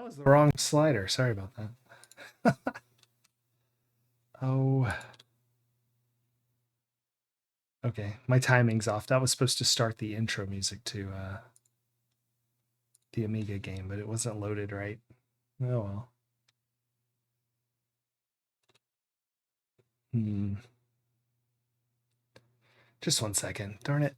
That was the wrong slider. Sorry about that. Oh. Okay, my timing's off. That was supposed to start the intro music to the Amiga game, but it wasn't loaded right. Oh well. Just 1 second. Darn it.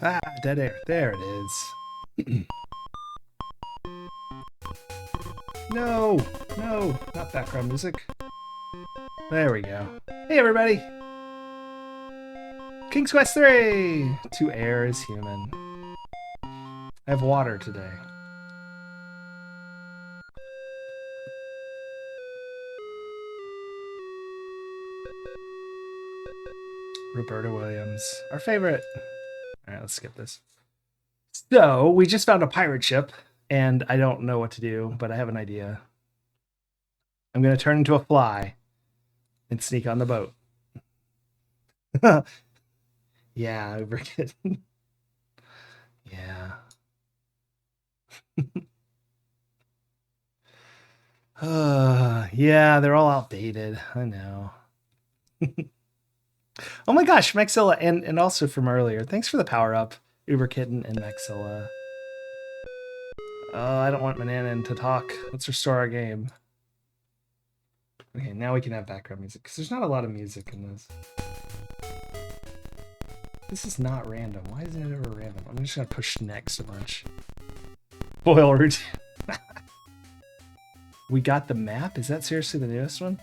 Ah, dead air. There it is. No, no, not background music. There we go. Hey, everybody. King's Quest 3! To Heir is human. I have water today. Roberta Williams. Our favorite. Alright, let's skip this. So, we just found a pirate ship, and I don't know what to do, but I have an idea. I'm going to turn into a fly and sneak on the boat. Yeah, overkid. Yeah. Yeah, they're all outdated. I know. Oh my gosh, Maxilla, and also from earlier. Thanks for the power up, Uber Kitten and Maxilla. I don't want Mananan to talk. Let's restore our game. Okay, now we can have background music, because there's not a lot of music in this. This is not random. Why isn't it ever random? I'm just gonna push next a bunch. Boil routine. We got the map? Is that seriously the newest one?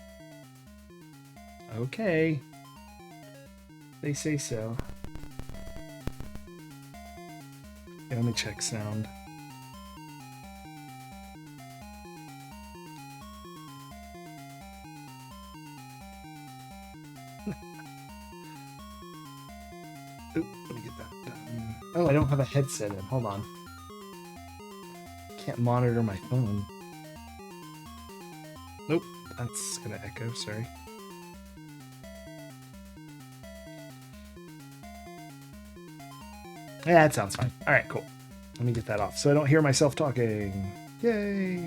Okay. They say so. Okay, let me check sound. Oop, let me get that done. Oh, I don't have a headset in. Hold on. Can't monitor my phone. Nope, that's gonna echo, sorry. Yeah, that sounds fine. Alright, cool. Let me get that off so I don't hear myself talking. Yay!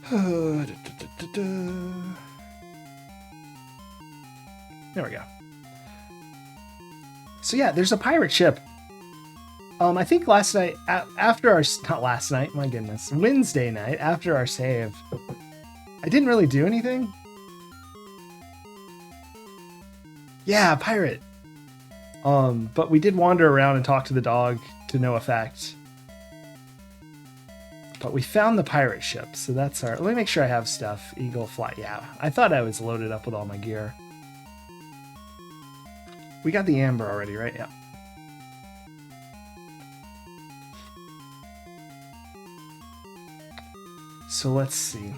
There we go. So yeah, there's a pirate ship. I think last night, after our, not last night, my goodness, Wednesday night, after our save, I didn't really do anything. Yeah, pirate. But we did wander around and talk to the dog to no effect. But we found the pirate ship, so that's our, let me make sure I have stuff. Eagle fly, yeah. I thought I was loaded up with all my gear. We got the amber already, right? Yeah. So let's see.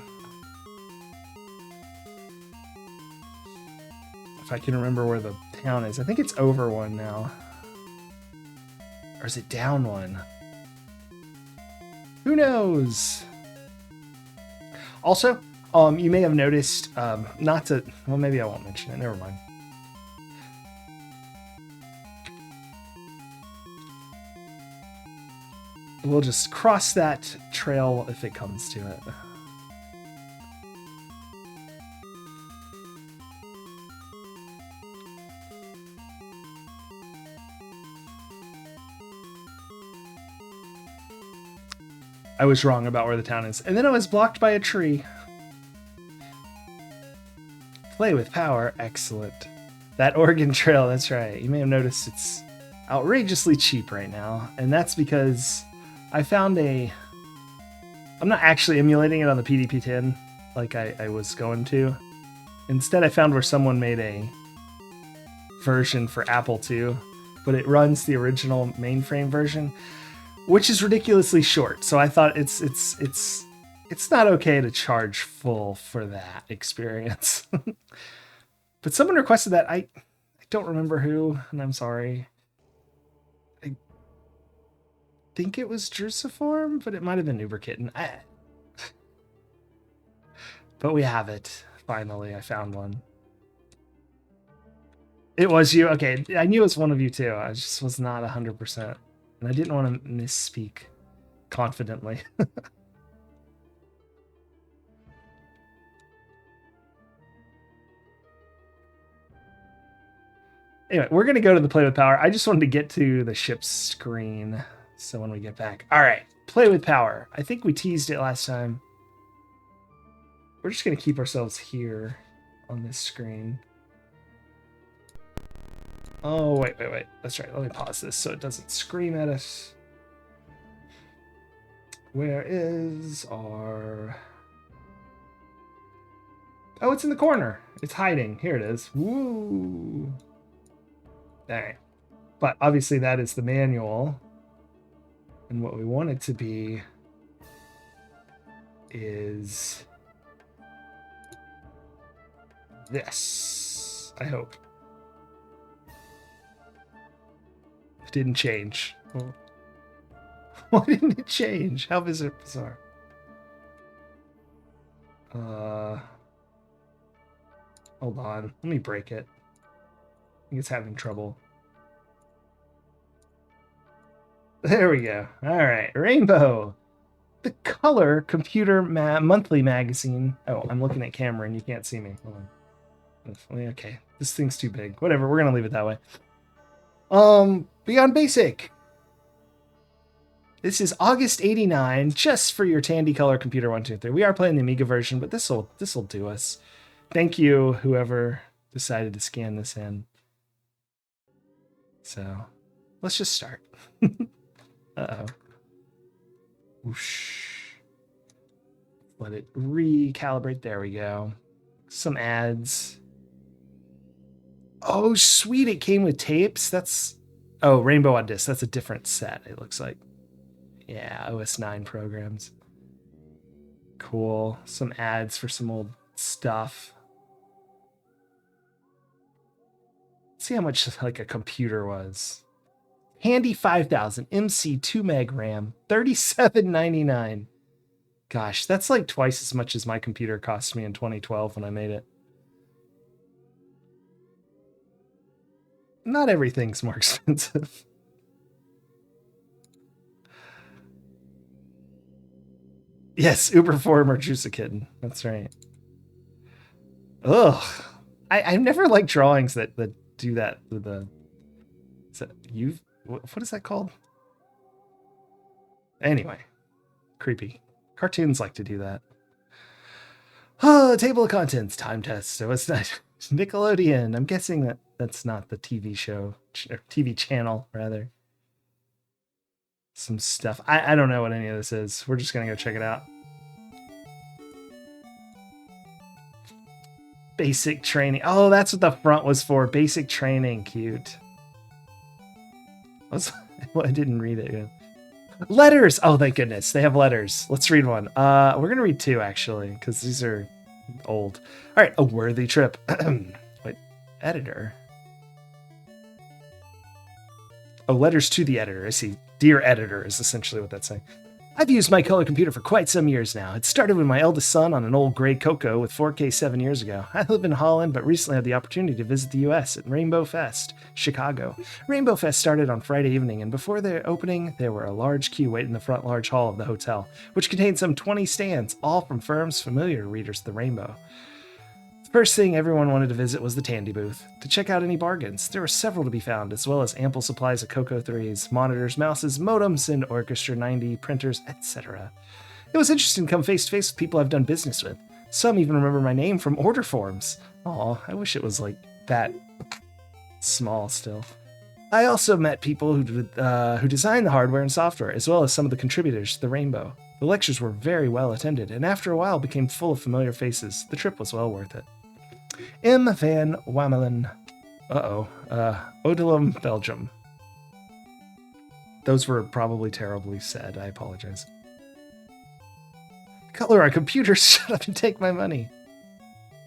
If I can remember where the town is. I think it's over one now. Or is it down one? Who knows? Also, you may have noticed, not to, well, maybe I won't mention it. Never mind. We'll just cross that trail if it comes to it. I was wrong about where the town is. And then I was blocked by a tree. Play with power. Excellent. That Oregon Trail, that's right. You may have noticed it's outrageously cheap right now. And that's because I found a... I'm not actually emulating it on the PDP-10 like I was going to. Instead, I found where someone made a version for Apple II, but it runs the original mainframe version, which is ridiculously short. So I thought it's it's not okay to charge full for that experience. But someone requested that. I don't remember who, and I'm sorry. I think it was Drusiform, but it might have been Uber Kitten. But we have it. Finally, I found one. It was you. Okay, I knew it was one of you too. I just was not 100%. And I didn't want to misspeak confidently. Anyway, we're going to go to the play with power. I just wanted to get to the ship's screen. So when we get back. All right, play with power. I think we teased it last time. We're just going to keep ourselves here on this screen. Oh, wait. That's right. Let me pause this so it doesn't scream at us. Where is our... Oh, it's in the corner. It's hiding. Here it is. Woo! All right. But obviously that is the manual. And what we want it to be is this. I hope. It didn't change. Well, why didn't it change? How bizarre. Hold on. Let me break it. I think it's having trouble. There we go. All right. Rainbow. The Color Computer Monthly Magazine. Oh, I'm looking at camera and you can't see me. Hold on. Okay. This thing's too big. Whatever. We're going to leave it that way. Beyond Basic. This is August 89, just for your Tandy Color Computer 123. We are playing the Amiga version, but this'll do us. Thank you, whoever decided to scan this in. So, let's just start. Uh-oh. Whoosh. Let it recalibrate. There we go. Some ads. Oh, sweet. It came with tapes. That's... Oh, Rainbow on Disc. That's a different set, it looks like. Yeah, OS 9 programs. Cool. Some ads for some old stuff. Let's see how much like a computer was. Handy 5000 MC 2 meg RAM, $37.99. Gosh, that's like twice as much as my computer cost me in 2012 when I made it. Not everything's more expensive. Yes, Uberform or Juicakitten. That's right. Ugh. I've never liked drawings that do that with the... Is that you? What is that called? Anyway. Creepy. Cartoons like to do that. Oh, table of contents. Time test. So it's not Nickelodeon. I'm guessing that's not the TV show. Or TV channel, rather. Some stuff. I don't know what any of this is. We're just going to go check it out. Basic training. Oh, that's what the front was for. Basic training. Cute. Well, I didn't read it yet. Letters. Oh, thank goodness. They have letters. Let's read one. We're going to read two, actually, because these are old. All right. A worthy trip. Wait. Editor. Oh, letters to the editor. I see. Dear editor is essentially what that's saying. I've used my color computer for quite some years now. It started with my eldest son on an old gray Coco with 4K 7 years ago. I live in Holland, but recently had the opportunity to visit the US at Rainbow Fest, Chicago. Rainbow Fest started on Friday evening, and before the opening, there were a large queue waiting in the front large hall of the hotel, which contained some 20 stands, all from firms familiar to readers of the Rainbow. First thing everyone wanted to visit was the Tandy booth, to check out any bargains. There were several to be found, as well as ample supplies of Coco 3s, monitors, mouses, modems, and Orchestra 90 printers, etc. It was interesting to come face to face with people I've done business with. Some even remember my name from order forms. Aw, I wish it was like that small still. I also met people who designed the hardware and software, as well as some of the contributors to the Rainbow. The lectures were very well attended, and after a while became full of familiar faces. The trip was well worth it. M. Van Wamelen. Odilum, Belgium. Those were probably terribly said. I apologize. Color on computers, shut up and take my money.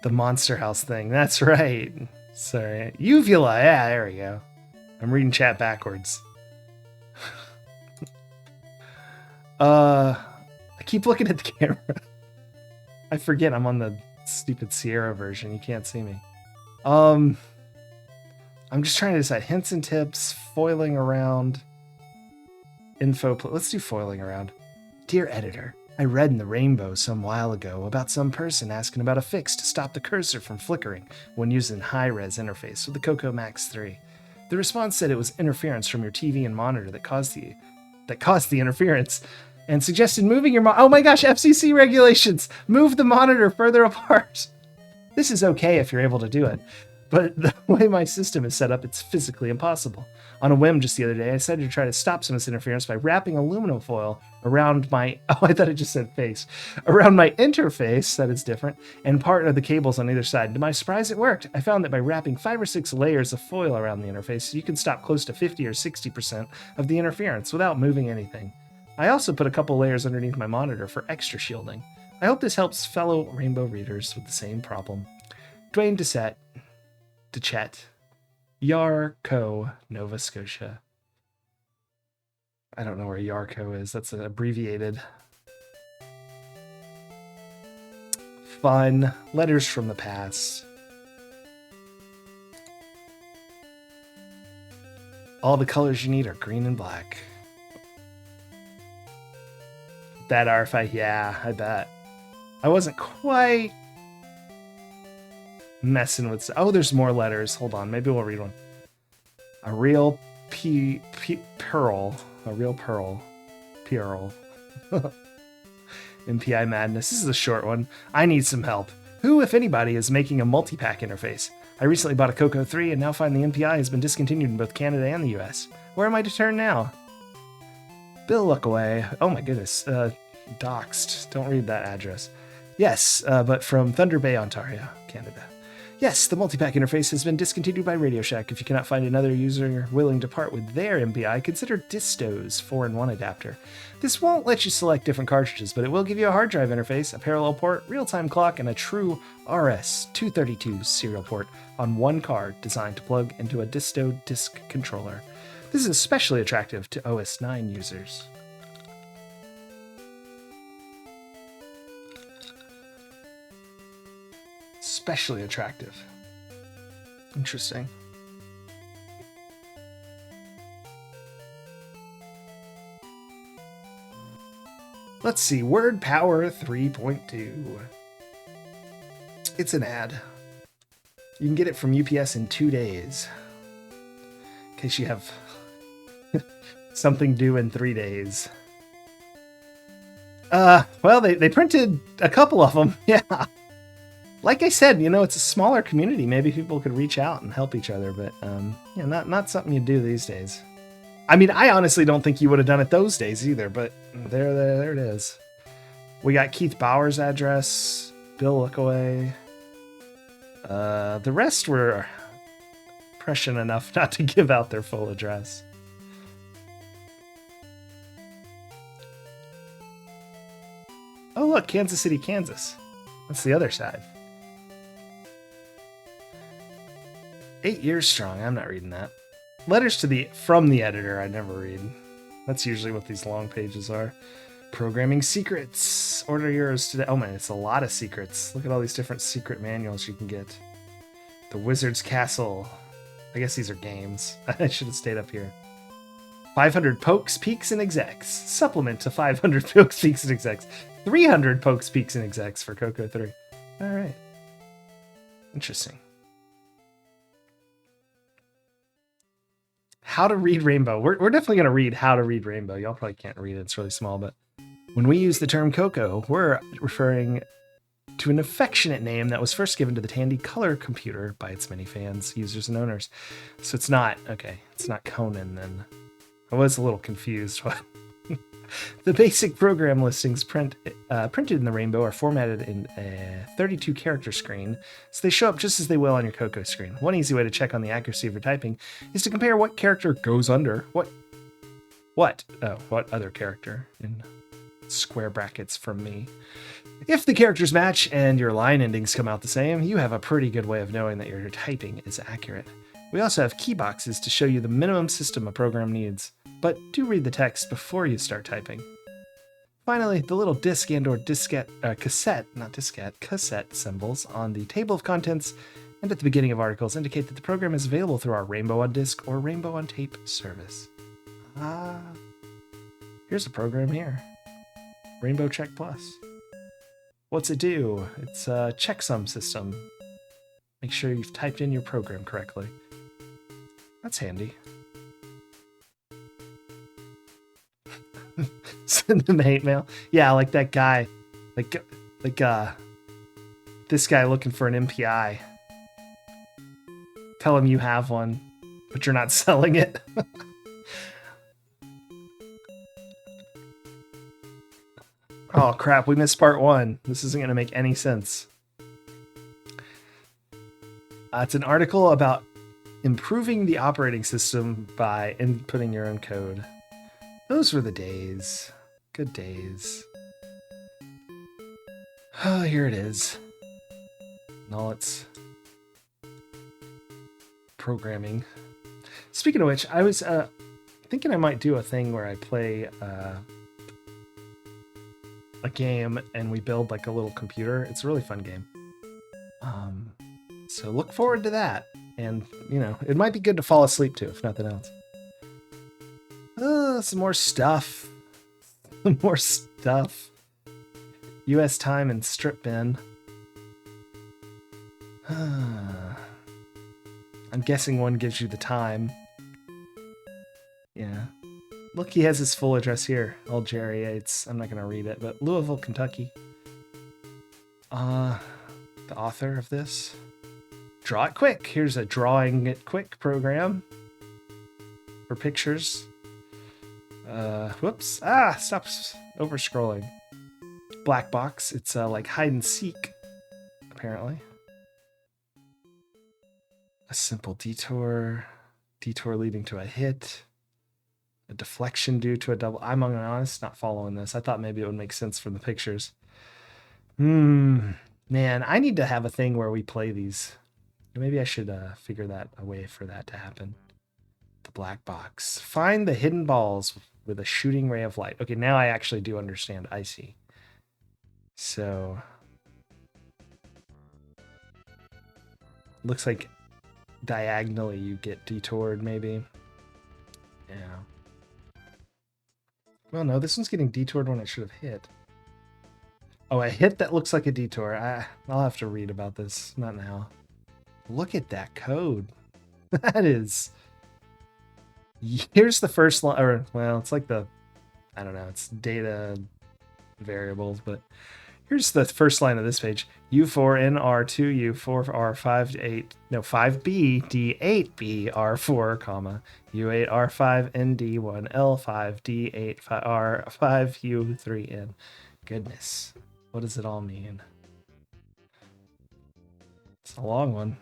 The Monster House thing, that's right. Sorry. Uvula, yeah, there we go. I'm reading chat backwards. I keep looking at the camera. I forget I'm on the stupid Sierra version. You can't see me. I'm just trying to decide hints and tips, foiling around, info. Let's do foiling around. Dear editor, I read in the Rainbow some while ago about some person asking about a fix to stop the cursor from flickering when using high-res interface with the Coco Max 3. The response said it was interference from your TV and monitor that caused the interference, and suggested moving your oh my gosh, FCC regulations! Move the monitor further apart! This is okay if you're able to do it, but the way my system is set up, it's physically impossible. On a whim just the other day, I decided to try to stop some of this interference by wrapping aluminum foil around my, I thought it just said face, around my interface, that is different, and part of the cables on either side. To my surprise, it worked. I found that by wrapping 5 or 6 layers of foil around the interface, you can stop close to 50 or 60% of the interference without moving anything. I also put a couple layers underneath my monitor for extra shielding. I hope this helps fellow Rainbow readers with the same problem. Dwayne Dechet, Yarco, Nova Scotia. I don't know where Yarco is. That's an abbreviated. Fun. Letters from the past. All the colors you need are green and black. That RFI, yeah, I bet. I wasn't quite messing with... Oh, there's more letters. Hold on, maybe we'll read one. A real pearl. A real pearl. Pearl. MPI madness. This is a short one. I need some help. Who, if anybody, is making a multi-pack interface? I recently bought a Coco 3 and now find the MPI has been discontinued in both Canada and the US. Where am I to turn now? Bill Lookaway. Oh my goodness. Doxed. Don't read that address. Yes, but from Thunder Bay, Ontario, Canada. Yes, the multipack interface has been discontinued by Radio Shack. If you cannot find another user willing to part with their MPI, consider Disto's 4-in-1 adapter. This won't let you select different cartridges, but it will give you a hard drive interface, a parallel port, real-time clock, and a true RS-232 serial port on one card designed to plug into a Disto disk controller. This is especially attractive to OS 9 users. Especially attractive. Interesting. Let's see, Word Power 3.2. It's an ad. You can get it from UPS in 2 days. In case you have something due in 3 days. Well, they printed a couple of them, yeah. Like I said, you know, it's a smaller community. Maybe people could reach out and help each other, but yeah, not something you do these days. I mean, I honestly don't think you would have done it those days either, but there it is. We got Keith Bauer's address, Bill Lookaway. The rest were prescient enough not to give out their full address. Oh, look, Kansas City, Kansas. That's the other side. 8 years strong. I'm not reading that. Letters from the editor. I never read. That's usually what these long pages are. Programming secrets. Order yours today. Oh man, it's a lot of secrets. Look at all these different secret manuals you can get. The Wizard's Castle. I guess these are games. I should have stayed up here. 500 pokes, peaks, and execs. Supplement to 500 pokes, peaks, and execs. 300 pokes, peaks, and execs for Coco 3. All right. Interesting. How to read Rainbow. We're definitely going to read How to Read Rainbow. Y'all probably can't read it. It's really small, but when we use the term Coco, we're referring to an affectionate name that was first given to the Tandy color computer by its many fans, users, and owners. So it's not, okay, it's not Conan then. I was a little confused. The basic program listings printed in the Rainbow are formatted in a 32-character screen, so they show up just as they will on your Coco screen. One easy way to check on the accuracy of your typing is to compare what character goes under what other character in square brackets from me. If the characters match and your line endings come out the same, you have a pretty good way of knowing that your typing is accurate. We also have key boxes to show you the minimum system a program needs, but do read the text before you start typing. Finally, the little disc and or cassette symbols on the table of contents and at the beginning of articles indicate that the program is available through our Rainbow on Disc or Rainbow on Tape service. Here's a program here. Rainbow Check Plus. What's it do? It's a checksum system. Make sure you've typed in your program correctly. That's handy. Send them hate mail. Yeah, like that guy. Like this guy looking for an MPI. Tell him you have one, but you're not selling it. Oh crap, we missed part 1. This isn't going to make any sense. It's an article about improving the operating system by inputting your own code. Those were the days. Good days. Oh, here it is. And all its programming. Speaking of which, I was thinking I might do a thing where I play a game and we build like a little computer. It's a really fun game. So look forward to that. And, you know, it might be good to fall asleep to, if nothing else. Some more stuff. Some more stuff. US time and strip bin. I'm guessing one gives you the time. Yeah. Look, he has his full address here. Old Jerry Yates. I'm not going to read it, but Louisville, Kentucky. The author of this. Draw it quick. Here's a drawing it quick program for pictures. Whoops. Stop over scrolling. Black box. It's like hide and seek, apparently. A simple detour. Detour leading to a hit. A deflection due to a double. I'm gonna be honest, not following this. I thought maybe it would make sense from the pictures. Man, I need to have a thing where we play these. Maybe I should figure that a way for that to happen. The black box. Find the hidden balls with a shooting ray of light. Okay, now I actually do understand. I see. So looks like diagonally you get detoured, maybe. Yeah. Well, no, this one's getting detoured when it should have hit. Oh, a hit that looks like a detour. I'll have to read about this. Not now. Look at that code. That is... Here's the first line, or, well, it's like the... I don't know, it's data variables, but... Here's the first line of this page. U4NR2, U4R5, 5B, D8B, R4, comma, U8R5, ND1, L5, D8, R5, U3N. Goodness. What does it all mean? It's a long one.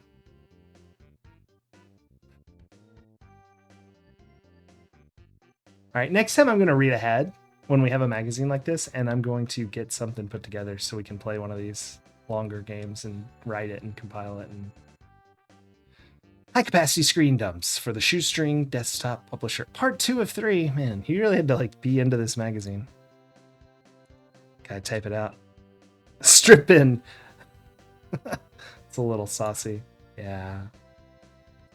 All right, next time I'm going to read ahead when we have a magazine like this, and I'm going to get something put together so we can play one of these longer games and write it and compile it. And high capacity screen dumps for the Shoestring Desktop Publisher. Part 2 of 3. Man, you really had to like be into this magazine. Gotta type it out. Strip in. It's a little saucy. Yeah.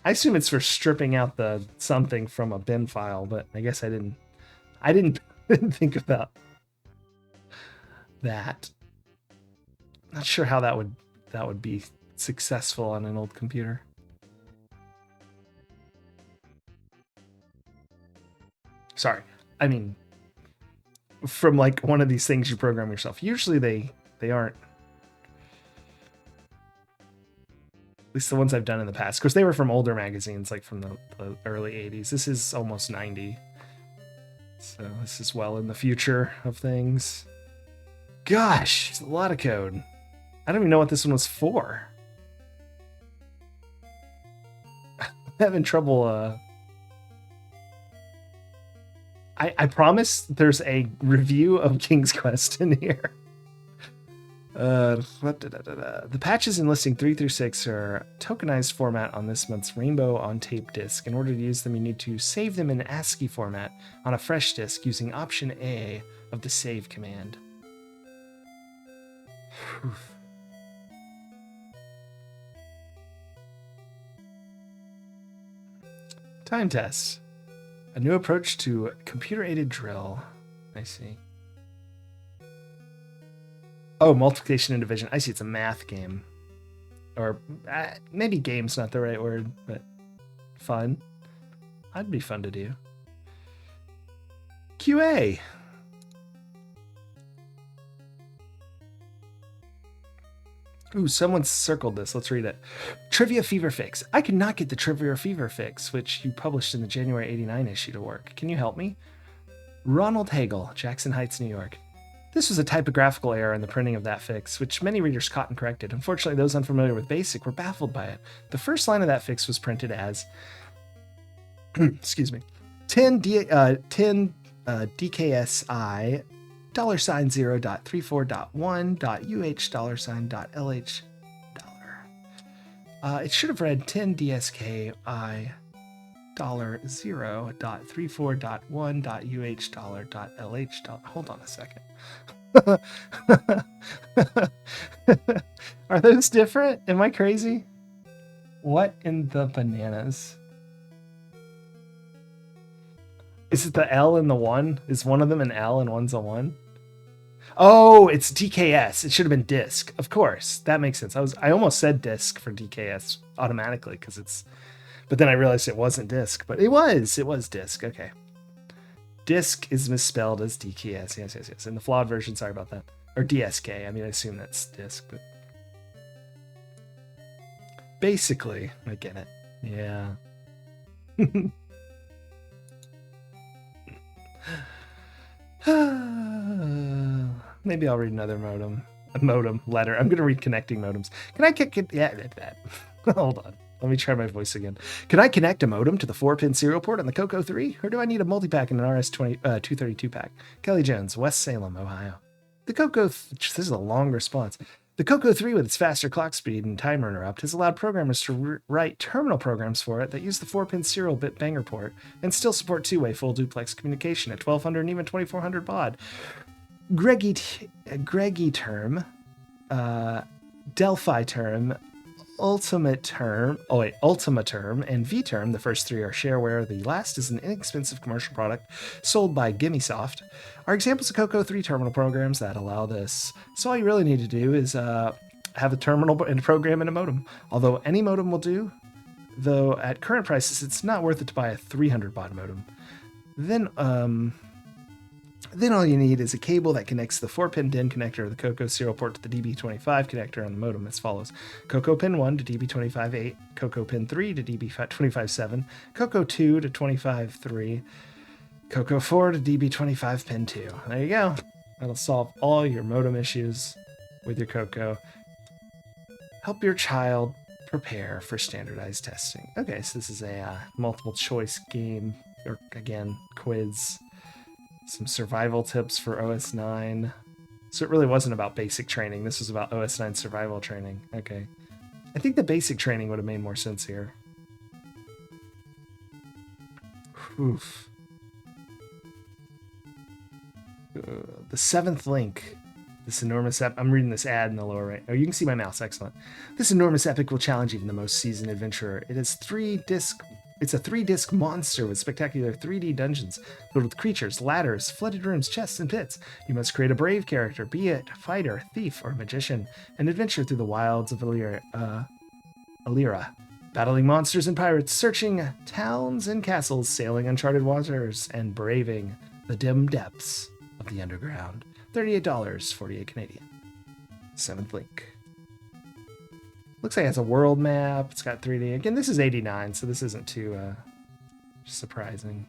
I assume it's for stripping out the something from a bin file, but I guess I didn't think about that. Not sure how that would be successful on an old computer. Sorry. I mean, from like one of these things you program yourself. Usually they aren't. At least the ones I've done in the past. Of course, they were from older magazines, like from the early 80s. This is almost 90. So this is well in the future of things. Gosh, it's a lot of code. I don't even know what this one was for. I'm having trouble. I promise there's a review of King's Quest in here. The patches in listing 3 through 6 are tokenized format on this month's Rainbow on Tape disc. In order to use them, you need to save them in ASCII format on a fresh disc using Option A of the save command. Time test. A new approach to computer-aided drill. I see. Oh, multiplication and division. I see, it's a math game. Or maybe game's not the right word, but fun. That'd be fun to do. QA. Ooh, someone circled this. Let's read it. Trivia Fever Fix. I could not get the Trivia Fever Fix, which you published in the January 89 issue to work. Can you help me? Ronald Hagel, Jackson Heights, New York. This was a typographical error in the printing of that fix, which many readers caught and corrected. Unfortunately, those unfamiliar with BASIC were baffled by it. The first line of that fix was printed as, excuse me, 10 DKSI $0.34.1.UH$.LH $. It should have read 10 DSKI $0.34.1.UH$.LH. Hold on a second. Are those different? Am I crazy? What in the bananas? Is it the L and the 1? Is one of them an L and one's a 1? Oh, it's DKS. It should have been disc. Of course. That makes sense. I almost said disc for DKS automatically because it's, but then I realized it wasn't disc, but it was disc. Okay. Disc is misspelled as DKS. Yes. In the flawed version, sorry about that. Or DSK. I mean, I assume that's disc, but basically, I get it. Yeah. Maybe I'll read another modem letter. I'm going to read connecting modems. Can I that? Hold on. Let me try my voice again. Can I connect a modem to the 4-pin serial port on the Coco 3? Or do I need a multi-pack and an RS-232 pack? Kelly Jones, West Salem, Ohio. The Coco, this is a long response. The Coco 3, with its faster clock speed and timer interrupt, has allowed programmers to write terminal programs for it that use the 4-pin serial bit banger port and still support two-way full duplex communication at 1200 and even 2400 baud. Greggy term, Delphi term, Ultima term, and V term. The first three are shareware. The last is an inexpensive commercial product sold by GimmeSoft. Are examples of Coco 3 terminal programs that allow this. So all you really need to do is have a terminal and a program and a modem. Although any modem will do, though at current prices it's not worth it to buy a 300 baud modem. Then all you need is a cable that connects the 4-pin DIN connector of the Coco serial port to the DB25 connector on the modem as follows. Coco pin 1 to DB25.8, Coco pin 3 to DB25.7, Coco 2 to 25.3, Coco 4 to DB25 pin 2. There you go. That'll solve all your modem issues with your Coco. Help your child prepare for standardized testing. Okay, so this is a multiple choice game, or again, quiz. Some survival tips for OS 9. So it really wasn't about basic training. This was about OS 9 survival training. Okay. I think the basic training would have made more sense here. Oof. The 7th link. This enormous I'm reading this ad in the lower right. Oh, you can see my mouse. Excellent. This enormous epic will challenge even the most seasoned adventurer. It's a 3-disc monster with spectacular 3D dungeons filled with creatures, ladders, flooded rooms, chests, and pits. You must create a brave character, be it fighter, thief, or magician, and adventure through the wilds of Alira, battling monsters and pirates, searching towns and castles, sailing uncharted waters, and braving the dim depths of the underground. $38, 48 Canadian. 7th link. Looks like it has a world map. It's got 3D. Again, this is 89, so this isn't too surprising.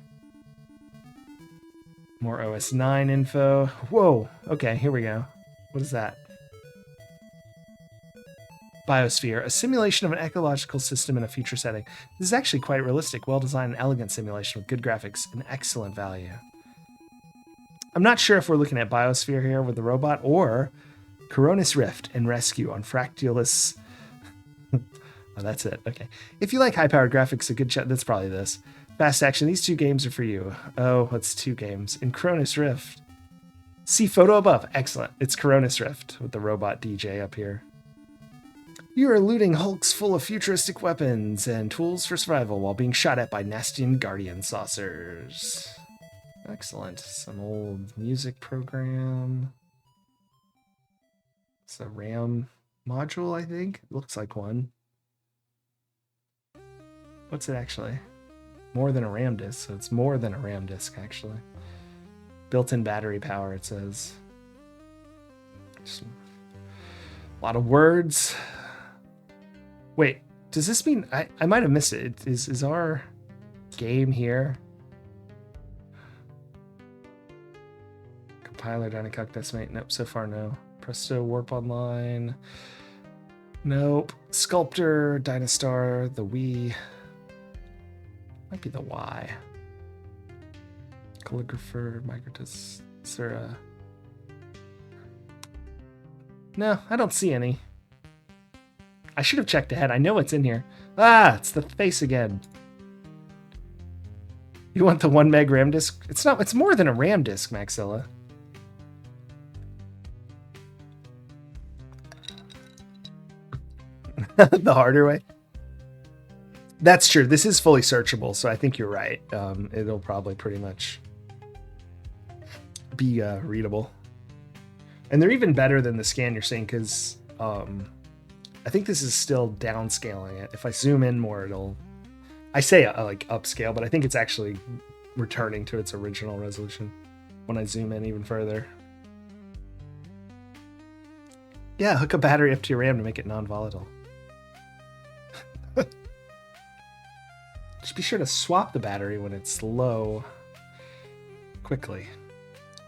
More OS 9 info. Whoa. Okay, here we go. What is that? Biosphere, a simulation of an ecological system in a future setting. This is actually quite realistic, well-designed and elegant simulation with good graphics and excellent value. I'm not sure if we're looking at Biosphere here with the robot or Coronis Rift and Rescue on Fractulus. Oh, that's it. Okay. If you like high-powered graphics, a good chat. That's probably this. Fast action. These 2 games are for you. Oh, it's 2 games. In Coronis Rift. See photo above. Excellent. It's Coronis Rift with the robot DJ up here. You are looting hulks full of futuristic weapons and tools for survival while being shot at by Nastian Guardian saucers. Excellent. Some old music program. It's a RAM module, I think. Looks like one. What's it actually? More than a RAM disk, so it's more than a RAM disk, actually. Built-in battery power, it says. Just a lot of words. Wait, does this mean... I might have missed it. Is our game here? Compiler, Dynacalc, Decimate. Nope, so far no. Presto, Warp Online. Nope. Sculptor, Dynastar, the Wii. Might be the Y. Calligrapher, Microtessera. No, I don't see any. I should have checked ahead. I know it's in here. Ah, it's the face again. You want the 1 meg RAM disk? It's not. It's more than a RAM disk, Maxilla. The harder way. That's true. This is fully searchable, so I think you're right. It'll probably pretty much be readable. And they're even better than the scan you're seeing because I think this is still downscaling it. If I zoom in more, it'll... I say like upscale, but I think it's actually returning to its original resolution when I zoom in even further. Yeah, hook a battery up to your RAM to make it non-volatile. Just be sure to swap the battery when it's low quickly.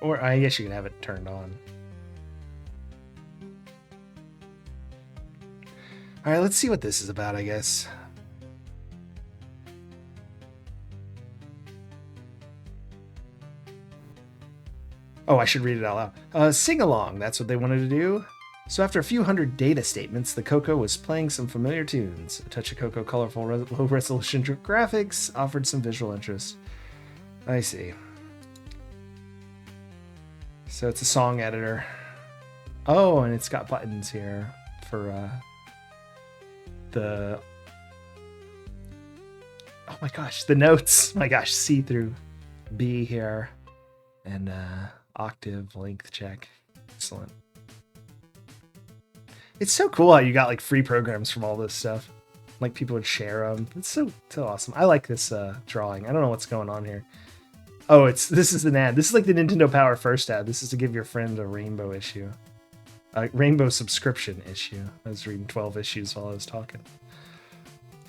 Or I guess you can have it turned on. All right, let's see what this is about, I guess. Oh, I should read it out loud. Sing along, that's what they wanted to do. So after a few hundred data statements, the Coco was playing some familiar tunes. A touch of Coco colorful low-resolution graphics offered some visual interest. I see. So it's a song editor. Oh, and it's got buttons here for the... Oh my gosh, the notes. My gosh, see-through B here. And octave length check. Excellent. It's so cool how you got like free programs from all this stuff. Like people would share them. It's so awesome. I like this drawing. I don't know what's going on here. Oh, this is an ad. This is like the Nintendo Power First ad. This is to give your friend a rainbow issue. A rainbow subscription issue. I was reading 12 issues while I was talking.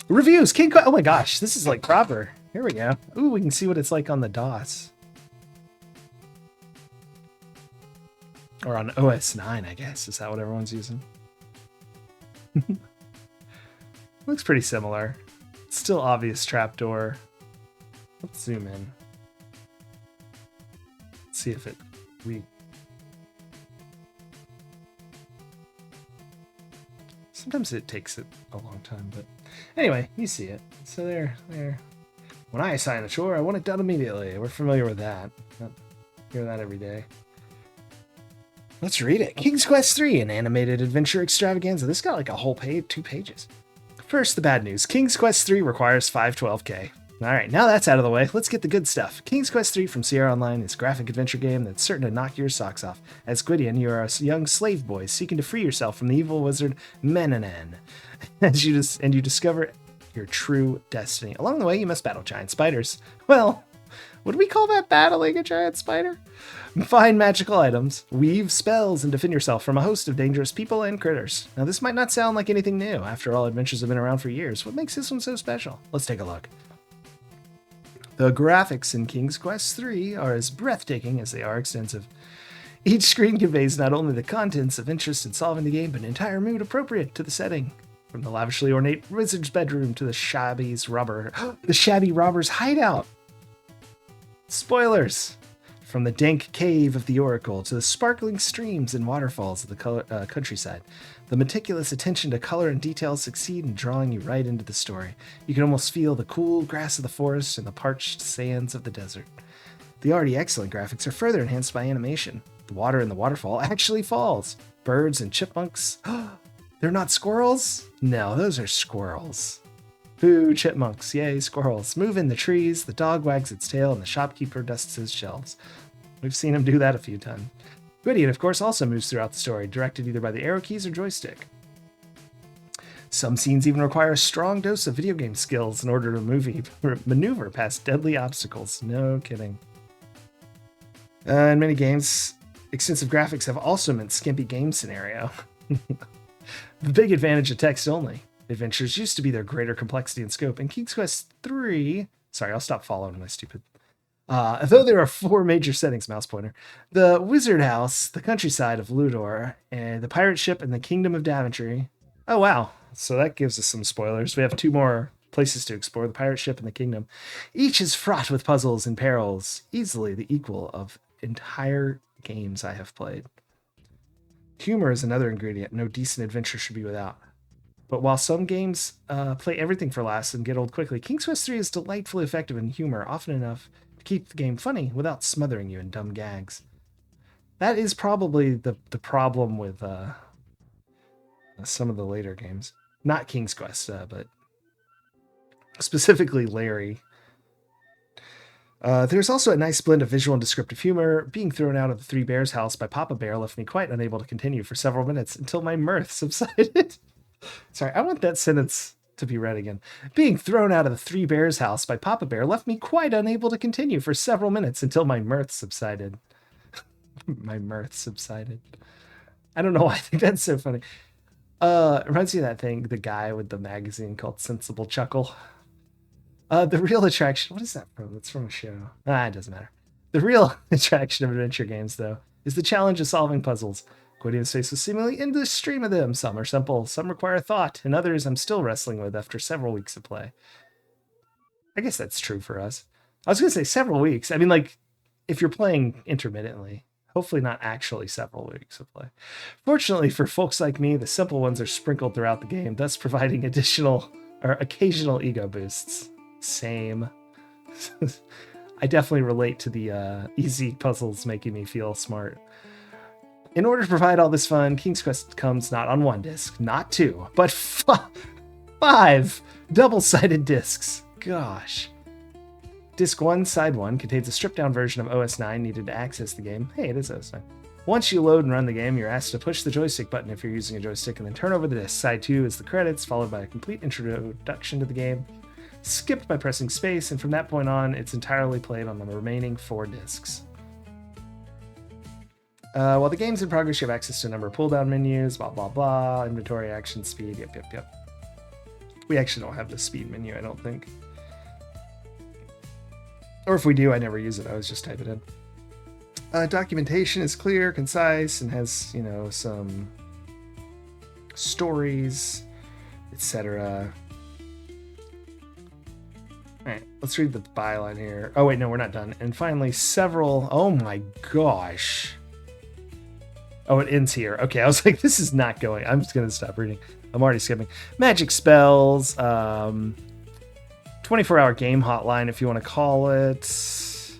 Reviews. Oh my gosh, this is like proper. Here we go. Ooh, we can see what it's like on the DOS. Or on OS 9, I guess. Is that what everyone's using? Looks pretty similar. Still obvious trapdoor. Let's zoom in. Let's see if it Sometimes it takes it a long time, but anyway, you see it. So there. When I assign a chore, I want it done immediately. We're familiar with that. I hear that every day. Let's read it. King's Quest III, an animated adventure extravaganza. This got like a whole page, 2 pages. First, the bad news. King's Quest III requires 512K. Alright, now that's out of the way, let's get the good stuff. King's Quest III from Sierra Online is a graphic adventure game that's certain to knock your socks off. As Gwydion, you are a young slave boy seeking to free yourself from the evil wizard Menanan. And you discover your true destiny. Along the way, you must battle giant spiders. Well, would we call that battling a giant spider? Find magical items, weave spells, and defend yourself from a host of dangerous people and critters. Now, this might not sound like anything new. After all, adventures have been around for years. What makes this one so special? Let's take a look. The graphics in King's Quest III are as breathtaking as they are extensive. Each screen conveys not only the contents of interest in solving the game, but an entire mood appropriate to the setting. From the lavishly ornate wizard's bedroom to the shabby robber's hideout. Spoilers! From the dank cave of the Oracle to the sparkling streams and waterfalls of the countryside, the meticulous attention to color and detail succeed in drawing you right into the story. You can almost feel the cool grass of the forest and the parched sands of the desert. The already excellent graphics are further enhanced by animation. The water in the waterfall actually falls. Birds and chipmunks. They're not squirrels? No, those are squirrels. Boo, chipmunks. Yay, squirrels. Move in the trees. The dog wags its tail and the shopkeeper dusts his shelves. We've seen him do that a few times. Gwydion, of course, also moves throughout the story, directed either by the arrow keys or joystick. Some scenes even require a strong dose of video game skills in order to maneuver past deadly obstacles. No kidding. In many games, extensive graphics have also meant skimpy game scenario. The big advantage of text only. Adventures used to be their greater complexity and scope. In King's Quest III... Sorry, I'll stop following my stupid... though there are 4 major settings, mouse pointer, the Wizard House, the countryside of Ludor, and the pirate ship and the Kingdom of Daventry. Oh, wow. So that gives us some spoilers. We have 2 more places to explore, the pirate ship and the kingdom. Each is fraught with puzzles and perils, easily the equal of entire games I have played. Humor is another ingredient no decent adventure should be without. But while some games play everything for laughs and get old quickly, King's Quest III is delightfully effective in humor, often enough to keep the game funny without smothering you in dumb gags. That is probably the problem with some of the later games. Not King's Quest, but specifically Larry. There's also a nice blend of visual and descriptive humor. Being thrown out of the Three Bears house by Papa Bear left me quite unable to continue for several minutes until my mirth subsided. Sorry, I want that sentence to be read again. Being thrown out of the Three Bears house by Papa Bear left me quite unable to continue for several minutes until my mirth subsided. My mirth subsided. I don't know why I think that's so funny. It reminds me of that thing, the guy with the magazine called Sensible Chuckle. The real attraction... What is that from? It's from a show. It doesn't matter. The real attraction of adventure games, though, is the challenge of solving puzzles. Gwydion's faced with seemingly endless stream of them. Some are simple, some require thought, and others I'm still wrestling with after several weeks of play. I guess that's true for us. I was going to say several weeks. I mean, like, if you're playing intermittently, hopefully not actually several weeks of play. Fortunately for folks like me, the simple ones are sprinkled throughout the game, thus providing additional or occasional ego boosts. Same. I definitely relate to the easy puzzles making me feel smart. In order to provide all this fun, King's Quest comes not on 1 disc, not 2, but 5 double-sided discs. Gosh. Disc 1, Side 1, contains a stripped-down version of OS 9 needed to access the game. Hey, it is OS 9. Once you load and run the game, you're asked to push the joystick button if you're using a joystick and then turn over the disc. Side 2 is the credits, followed by a complete introduction to the game, skipped by pressing space, and from that point on, it's entirely played on the remaining 4 discs. While the game's in progress, you have access to a number of pull-down menus, blah, blah, blah, inventory, action, speed, yep. We actually don't have the speed menu, I don't think. Or if we do, I never use it. I always just type it in. Documentation is clear, concise, and has, some stories, etc. All right, let's read the byline here. Oh, wait, no, we're not done. And finally, several... Oh, my gosh. Oh, it ends here. Okay, I was like, this is not going. I'm just going to stop reading. I'm already skipping. Magic spells. 24-hour game hotline, if you want to call it.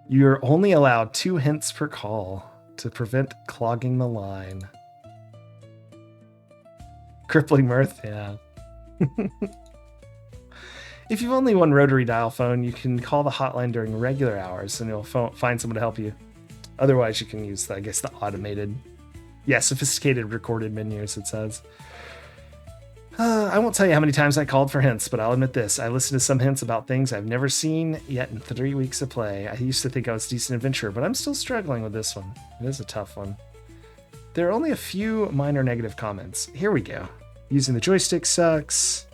You're only allowed 2 hints per call to prevent clogging the line. Crippling mirth, yeah. If you've only one rotary dial phone, you can call the hotline during regular hours and you'll find someone to help you. Otherwise, you can use, the automated, sophisticated recorded menus, it says. I won't tell you how many times I called for hints, but I'll admit this. I listened to some hints about things I've never seen yet in 3 weeks of play. I used to think I was a decent adventurer, but I'm still struggling with this one. It is a tough one. There are only a few minor negative comments. Here we go. Using the joystick sucks.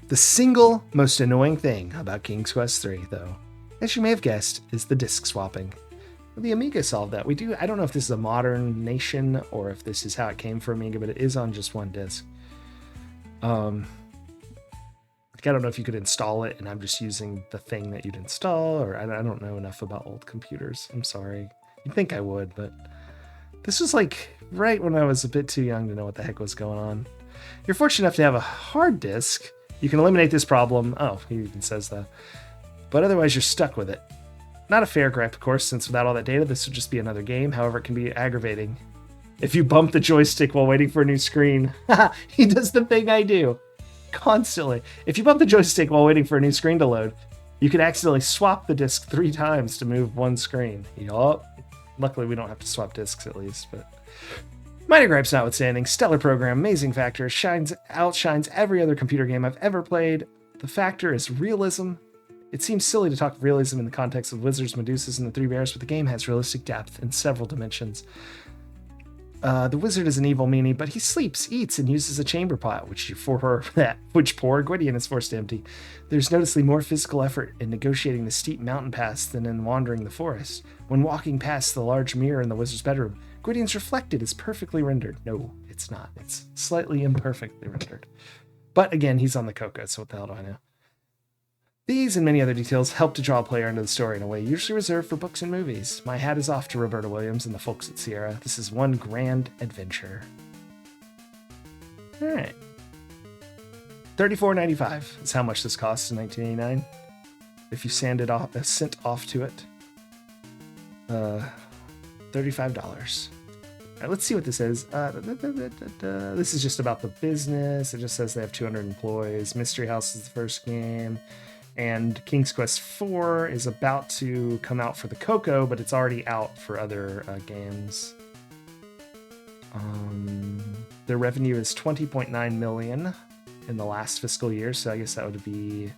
The single most annoying thing about King's Quest III, though, as you may have guessed, is the disc swapping. The Amiga solved that. I don't know if this is a modern nation or if this is how it came for Amiga, but it is on just 1 disc. Kind I don't know if you could install it and I'm just using the thing that you'd install, or I don't know enough about old computers. I'm sorry. You'd think I would, but this was like right when I was a bit too young to know what the heck was going on. You're fortunate enough to have a hard disk. You can eliminate this problem. Oh, he even says that. But otherwise you're stuck with it. Not a fair gripe, of course, since without all that data, this would just be another game. However, it can be aggravating. If you bump the joystick while waiting for a new screen, he does the thing I do constantly. If you bump the joystick while waiting for a new screen to load, you could accidentally swap the disc 3 times to move one screen. Yup. Luckily, we don't have to swap discs at least, but minor gripes notwithstanding, stellar program, amazing factor, outshines every other computer game I've ever played. The factor is realism. It seems silly to talk of realism in the context of wizards, Medusas, and the Three Bears, but the game has realistic depth in several dimensions. The wizard is an evil meanie, but he sleeps, eats, and uses a chamber pot, which poor Gwydion is forced to empty. There's noticeably more physical effort in negotiating the steep mountain paths than in wandering the forest. When walking past the large mirror in the wizard's bedroom, Gwydion's reflected is perfectly rendered. No, it's not. It's slightly imperfectly rendered. But again, he's on the Coco, so what the hell do I know? These and many other details help to draw a player into the story in a way usually reserved for books and movies. My hat is off to Roberta Williams and the folks at Sierra. This is one grand adventure. All right. $34.95 is how much this costs in 1989. If you sent off to it. $35. All right, let's see what this is. This is just about the business. It just says they have 200 employees. Mystery House is the first game. And King's Quest IV is about to come out for the Coco, but it's already out for other games. Their revenue is $20.9 million in the last fiscal year, so I guess that would be...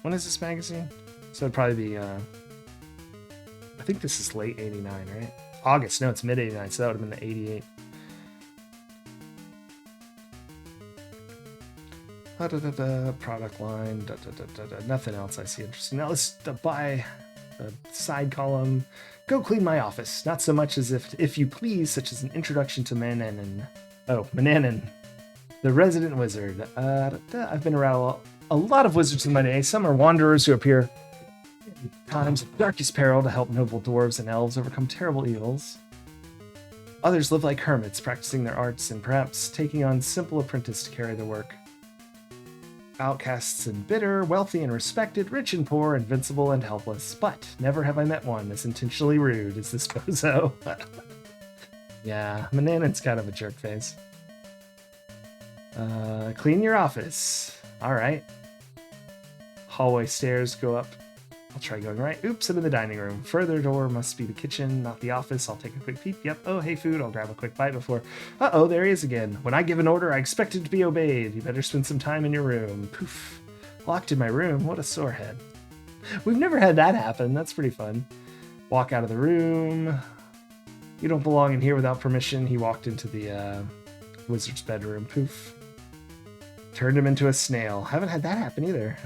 When is this magazine? So it'd probably be... I think this is late 89, right? August. No, it's mid 89, so that would have been the 88. Product line, nothing else I see interesting. Now let's buy a side column. Go clean my office. Not so much as if you please, such as an introduction to Manannan. Oh, Manannan, the resident wizard. I've been around a lot of wizards in my day. Some are wanderers who appear in times of darkest peril to help noble dwarves and elves overcome terrible evils. Others live like hermits, practicing their arts and perhaps taking on simple apprentice to carry their work. Outcasts and bitter, wealthy and respected, rich and poor, invincible and helpless. But never have I met one as intentionally rude as this bozo. Yeah, Manannan's kind of a jerk face. Clean your office. Alright. Hallway stairs go up. I'll try going right. Oops, I'm in the dining room. Further door must be the kitchen, not the office. I'll take a quick peek. Yep. Oh, hey, food. I'll grab a quick bite before... Uh-oh, there he is again. When I give an order, I expect it to be obeyed. You better spend some time in your room. Poof. Locked in my room. What a sore head. We've never had that happen. That's pretty fun. Walk out of the room. You don't belong in here without permission. He walked into the wizard's bedroom. Poof. Turned him into a snail. Haven't had that happen either.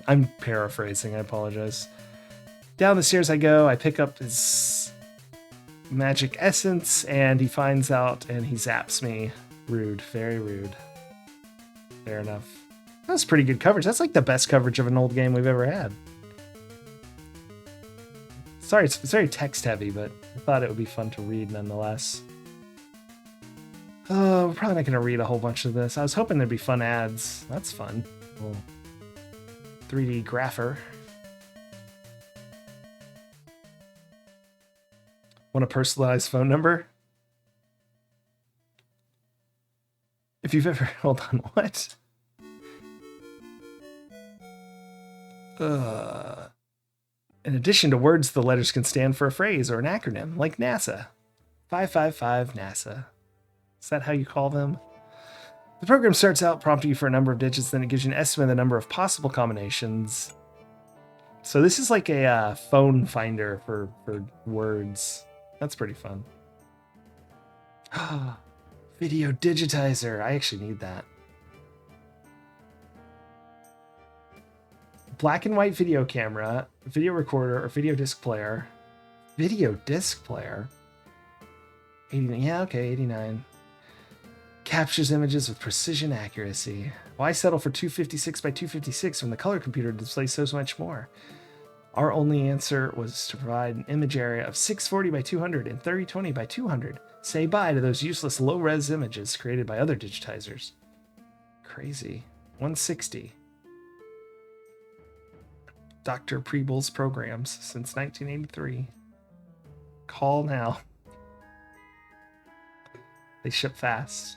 I'm paraphrasing, I apologize. Down the stairs I go, I pick up his magic essence, and he finds out, and he zaps me. Rude, very rude. Fair enough. That's pretty good coverage. That's like the best coverage of an old game we've ever had. Sorry, it's very text heavy, but I thought it would be fun to read nonetheless. We're probably not going to read a whole bunch of this. I was hoping there'd be fun ads. That's fun. Cool. 3D grapher. Want a personalized phone number? If you've ever... Hold on, what? In addition to words, the letters can stand for a phrase or an acronym, like NASA. 555 NASA. Is that how you call them? The program starts out prompting you for a number of digits, then it gives you an estimate of the number of possible combinations. So this is like a phone finder for words. That's pretty fun. Video digitizer. I actually need that. Black and white video camera, video recorder, or video disc player. Video disc player? 89. Yeah, okay, 89. Captures images with precision accuracy. Why settle for 256 by 256 when the color computer displays so much more? Our only answer was to provide an image area of 640 by 200 and 3020 by 200. Say bye to those useless low-res images created by other digitizers. Crazy. 160. Dr. Preble's programs since 1983. Call now. They ship fast.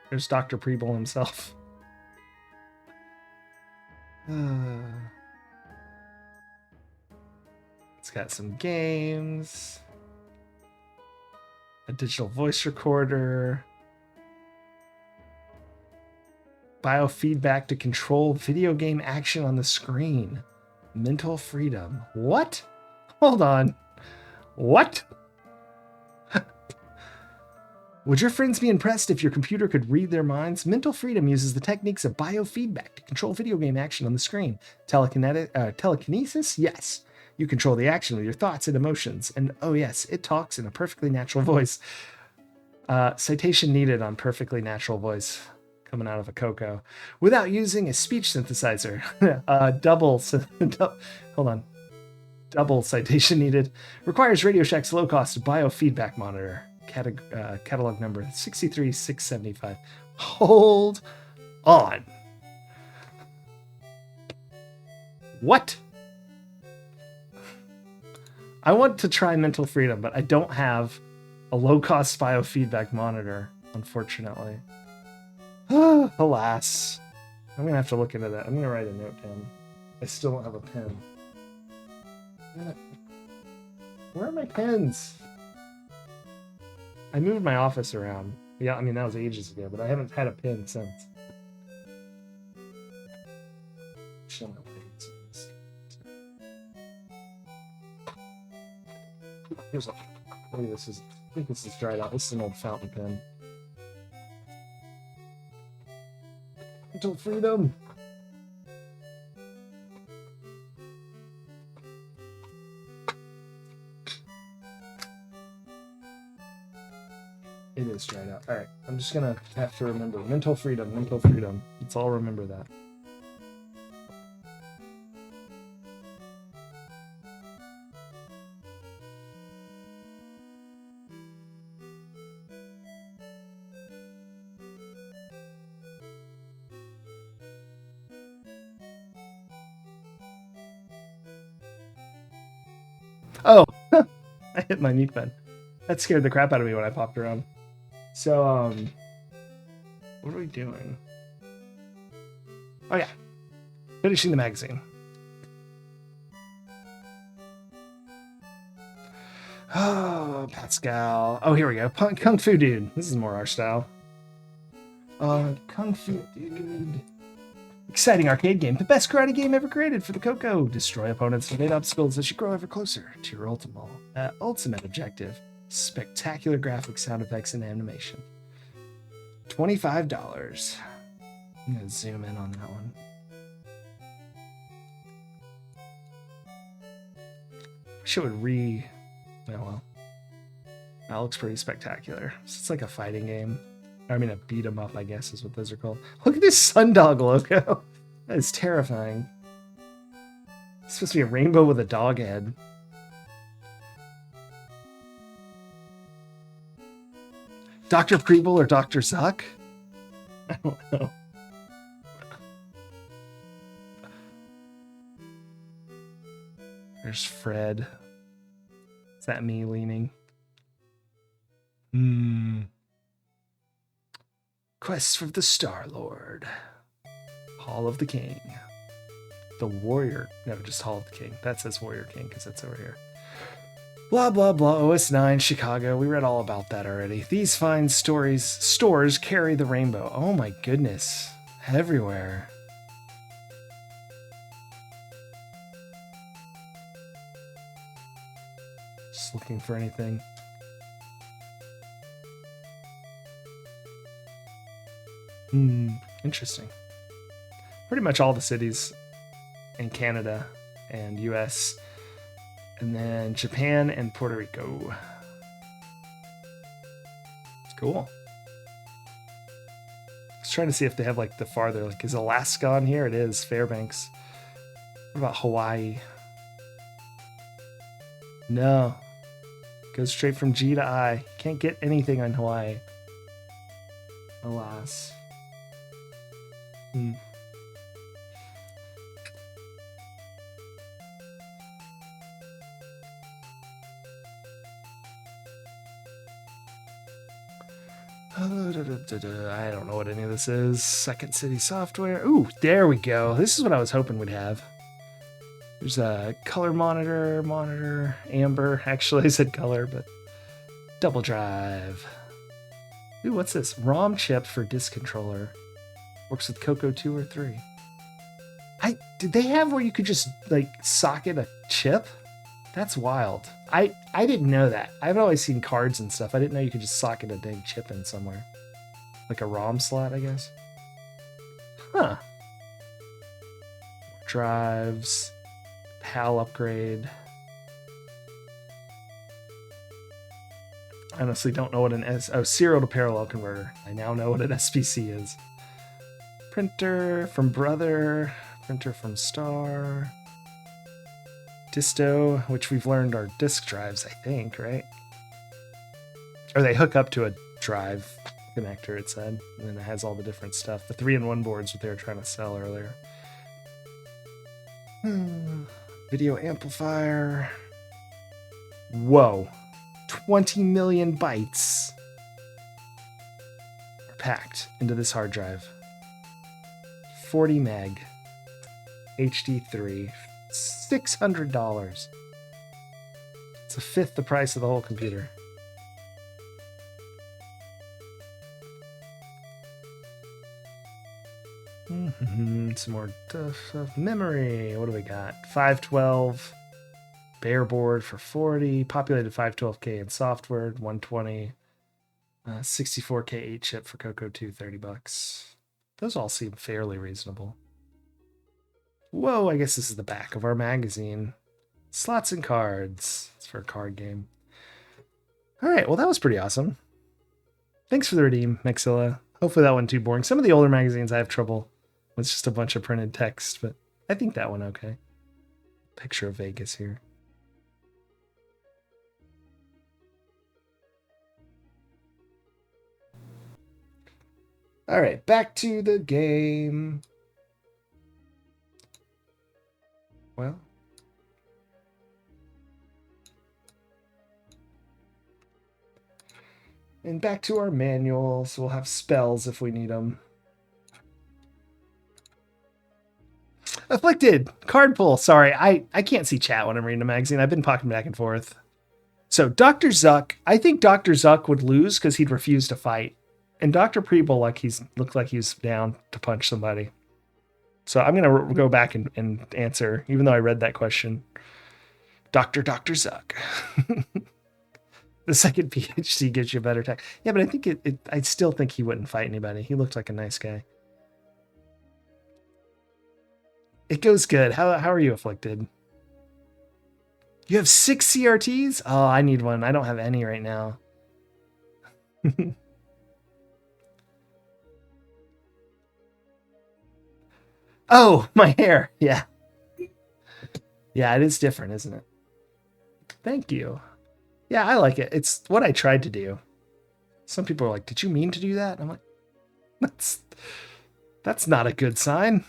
There's Dr. Preble himself. It's got some games. A digital voice recorder. Biofeedback to control video game action on the screen. Mental freedom. What? Hold on. What? Would your friends be impressed if your computer could read their minds? Mental freedom uses the techniques of biofeedback to control video game action on the screen. Telekinesis? Yes. You control the action with your thoughts and emotions. And oh yes, it talks in a perfectly natural voice. Citation needed on perfectly natural voice coming out of a Coco. Without using a speech synthesizer. Hold on. Double citation needed. Requires Radio Shack's low-cost biofeedback monitor. Catalog number 63675. Hold on. What? I want to try mental freedom, but I don't have a low-cost biofeedback monitor, unfortunately. Alas. I'm going to have to look into that. I'm going to write a note down. I still don't have a pen. Where are my pens? I moved my office around. Yeah, I mean, that was ages ago, but I haven't had a pen since. Show my pens. Here's a... Maybe this is... I think this is dried out. This is an old fountain pen. Mental freedom! It is dried out. Alright, I'm just gonna have to remember. Mental freedom, mental freedom. Let's all remember that. Oh! I hit my mute button. That scared the crap out of me when I popped around. So, what are we doing? Oh yeah, finishing the magazine. Oh, Pascal. Oh, here we go. Kung Fu Dude. This is more our style. Kung Fu Dude. Exciting arcade game. The best karate game ever created for the Coco. Destroy opponents and evade obstacles as you grow ever closer to your ultimate objective. Spectacular graphics, sound effects, and animation. $25. I'm going to zoom in on that one. Wish it would oh well. That looks pretty spectacular. It's like a fighting game. I mean, a beat 'em up, I guess, is what those are called. Look at this Sundog logo. That is terrifying. It's supposed to be a rainbow with a dog head. Dr. Preble or Dr. Zuck? I don't know. There's Fred. Is that me leaning? Quest for the Star-Lord. Hall of the King. The Warrior. No, just Hall of the King. That says Warrior King because that's over here. Blah, blah, blah. OS 9, Chicago. We read all about that already. These fine stores carry the rainbow. Oh my goodness. Everywhere. Just looking for anything. Interesting. Pretty much all the cities in Canada and US. And then Japan and Puerto Rico. It's cool. trying to see if they have like the farther, like is Alaska on here? It is, Fairbanks. What about Hawaii? No. Goes straight from G to I. Can't get anything on Hawaii. Alas. I don't know what any of this is. Second City Software. Ooh, there we go. This is what I was hoping we'd have. There's a color monitor, amber. Actually, I said color, but double drive. Ooh, what's this? ROM chip for disk controller. Works with Coco 2 or 3. Did they have where you could just like socket a chip? That's wild. I didn't know that. I've always seen cards and stuff. I didn't know you could just socket a dang chip in somewhere. Like a ROM slot, I guess. Huh. Drives. PAL upgrade. I honestly don't know what an serial to parallel converter. I now know what an SPC is. Printer from Brother. Printer from Star. Disto, which we've learned are disk drives, I think, right? Or they hook up to a drive connector, it said. And then it has all the different stuff. The 3-in-1 boards that they were trying to sell earlier. Video amplifier. Whoa. 20 million bytes are packed into this hard drive. 40 meg. HD3. $600. It's a fifth the price of the whole computer. Some more stuff. Memory. What do we got? 512 bare board for 40. Populated 512K in software. 120. 64K 8 chip for Coco 2. $30. Those all seem fairly reasonable. Whoa, I guess this is the back of our magazine. Slots and cards. It's for a card game. All right, well, that was pretty awesome. Thanks for the redeem, Maxilla. Hopefully that wasn't too boring. Some of the older magazines I have trouble with just a bunch of printed text, but I think that one okay. Picture of Vegas here. All right, back to the game. Well, and back to our manuals. We'll have spells if we need them. Afflicted card pull. Sorry, I can't see chat when I'm reading a magazine. I've been talking back and forth. So Dr. Zuck, I think Dr. Zuck would lose because he'd refuse to fight, and Dr. Preble looked like he's down to punch somebody. So I'm going to go back and answer, even though I read that question. Dr. Zuck. The second PhD gives you a better tech. Yeah, but I think I still think he wouldn't fight anybody. He looked like a nice guy. It goes good. How are you, Afflicted? You have 6 CRTs? Oh, I need one. I don't have any right now. Oh, my hair. Yeah. Yeah, it is different, isn't it? Thank you. Yeah, I like it. It's what I tried to do. Some people are like, did you mean to do that? I'm like, that's not a good sign.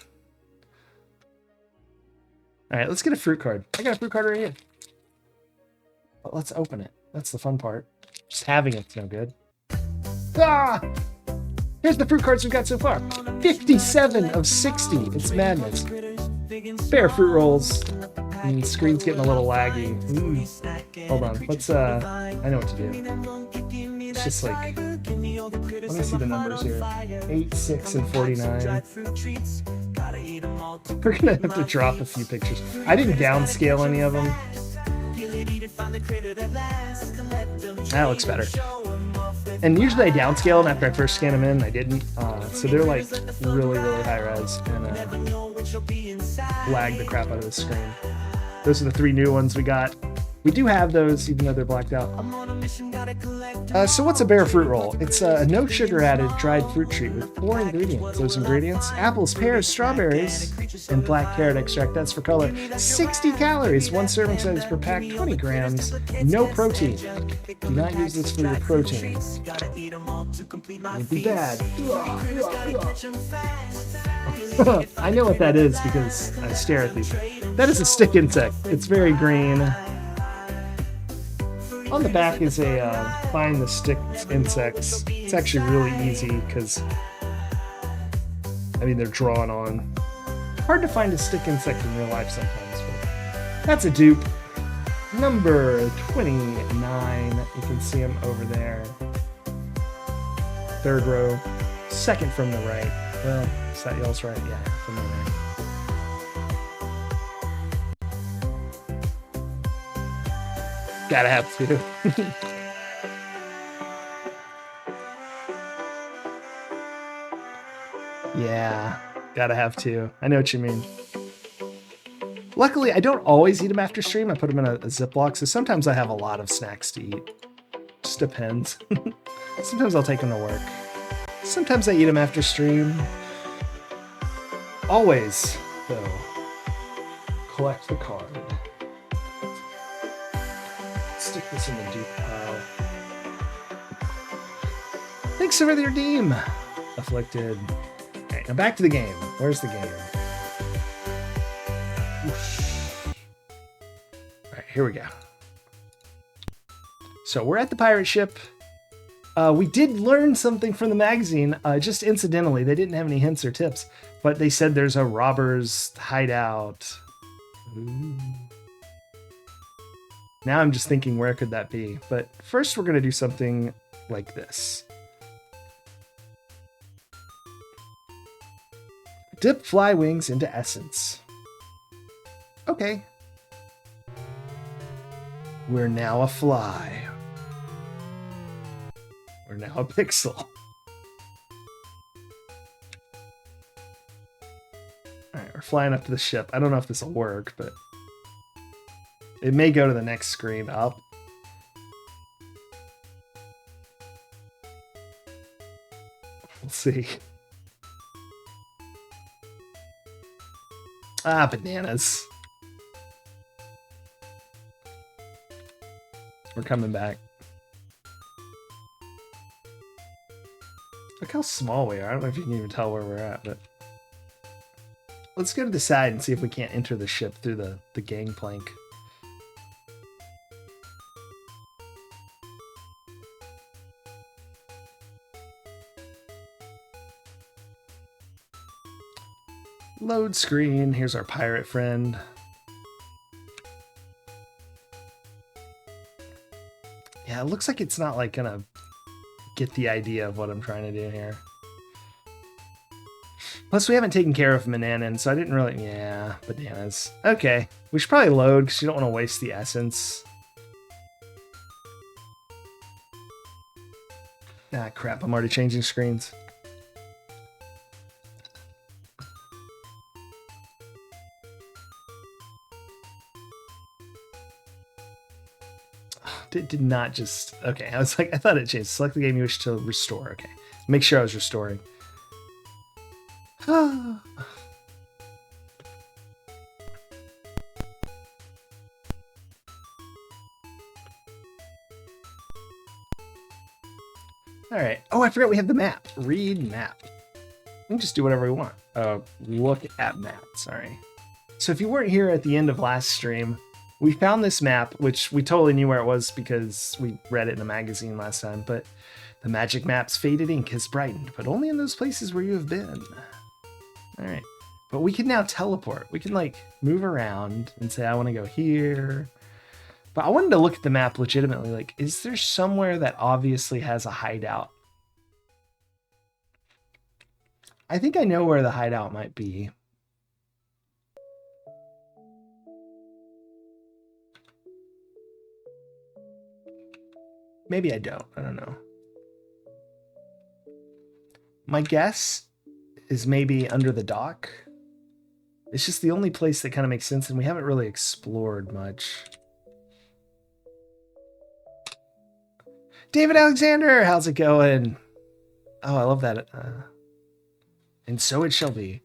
All right, let's get a fruit card. I got a fruit card right here. But let's open it. That's the fun part. Just having it's no good. Ah! Here's the fruit cards we've got so far. 57 of 60. It's madness. Fair fruit rolls. And the screen's getting a little laggy. Hold on. Let's, I know what to do. It's just like, let me see the numbers here. 8, 6, and 49. We're going to have to drop a few pictures. I didn't downscale any of them. That looks better. And usually I downscale them after I first scan them in. I didn't. So they're like really, really high res and lag the crap out of the screen. Those are the 3 new ones we got. We do have those, even though they're blacked out. So what's a bear fruit roll? It's a no sugar added dried fruit treat with 4 ingredients. Those ingredients: apples, pears, strawberries, and black carrot extract. That's for color. 60 calories, 1 serving size per pack, 20 grams. No protein. Do not use this for your protein. It'd be bad. I know what that is because I stare at these. That is a stick insect. It's very green. On the back is a find the stick insects. It's actually really easy because, I mean, they're drawn on. Hard to find a stick insect in real life sometimes, but that's a dupe. Number 29. You can see him over there. 3rd row, 2nd from the right. Well, is that y'all's right? Yeah, from the right. Gotta have to. Yeah, gotta have to. I know what you mean. Luckily, I don't always eat them after stream. I put them in a Ziploc, so sometimes I have a lot of snacks to eat. Just depends. Sometimes I'll take them to work. Sometimes I eat them after stream. Always, though, collect the card. Stick this in the dupe pile. Thanks for the redeem, Afflicted. Okay, now back to the game. Where's the game? Alright, here we go. So we're at the pirate ship. We did learn something from the magazine, just incidentally. They didn't have any hints or tips, but they said there's a robber's hideout. Ooh. Now I'm just thinking, where could that be? But first we're going to do something like this. Dip fly wings into essence. Okay. We're now a fly. We're now a pixel. Alright, we're flying up to the ship. I don't know if this will work, but it may go to the next screen up. We'll see. Ah, bananas. We're coming back. Look how small we are. I don't know if you can even tell where we're at, but let's go to the side and see if we can't enter the ship through the gangplank. Load screen. Here's our pirate friend. Yeah, it looks like it's not like gonna get the idea of what I'm trying to do here. Plus, we haven't taken care of Mananan, so I didn't really... Yeah, bananas. Okay, we should probably load because you don't want to waste the essence. Ah, crap, I'm already changing screens. It did not just... Okay, I was like, I thought it changed. Select the game you wish to restore. Okay, make sure I was restoring. All right. Oh, I forgot we have the map. Read map. We can just do whatever we want. Look at map. Sorry. So if you weren't here at the end of last stream, we found this map, which we totally knew where it was because we read it in a magazine last time, but the magic map's faded ink has brightened, but only in those places where you have been. All right. But we can now teleport. We can, like, move around and say, I want to go here. But I wanted to look at the map legitimately. Like, is there somewhere that obviously has a hideout? I think I know where the hideout might be. Maybe I don't. I don't know. My guess is maybe under the dock. It's just the only place that kind of makes sense, and we haven't really explored much. David Alexander, how's it going? Oh, I love that. And so it shall be.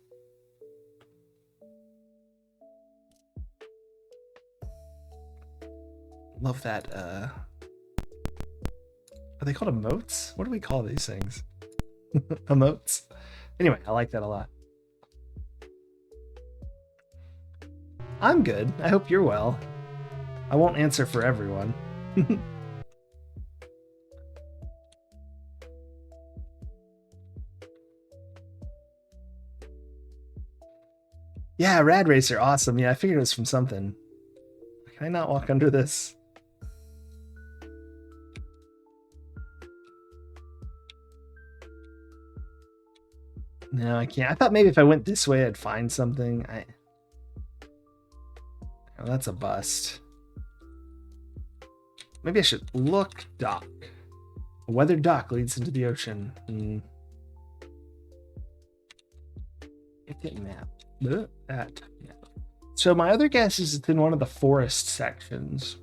Love that. Are they called emotes? What do we call these things? Emotes. Anyway, I like that a lot. I'm good. I hope you're well. I won't answer for everyone. Yeah, Rad Racer, awesome. Yeah, I figured it was from something. Can I not walk under this? No, I can't. I thought maybe if I went this way, I'd find something. Oh, that's a bust. Maybe I should look dock. A weathered dock leads into the ocean. Get map. That. Yeah. So my other guess is it's in one of the forest sections.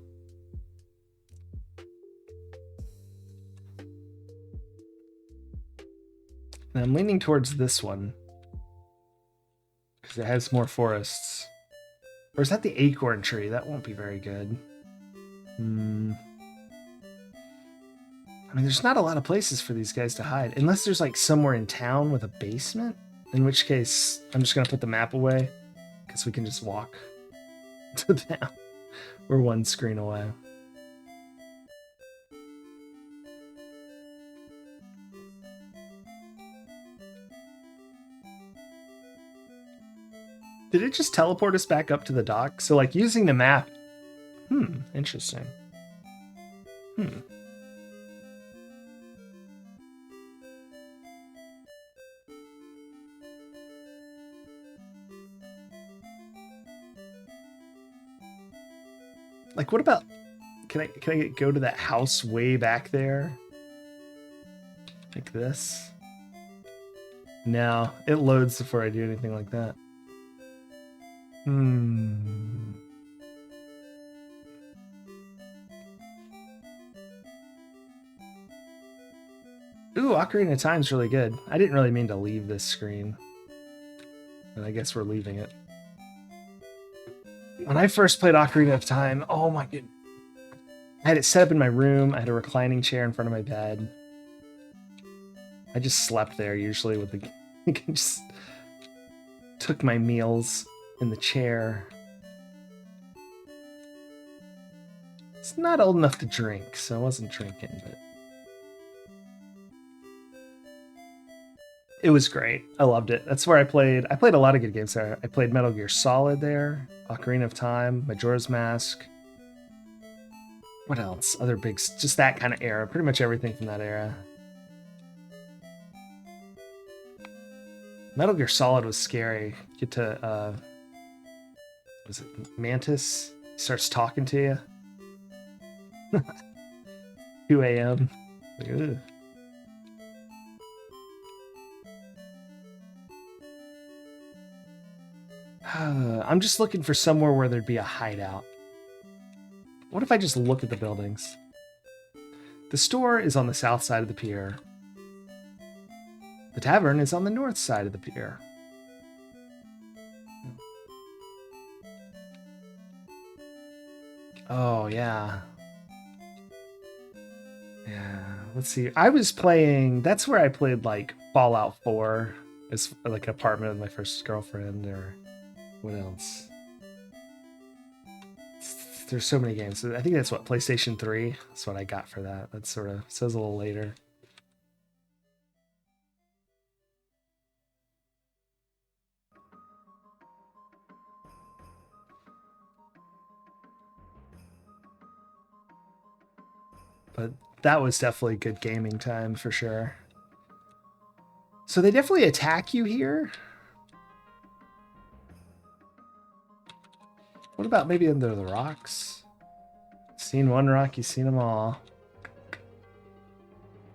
And I'm leaning towards this one because it has more forests. Or is that the acorn tree? That won't be very good. I mean, there's not a lot of places for these guys to hide. Unless there's like somewhere in town with a basement. In which case, I'm just going to put the map away. Because we can just walk to them. We're one screen away. Did it just teleport us back up to the dock? So like using the map. Interesting. Like what about can I go to that house way back there? Like this? No, it loads before I do anything like that. Ooh, Ocarina of Time's really good. I didn't really mean to leave this screen. But I guess we're leaving it. When I first played Ocarina of Time, oh my god. I had it set up in my room. I had a reclining chair in front of my bed. I just slept there usually with the... I just took my meals in the chair. It's not old enough to drink, so I wasn't drinking, but... It was great. I loved it. That's where I played. I played a lot of good games there. I played Metal Gear Solid there, Ocarina of Time, Majora's Mask. What else? Other big... Just that kind of era. Pretty much everything from that era. Metal Gear Solid was scary. Get to, was it Mantis? He starts talking to you. 2 a.m. Like, I'm just looking for somewhere where there'd be a hideout. What if I just look at the buildings? The store is on the south side of the pier. The tavern is on the north side of the pier. Oh, yeah. Yeah, let's see. I was playing... That's where I played, like, Fallout 4. As, like, an apartment with my first girlfriend, or... What else? There's so many games. I think that's what, PlayStation 3? That's what I got for that. That sort of says a little later. But that was definitely good gaming time for sure. So they definitely attack you here. What about maybe under the rocks? Seen one rock, you've seen them all.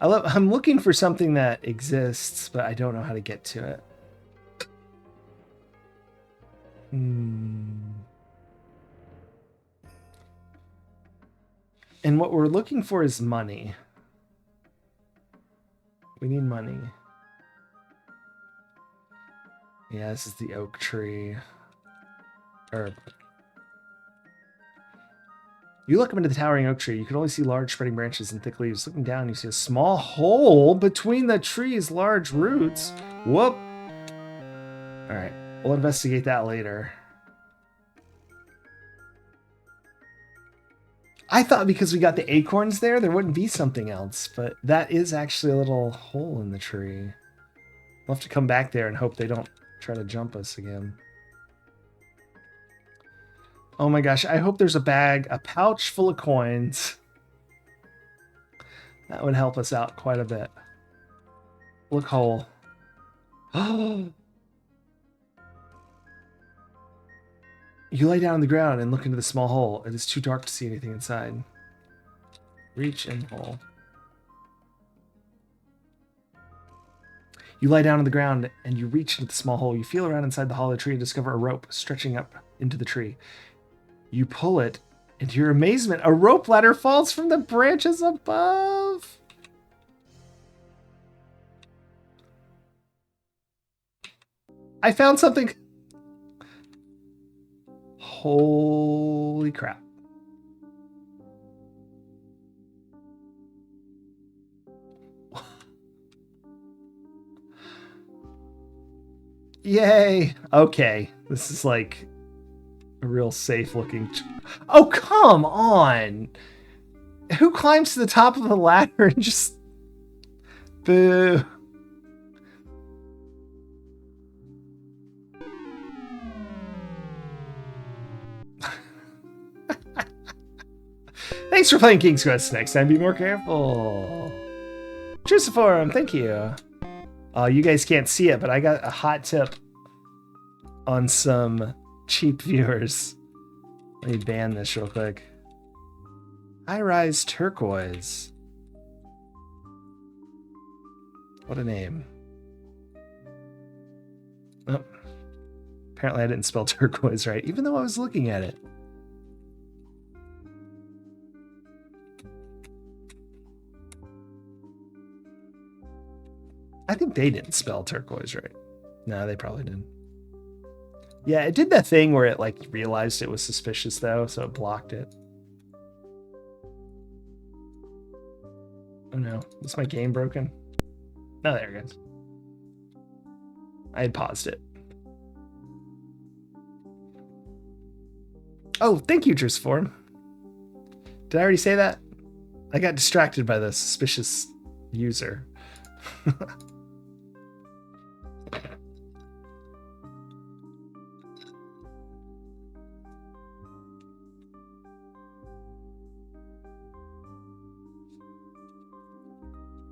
I'm looking for something that exists, but I don't know how to get to it. And what we're looking for is money. We need money. Yeah, this is the oak tree. Herb. You look up into the towering oak tree. You can only see large spreading branches and thick leaves. Looking down, you see a small hole between the tree's large roots. Whoop. All right, we'll investigate that later. I thought because we got the acorns there wouldn't be something else, but that is actually a little hole in the tree. We'll have to come back there and hope they don't try to jump us again. Oh my gosh, I hope there's a pouch full of coins. That would help us out quite a bit. Look hole. Oh. You lay down on the ground and look into the small hole. It is too dark to see anything inside. Reach in hole. You lie down on the ground and you reach into the small hole. You feel around inside the hollow tree and discover a rope stretching up into the tree. You pull it, and to your amazement, a rope ladder falls from the branches above. I found something. Holy crap. Yay. Okay. This is like a real safe looking. Oh, come on. Who climbs to the top of the ladder and just. Boo. Thanks for playing King's Quest. Next time, be more careful. Truciform, thank you. You guys can't see it, but I got a hot tip on some cheap viewers. Let me ban this real quick. High-rise turquoise. What a name. Oh. Apparently I didn't spell turquoise right, even though I was looking at it. I think they didn't spell turquoise right. No, they probably didn't. Yeah, it did that thing where it like realized it was suspicious though, so it blocked it. Oh no, is my game broken? No, there it goes. I had paused it. Oh, thank you, Drusform. Did I already say that? I got distracted by the suspicious user.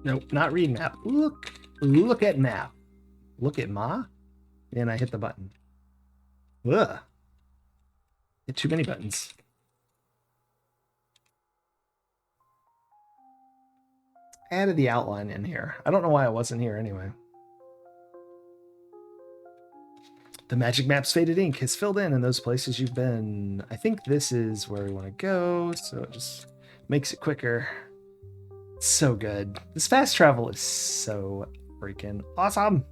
Nope, not read map. Look at map. Look at ma. And I hit the button. Ugh. Hit too many buttons. Added the outline in here. I don't know why it wasn't here anyway. The magic map's faded ink has filled in those places you've been. I think this is where we want to go, so it just makes it quicker. So good. This fast travel is so freaking awesome.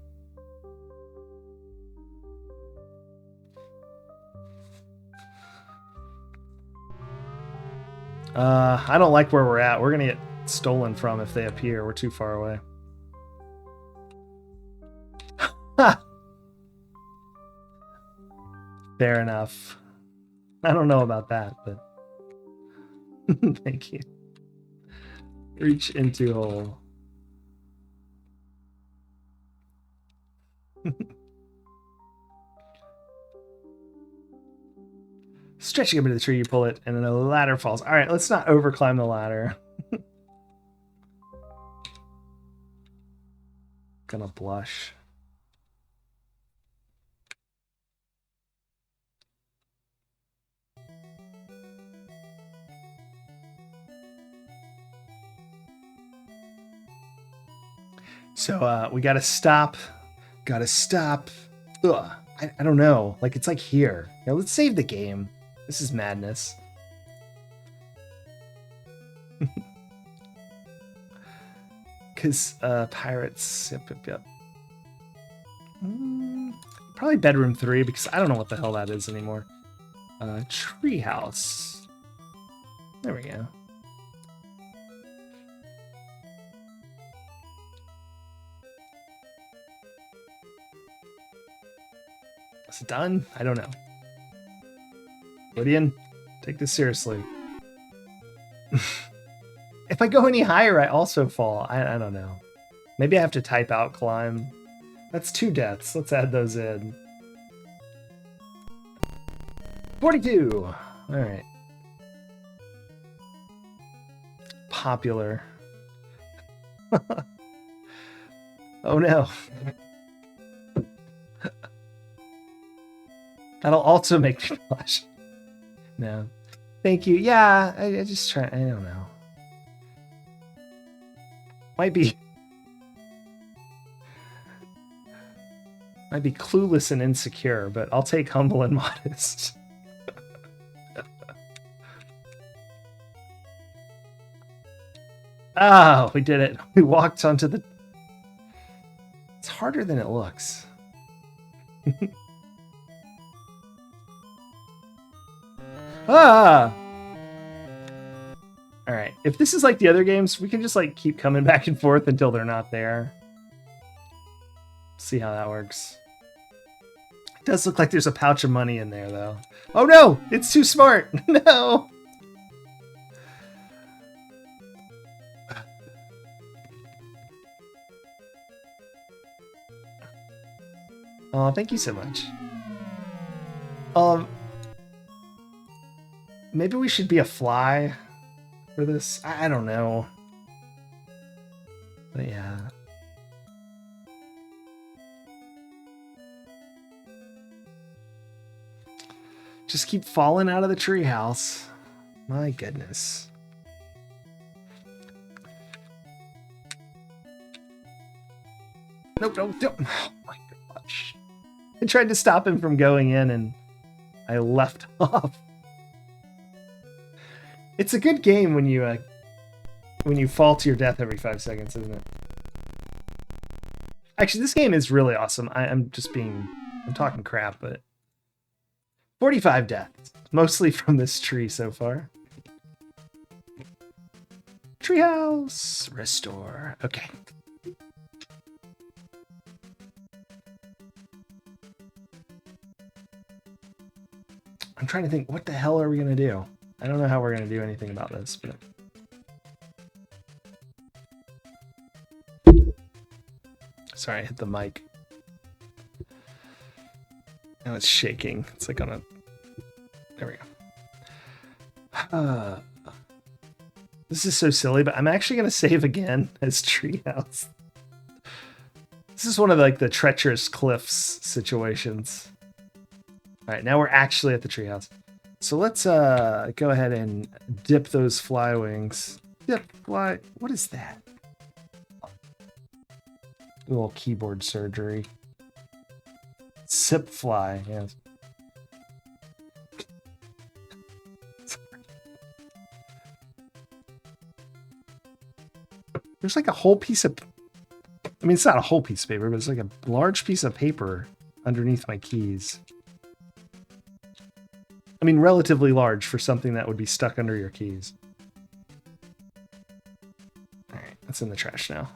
I don't like where we're at. We're gonna get stolen from if they appear. We're too far away. Fair enough. I don't know about that, but thank you. Reach into hole. Stretching up into the tree, you pull it, and then a ladder falls. All right, let's not overclimb the ladder. Gonna blush. So we gotta stop. Gotta stop. Ugh, I don't know. Like it's like here. Now let's save the game. This is madness. because pirates. Yep. Probably bedroom 3 because I don't know what the hell that is anymore. Treehouse. There we go. Is it done? I don't know. Lydian, take this seriously. If I go any higher, I also fall. I don't know. Maybe I have to type out climb. That's 2 deaths. Let's add those in. 42. All right. Popular. Oh no. That'll also make me blush. No. Thank you. Yeah, I just try. I don't know. Might be clueless and insecure, but I'll take humble and modest. Oh, we did it. We walked onto the... It's harder than it looks. Ah! Alright, if this is like the other games, we can just like keep coming back and forth until they're not there. See how that works. It does look like there's a pouch of money in there, though. Oh no! It's too smart! No! Oh, thank you so much. Maybe we should be a fly for this. I don't know. But yeah. Just keep falling out of the treehouse. My goodness. Nope, don't. Oh my gosh. I tried to stop him from going in and I left off. It's a good game when you fall to your death every 5 seconds, isn't it? Actually, this game is really awesome. I'm talking crap, but 45 deaths, mostly from this tree so far. Treehouse, restore. Okay. I'm trying to think, what the hell are we gonna do? I don't know how we're gonna do anything about this, but... Sorry, I hit the mic. Now it's shaking. It's like on a... There we go. This is so silly, but I'm actually gonna save again as Treehouse. This is one of like the treacherous cliffs situations. All right, now we're actually at the treehouse. So let's go ahead and dip those fly wings. Dip fly. What is that? A little keyboard surgery. Sip fly. Yes. There's like a whole piece of... I mean, it's not a whole piece of paper, but it's like a large piece of paper underneath my keys. I mean, relatively large for something that would be stuck under your keys. All right, that's in the trash now.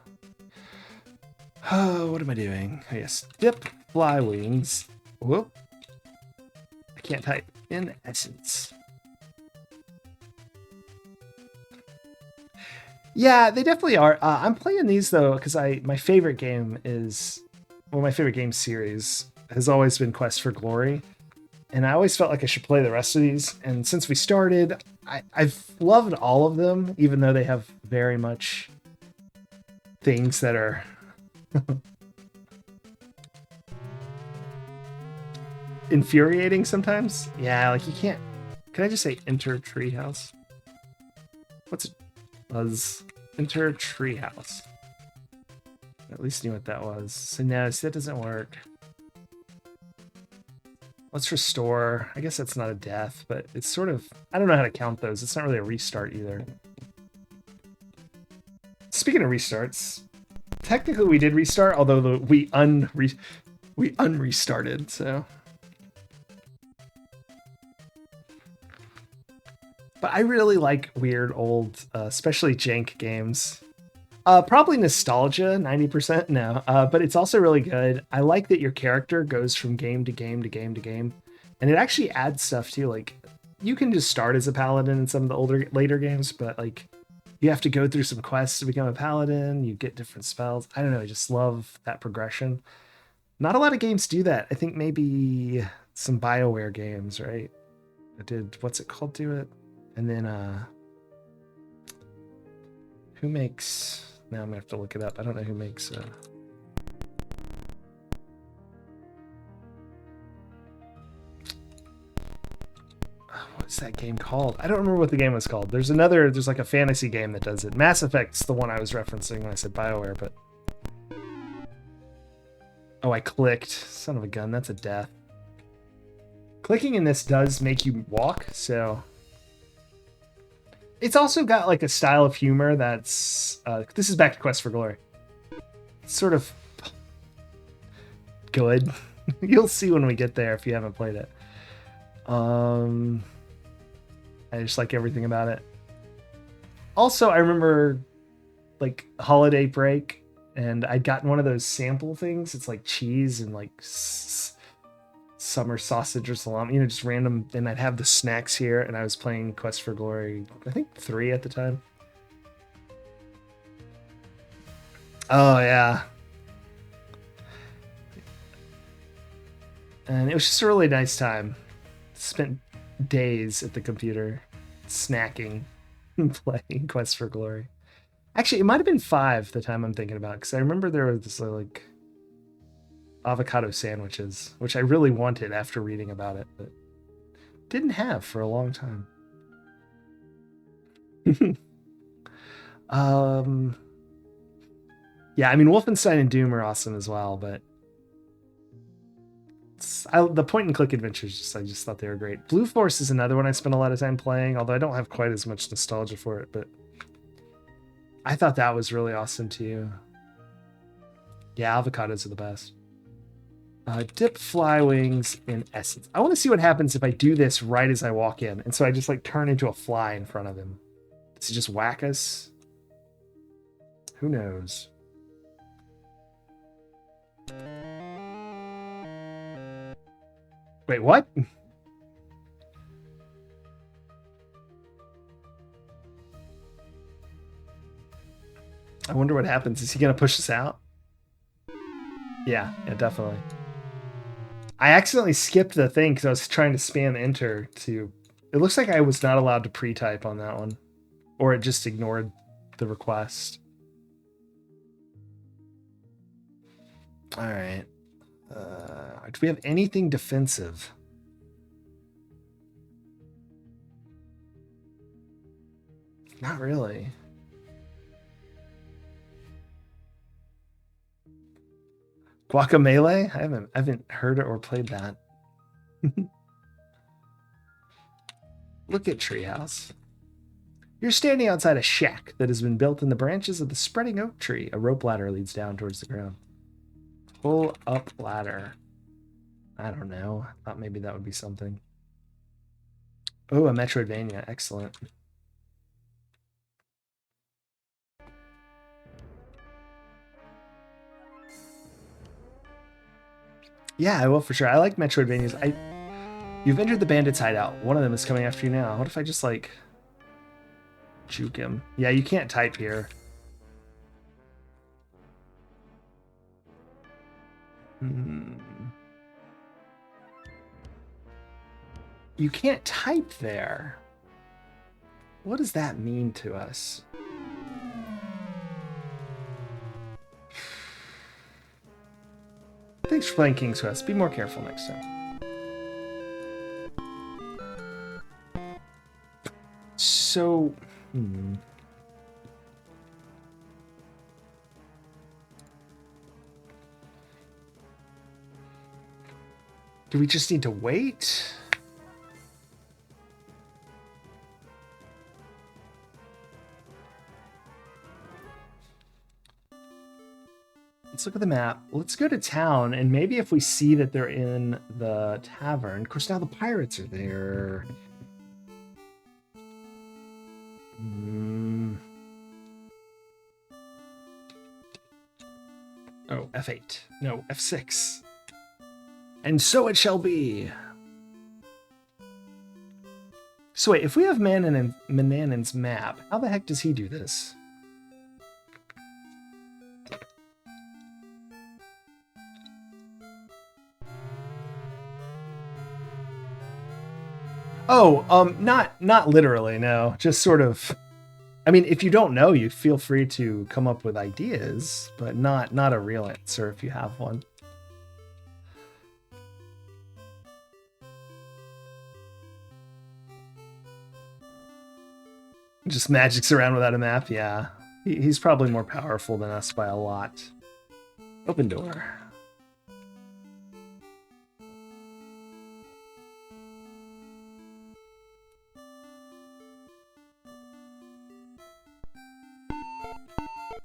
Oh, what am I doing? Oh, yes, dip fly wings. Whoop. I can't type. In essence. Yeah, they definitely are. I'm playing these though because my favorite game is, well, my favorite game series has always been Quest for Glory. And I always felt like I should play the rest of these. And since we started, I've loved all of them, even though they have very much things that are infuriating sometimes. Yeah, like you can't... Can I just say enter treehouse? What's it? Was enter treehouse. At least knew what that was. So no, that doesn't work. Let's restore. I guess that's not a death, but it's sort of... I don't know how to count those. It's not really a restart either. Speaking of restarts, Technically, we did restart, although we unrestarted. So, but I really like weird old, especially jank games. Probably nostalgia, 90%. No, but it's also really good. I like that your character goes from game to game to game to game, and it actually adds stuff too. Like you can just start as a paladin in some of the later games, but like you have to go through some quests to become a paladin. You get different spells. I don't know. I just love that progression. Not a lot of games do that. I think maybe some BioWare games, right? I did what's it called? Do it, and then who makes? Now I'm gonna have to look it up. I don't know who makes. What's that game called? I don't remember what the game was called. There's like a fantasy game that does it. Mass Effect's the one I was referencing when I said BioWare, but oh, I clicked. Son of a gun, that's a death. Clicking in this does make you walk, so it's also got like a style of humor that's this is back to Quest for Glory. It's sort of good. You'll see when we get there if you haven't played it. I just like everything about it. Also, I remember like holiday break, and I'd gotten one of those sample things. It's like cheese and like summer sausage or salami, just random. And I'd have the snacks here, and I was playing Quest for Glory, I think 3 at the time. Oh yeah. And it was just a really nice time. Spent days at the computer snacking and playing Quest for Glory. Actually, it might have been 5 the time I'm thinking about, because I remember there was this like avocado sandwiches, which I really wanted after reading about it, but didn't have for a long time. Yeah, I mean Wolfenstein and Doom are awesome as well, but the point and click adventures, I just thought they were great. Blue Force is another one I spent a lot of time playing, although I don't have quite as much nostalgia for it, but I thought that was really awesome too. Yeah, avocados are the best. Dip fly wings in essence. I want to see what happens if I do this right as I walk in, and so I just like turn into a fly in front of him. Does he just whack us? Who knows? Wait, what? I wonder what happens. Is he going to push us out? Yeah, definitely. I accidentally skipped the thing because I was trying to spam enter to... It looks like I was not allowed to pre-type on that one. Or it just ignored the request. All right. Do we have anything defensive? Not really. Guacamelee? I haven't heard it or played that. Look at Treehouse. You're standing outside a shack that has been built in the branches of the spreading oak tree. A rope ladder leads down towards the ground. Pull up ladder. I don't know. I thought maybe that would be something. Oh, a Metroidvania. Excellent. Yeah, I will for sure. I like Metroidvanias. You've entered the bandits' hideout. One of them is coming after you now. What if I just like juke him? Yeah, you can't type here. You can't type there. What does that mean to us? Thanks for playing King's Quest. Be more careful next time. So... Do we just need to wait? Let's look at the map. Let's go to town, and maybe if we see that they're in the tavern. Of course, now the pirates are there. Oh, F8. No, F6. And so it shall be. So wait, if we have Manannan's map, how the heck does he do this? Oh, not literally, no. Just sort of. I mean, if you don't know, you feel free to come up with ideas, but not a real answer if you have one. Just magics around without a map, yeah. He's probably more powerful than us by a lot. Open door.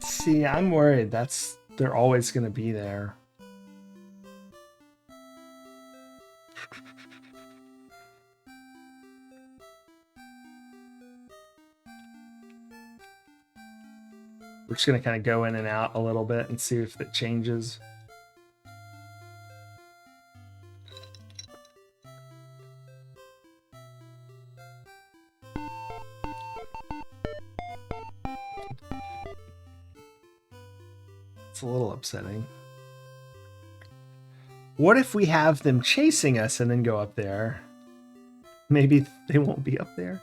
See, I'm worried they're always going to be there. We're just going to kind of go in and out a little bit and see if it changes. It's a little upsetting. What if we have them chasing us and then go up there? Maybe they won't be up there.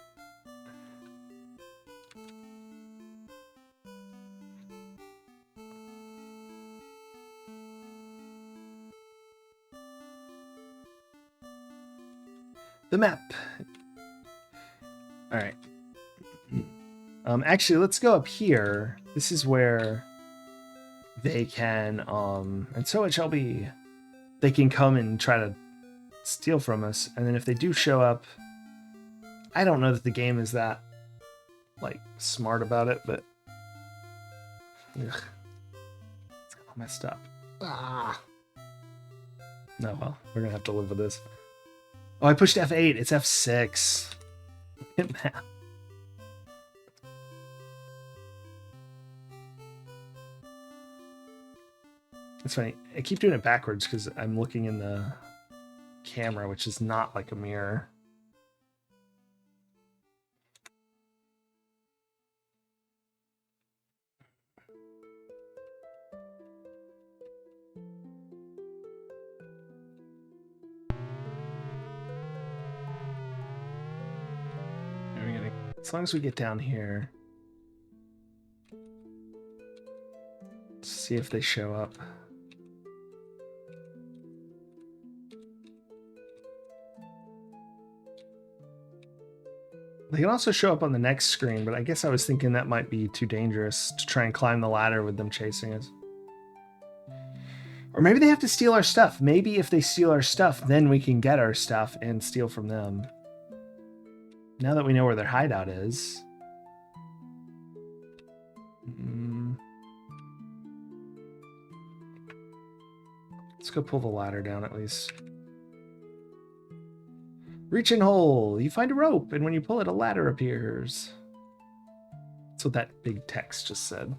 The map. All right. Actually, let's go up here. This is where they can, and so it shall be. They can come and try to steal from us, and then if they do show up, I don't know that the game is that, like, smart about it, but ugh, it's all messed up. Ah. No, well, we're gonna have to live with this. Oh, I pushed F8. It's F6. Hit map. It's funny. I keep doing it backwards because I'm looking in the camera, which is not like a mirror. As long as we get down here, let's see if they show up. They can also show up on the next screen, but I guess I was thinking that might be too dangerous to try and climb the ladder with them chasing us. Or maybe they have to steal our stuff. Maybe if they steal our stuff, then we can get our stuff and steal from them. Now that we know where their hideout is. Let's go pull the ladder down at least. Reach in hole. You find a rope, and when you pull it, a ladder appears. That's what that big text just said.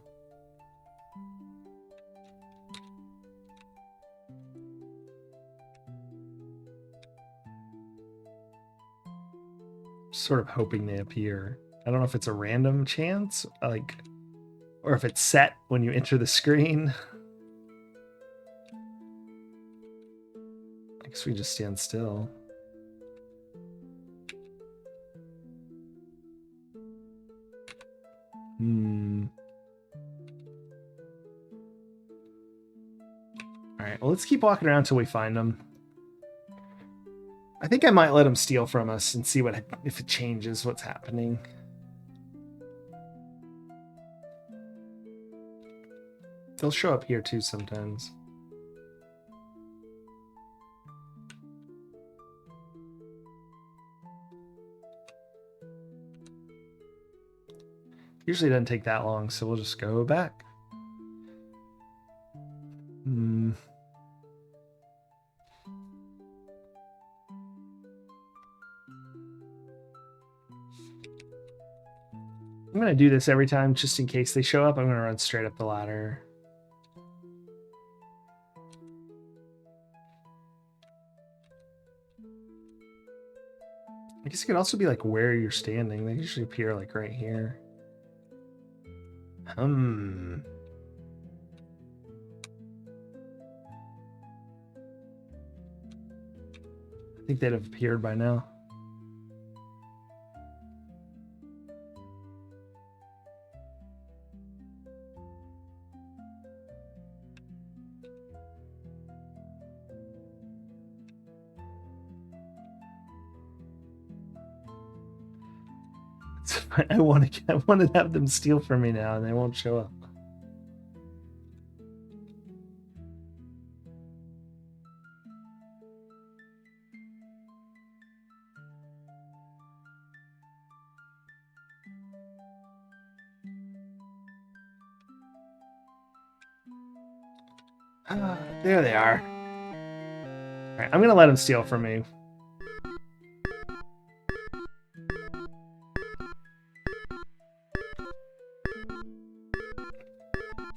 Sort of hoping they appear. I don't know if it's a random chance, like, or if it's set when you enter the screen. I guess we just stand still. Alright, well, let's keep walking around until we find them. I think I might let them steal from us and see what if it changes what's happening. They'll show up here too sometimes. Usually it doesn't take that long, so we'll just go back. Hmm. I'm going to do this every time just in case they show up. I'm going to run straight up the ladder. I guess it could also be like where you're standing. They usually appear like right here. I think they'd have appeared by now. I want to have them steal from me now, and they won't show up. There they are. All right, I'm gonna let them steal from me.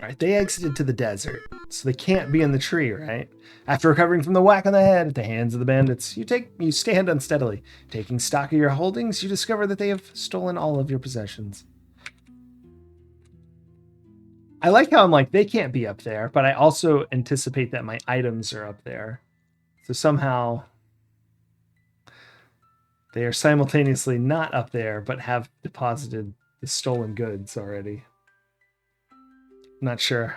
Right, they exited to the desert, so they can't be in the tree, right? After recovering from the whack on the head at the hands of the bandits, you stand unsteadily. Taking stock of your holdings, you discover that they have stolen all of your possessions. I like how I'm like, they can't be up there, but I also anticipate that my items are up there. So somehow they are simultaneously not up there, but have deposited the stolen goods already. Not sure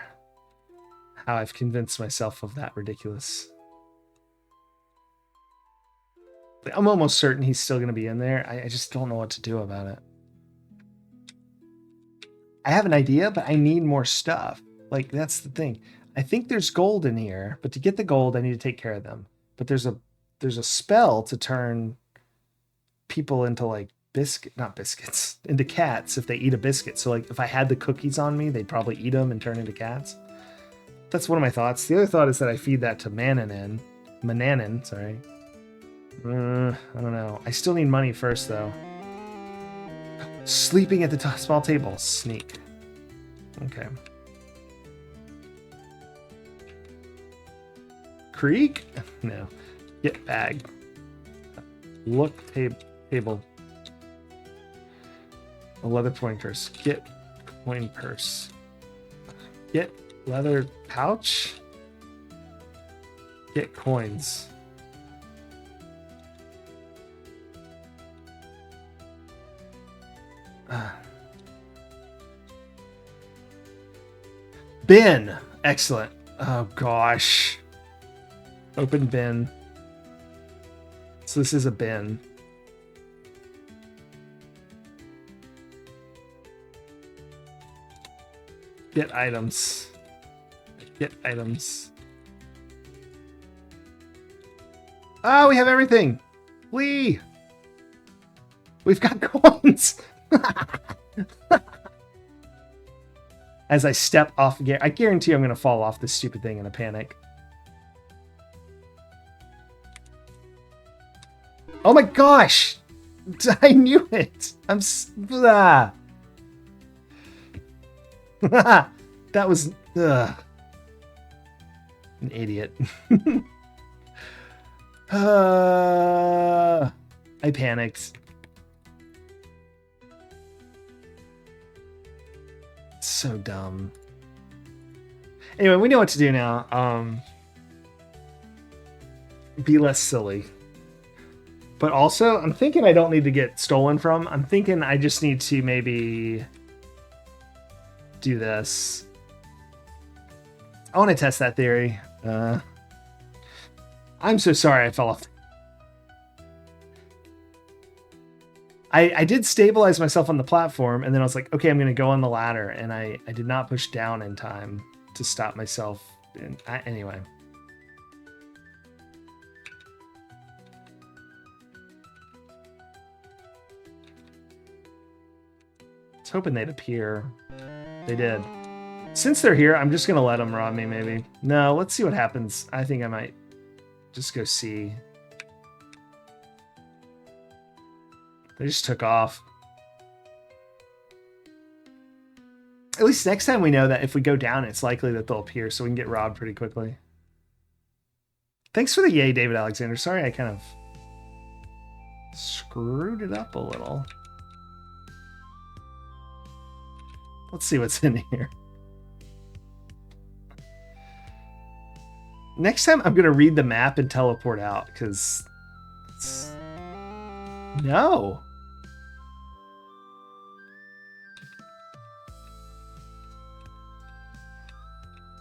how I've convinced myself of that ridiculous. I'm almost certain he's still going to be in there. I just don't know what to do about it. I have an idea, but I need more stuff. Like, that's the thing. I think there's gold in here, but to get the gold, I need to take care of them. But there's a spell to turn people into like not biscuits, into cats if they eat a biscuit. So like if I had the cookies on me, they'd probably eat them and turn into cats. That's one of my thoughts. The other thought is that I feed that to Mananin, sorry. I don't know. I still need money first though. Sleeping at the small table. Sneak. Okay. Creek? No. Get bag. Look table. A leather coin purse. Get coin purse. Get leather pouch. Get coins. Bin. Excellent. Oh gosh. Open bin. So this is a bin. Get items. Get items. Oh, we have everything. We've got coins. As I step off, I guarantee I'm going to fall off this stupid thing in a panic. Oh my gosh! I knew it! That was... an idiot. I panicked. So dumb. Anyway, we know what to do now. Be less silly. But also, I'm thinking I don't need to get stolen from. I'm thinking I just need to maybe do this. I want to test that theory. I'm so sorry I fell off. I did stabilize myself on the platform, and then I was like, okay, I'm going to go on the ladder, and I did not push down in time to stop myself. Anyway. I was hoping they'd appear. They did. Since they're here, I'm just going to let them rob me, maybe. No, let's see what happens. I think I might just go see. They just took off. At least next time we know that if we go down, it's likely that they'll appear, so we can get robbed pretty quickly. Thanks for the yay, David Alexander. Sorry I kind of screwed it up a little. Let's see what's in here. Next time I'm going to read the map and teleport out, because... No!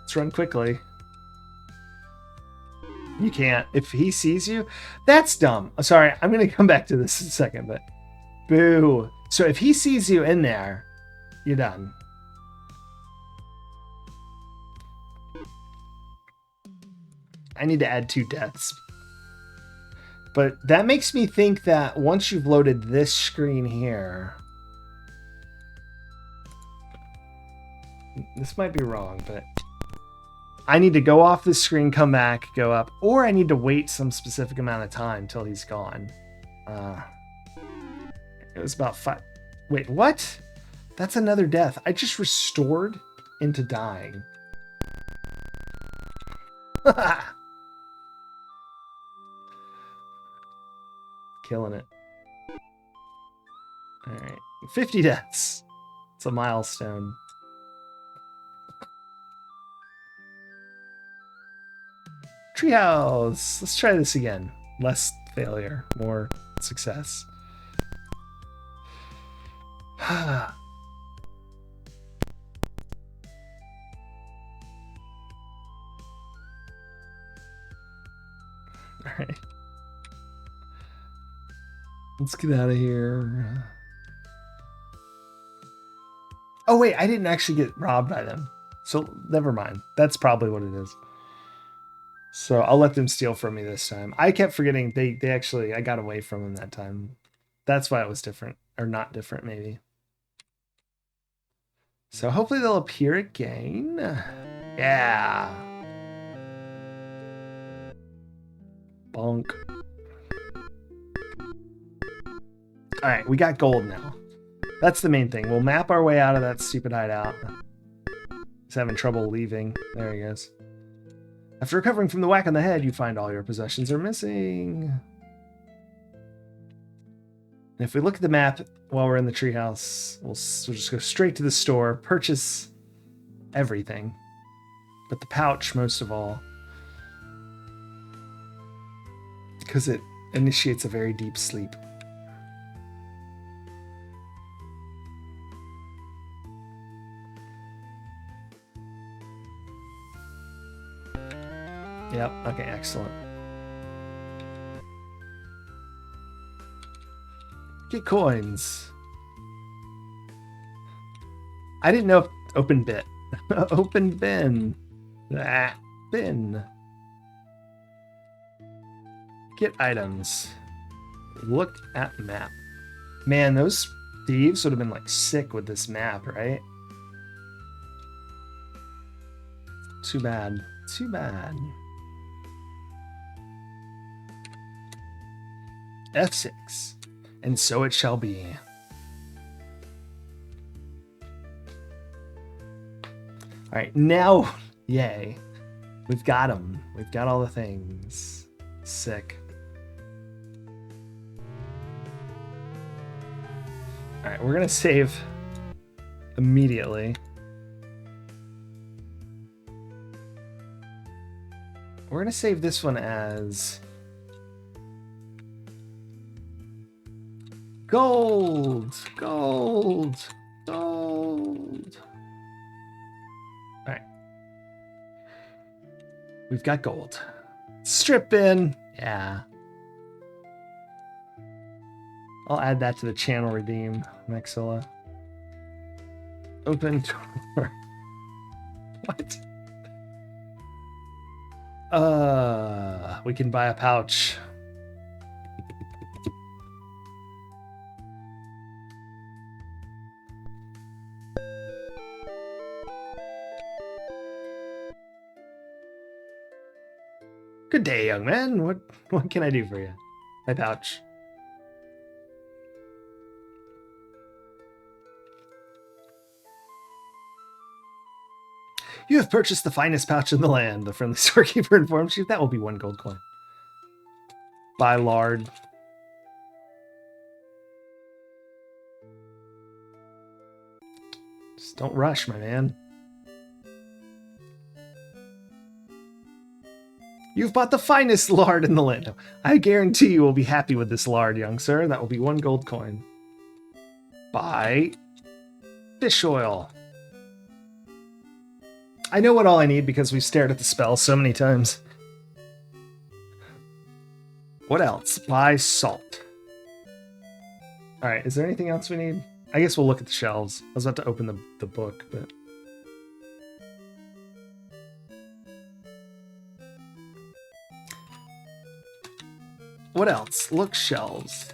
Let's run quickly. You can't. If he sees you, that's dumb. Sorry, I'm going to come back to this in a second, but... Boo! So if he sees you in there, you're done. I need to add 2 deaths. But that makes me think that once you've loaded this screen here... This might be wrong, but... I need to go off this screen, come back, go up, or I need to wait some specific amount of time till he's gone. It was about 5... Wait, what? That's another death. I just restored into dying. Killing it. Alright. 50 deaths. It's a milestone. Treehouse. Let's try this again. Less failure, more success. Alright. Let's get out of here. Oh wait, I didn't actually get robbed by them. So never mind. That's probably what it is. So I'll let them steal from me this time. I kept forgetting they actually, I got away from them that time. That's why it was different. Or not different, maybe. So hopefully they'll appear again. Yeah. Bonk. All right, we got gold now. That's the main thing. We'll map our way out of that stupid hideout. He's having trouble leaving. There he goes. After recovering from the whack on the head, you find all your possessions are missing. And if we look at the map while we're in the treehouse, we'll just go straight to the store, purchase everything. But the pouch, most of all. Because it initiates a very deep sleep. Yep, okay, excellent. Get coins. I didn't know if open bit. Open bin. Ah, bin. Get items. Look at map. Man, those thieves would have been like sick with this map, right? Too bad. Too bad. F6. And so it shall be. All right, now, yay. We've got them. We've got all the things. Sick. All right, we're going to save immediately. We're going to save this one as gold, gold, gold. All right. We've got gold. Strip in. Yeah. I'll add that to the channel redeem, Maxilla. Open door. What? We can buy a pouch. Good day, young man. What can I do for you? My pouch. You have purchased the finest pouch in the land, the friendly storekeeper informs you. That will be 1 gold coin. Buy lard. Just don't rush, my man. You've bought the finest lard in the land. I guarantee you will be happy with this lard, young sir. That will be 1 gold coin. Buy fish oil. I know what all I need because we've stared at the spell so many times. What else? Buy salt. Alright, is there anything else we need? I guess we'll look at the shelves. I was about to open the book, but... What else? Look, shelves.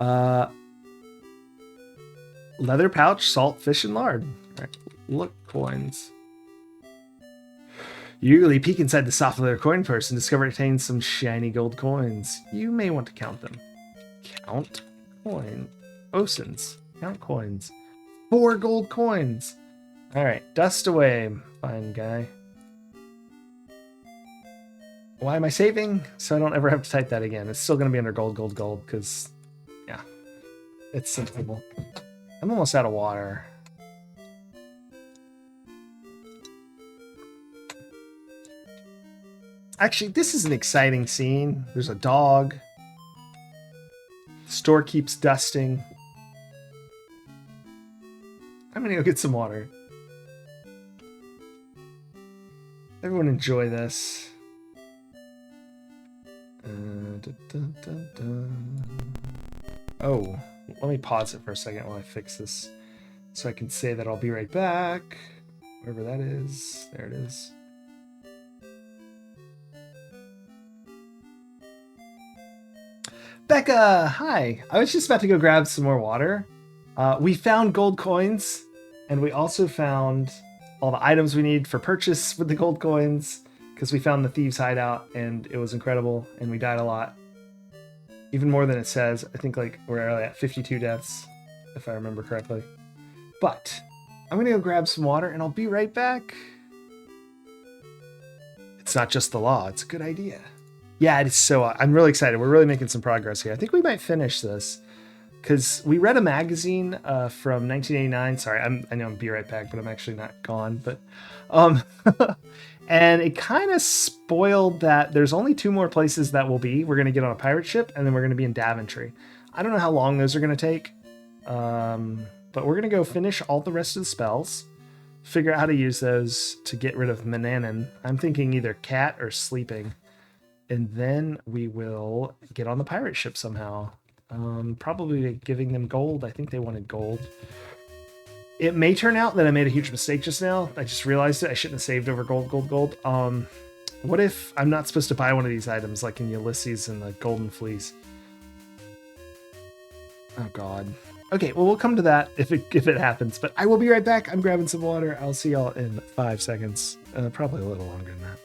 Leather pouch, salt, fish, and lard. Alright, look, coins. You eagerly peek inside the soft leather coin purse and discover it contains some shiny gold coins. You may want to count them. Count coin. Osins. Count coins. 4 gold coins. Alright, dust away, fine guy. Why am I saving? So I don't ever have to type that again. It's still going to be under gold, because, yeah, it's sensible. I'm almost out of water. Actually, this is an exciting scene. There's a dog. The store keeps dusting. I'm going to go get some water. Everyone enjoy this. Oh, let me pause it for a second while I fix this so I can say that I'll be right back. Wherever that is. There it is. Becca, hi. I was just about to go grab some more water. We found gold coins, and we also found all the items we need for purchase with the gold coins, because we found the thieves' hideout, and it was incredible, and we died a lot. Even more than it says. I think like we're at 52 deaths, if I remember correctly. But I'm going to go grab some water, and I'll be right back. It's not just the law. It's a good idea. Yeah, it is so... I'm really excited. We're really making some progress here. I think we might finish this, because we read a magazine from 1989. Sorry, I know I'm be right back, but I'm actually not gone. But and it kind of spoiled that there's only 2 more places that we'll be. We're going to get on a pirate ship, and then we're going to be in Daventry. I don't know how long those are going to take, but we're going to go finish all the rest of the spells, figure out how to use those to get rid of Mananan. I'm thinking either cat or sleeping. And then we will get on the pirate ship somehow. Probably giving them gold. I think they wanted gold. It may turn out that I made a huge mistake just now. I just realized it. I shouldn't have saved over gold. What if I'm not supposed to buy one of these items like in Ulysses and the Golden Fleece? Oh, God. Okay, well, we'll come to that if it happens. But I will be right back. I'm grabbing some water. I'll see y'all in 5 seconds. Probably a little longer than that.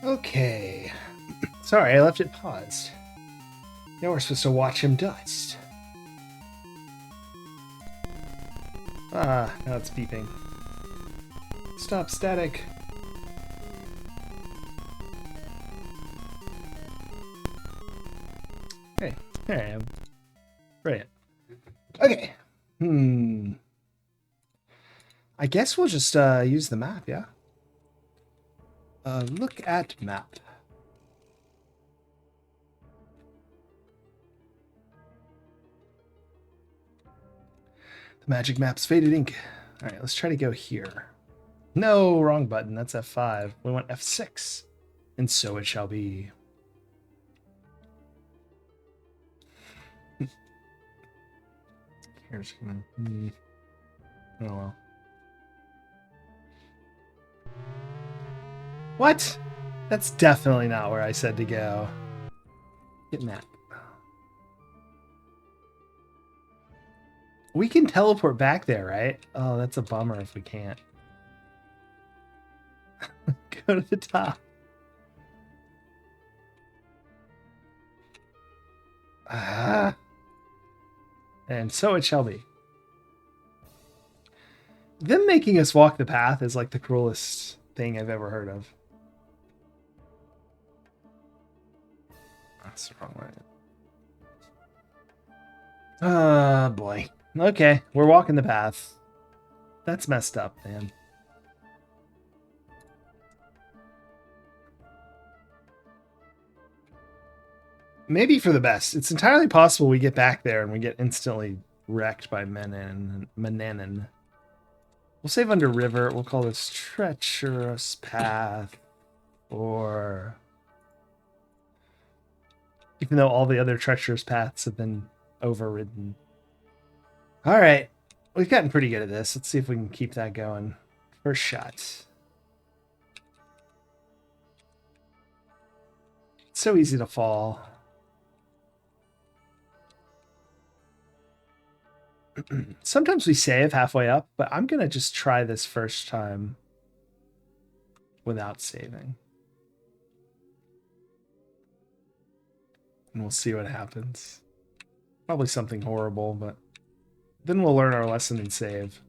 Okay. Sorry, I left it paused. Now we're supposed to watch him dust. Ah, now it's beeping. Stop static. Hey, there I am. Brilliant. Okay. I guess we'll just use the map, yeah? Look at map. The magic map's faded ink. All right, let's try to go here. No, wrong button. That's F5. We want F6. And so it shall be. Here's oh well. What? That's definitely not where I said to go. Get map. We can teleport back there, right? Oh, that's a bummer if we can't. Go to the top. Ah. And so it shall be. Them making us walk the path is like the cruelest thing I've ever heard of. That's the wrong way. Oh, boy. Okay, we're walking the path. That's messed up, man. Maybe for the best. It's entirely possible we get back there and we get instantly wrecked by Mananan. We'll save under river. We'll call this treacherous path. Or even though all the other treacherous paths have been overridden. All right. We've gotten pretty good at this. Let's see if we can keep that going. First shot. It's so easy to fall. Sometimes we save halfway up, but I'm going to just try this first time without saving. And we'll see what happens. Probably something horrible, but then we'll learn our lesson and save.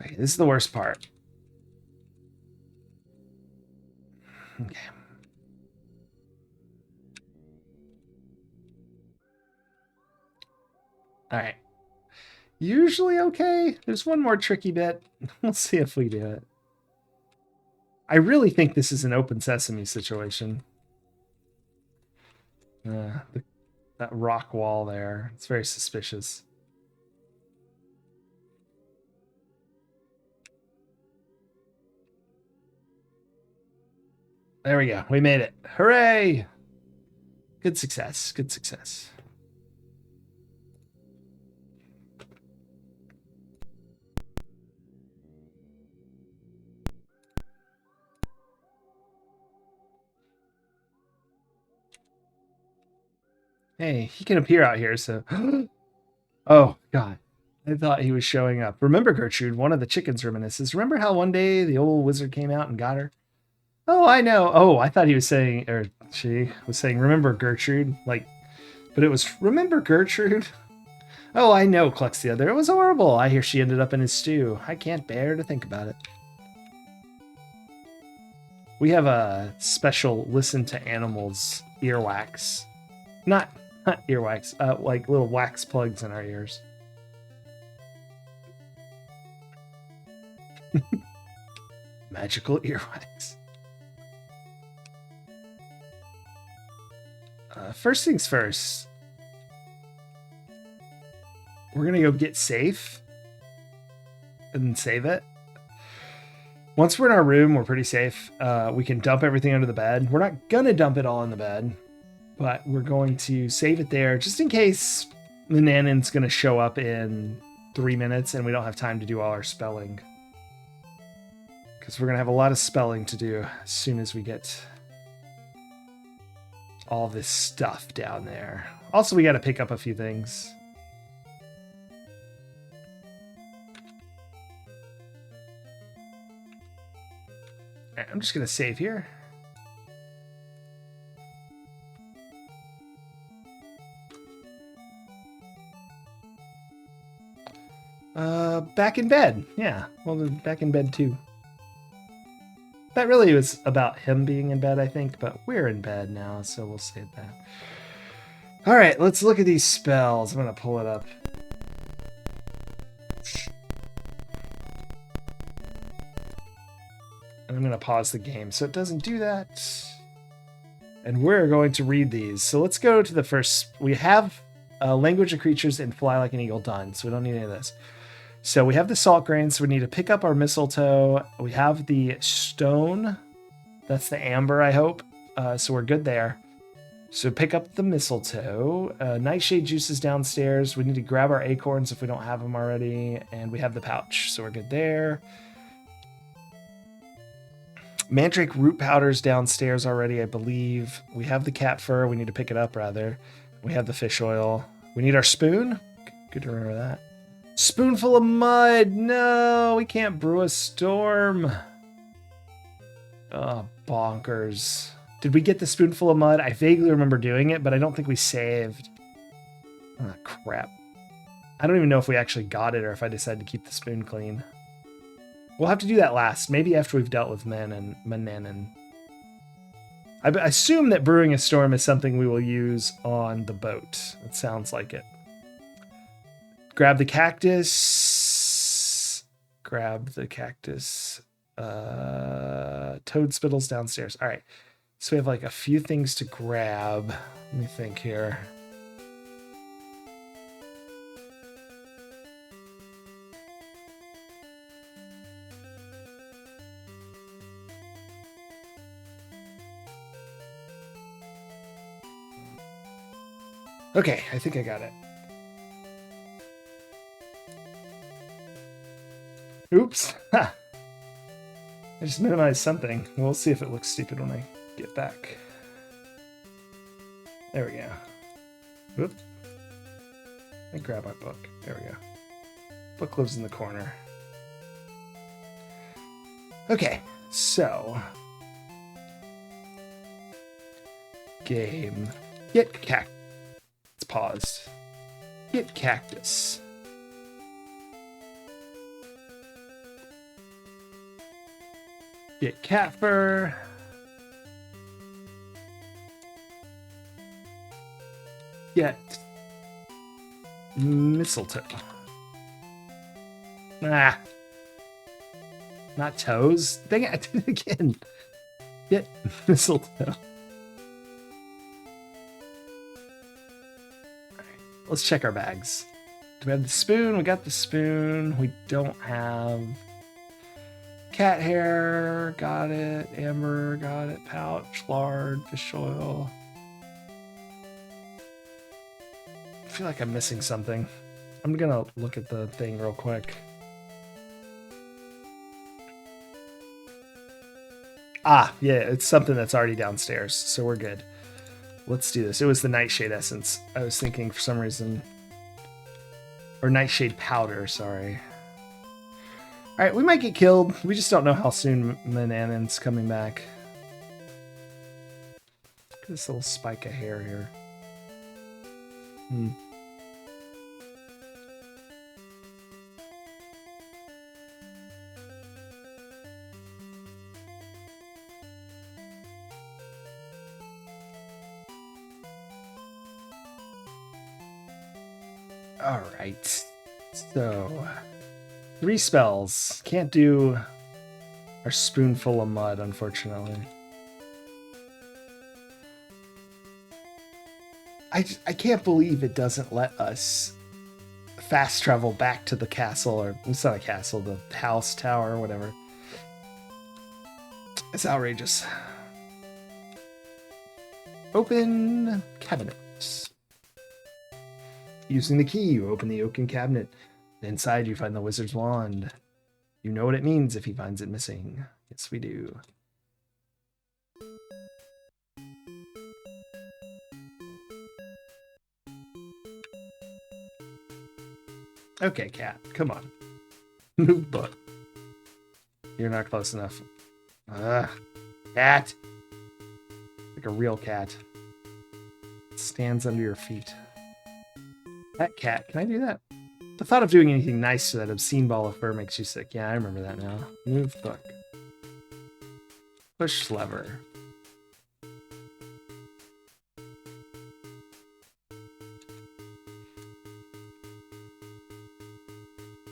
Okay, this is the worst part. Okay. All right. Usually okay. There's one more tricky bit. We'll see if we do it. I really think this is an open sesame situation. That rock wall there. It's very suspicious. There we go. We made it. Hooray! Good success. Good success. Hey, he can appear out here, so... Oh, God. I thought he was showing up. Remember, Gertrude, one of the chickens reminisces. Remember how one day the old wizard came out and got her? Oh, I know. Oh, I thought he was saying, or she was saying, remember, Gertrude? Like, but it was, remember, Gertrude? Oh, I know, clucks the other. It was horrible. I hear she ended up in his stew. I can't bear to think about it. We have a special listen to animals earwax. Not earwax, like little wax plugs in our ears. Magical earwax. First things first. We're going to go get safe and save it. Once we're in our room, we're pretty safe. We can dump everything under the bed. We're not going to dump it all in the bed, but we're going to save it there just in case Mananan's going to show up in 3 minutes and we don't have time to do all our spelling. Because we're going to have a lot of spelling to do as soon as we get all this stuff down there. Also, we got to pick up a few things. I'm just going to save here. Back in bed. Yeah, well, then back in bed too. That really was about him being in bed, I think, but we're in bed now, so we'll save that. All right, let's look at these spells. I'm gonna pull it up. And I'm gonna pause the game so it doesn't do that. And we're going to read these. So let's go to the first. We have language of creatures and fly like an eagle done, so we don't need any of this. So we have the salt grains, so we need to pick up our mistletoe. We have the stone. That's the amber, I hope. So we're good there. So pick up the mistletoe. Nightshade juice is downstairs. We need to grab our acorns if we don't have them already. And we have the pouch, so we're good there. Mandrake root powder's downstairs already, I believe. We have the cat fur. We need to pick it up, rather. We have the fish oil. We need our spoon. Good to remember that. Spoonful of mud. No, we can't brew a storm. Oh, bonkers. Did we get the spoonful of mud? I vaguely remember doing it, but I don't think we saved. Oh, crap. I don't even know if we actually got it or if I decided to keep the spoon clean. We'll have to do that last. Maybe after we've dealt with Menanin. I assume that brewing a storm is something we will use on the boat. It sounds like it. Grab the cactus. Grab the cactus. Toad spittles downstairs. All right. So we have like a few things to grab. Let me think here. Okay, I think I got it. Oops. Ha. I just minimized something. We'll see if it looks stupid when I get back. There we go. Whoop. Let me grab my book. There we go. Book lives in the corner. Okay, so. Game. Get cactus. It's paused. Get cactus. Get cat fur. Get mistletoe. Ah. Not toes. Dang it, I did it again. Get mistletoe. Let's check our bags. Do we have the spoon? We got the spoon. We don't have cat hair. Got it. Amber. Got it. Pouch. Lard. Fish oil. I feel like I'm missing something. I'm gonna look at the thing real quick. Ah, yeah, it's something that's already downstairs, so we're good. Let's do this. It was the nightshade essence. I was thinking for some reason. Or nightshade powder, sorry. Alright, we might get killed. We just don't know how soon Menanin's coming back. Look at this little spike of hair here. Alright, so 3 spells. Can't do our spoonful of mud, unfortunately. I can't believe it doesn't let us fast travel back to the castle, or it's not a castle, the house, tower, whatever. It's outrageous. Open cabinet. Using the key, you open the oaken cabinet. Inside, you find the wizard's wand. You know what it means if he finds it missing. Yes, we do. Okay, cat, come on. Move book. You're not close enough. Cat. Like a real cat. It stands under your feet. That cat, can I do that? The thought of doing anything nice to that obscene ball of fur makes you sick. Yeah, I remember that now. Move book. Push lever.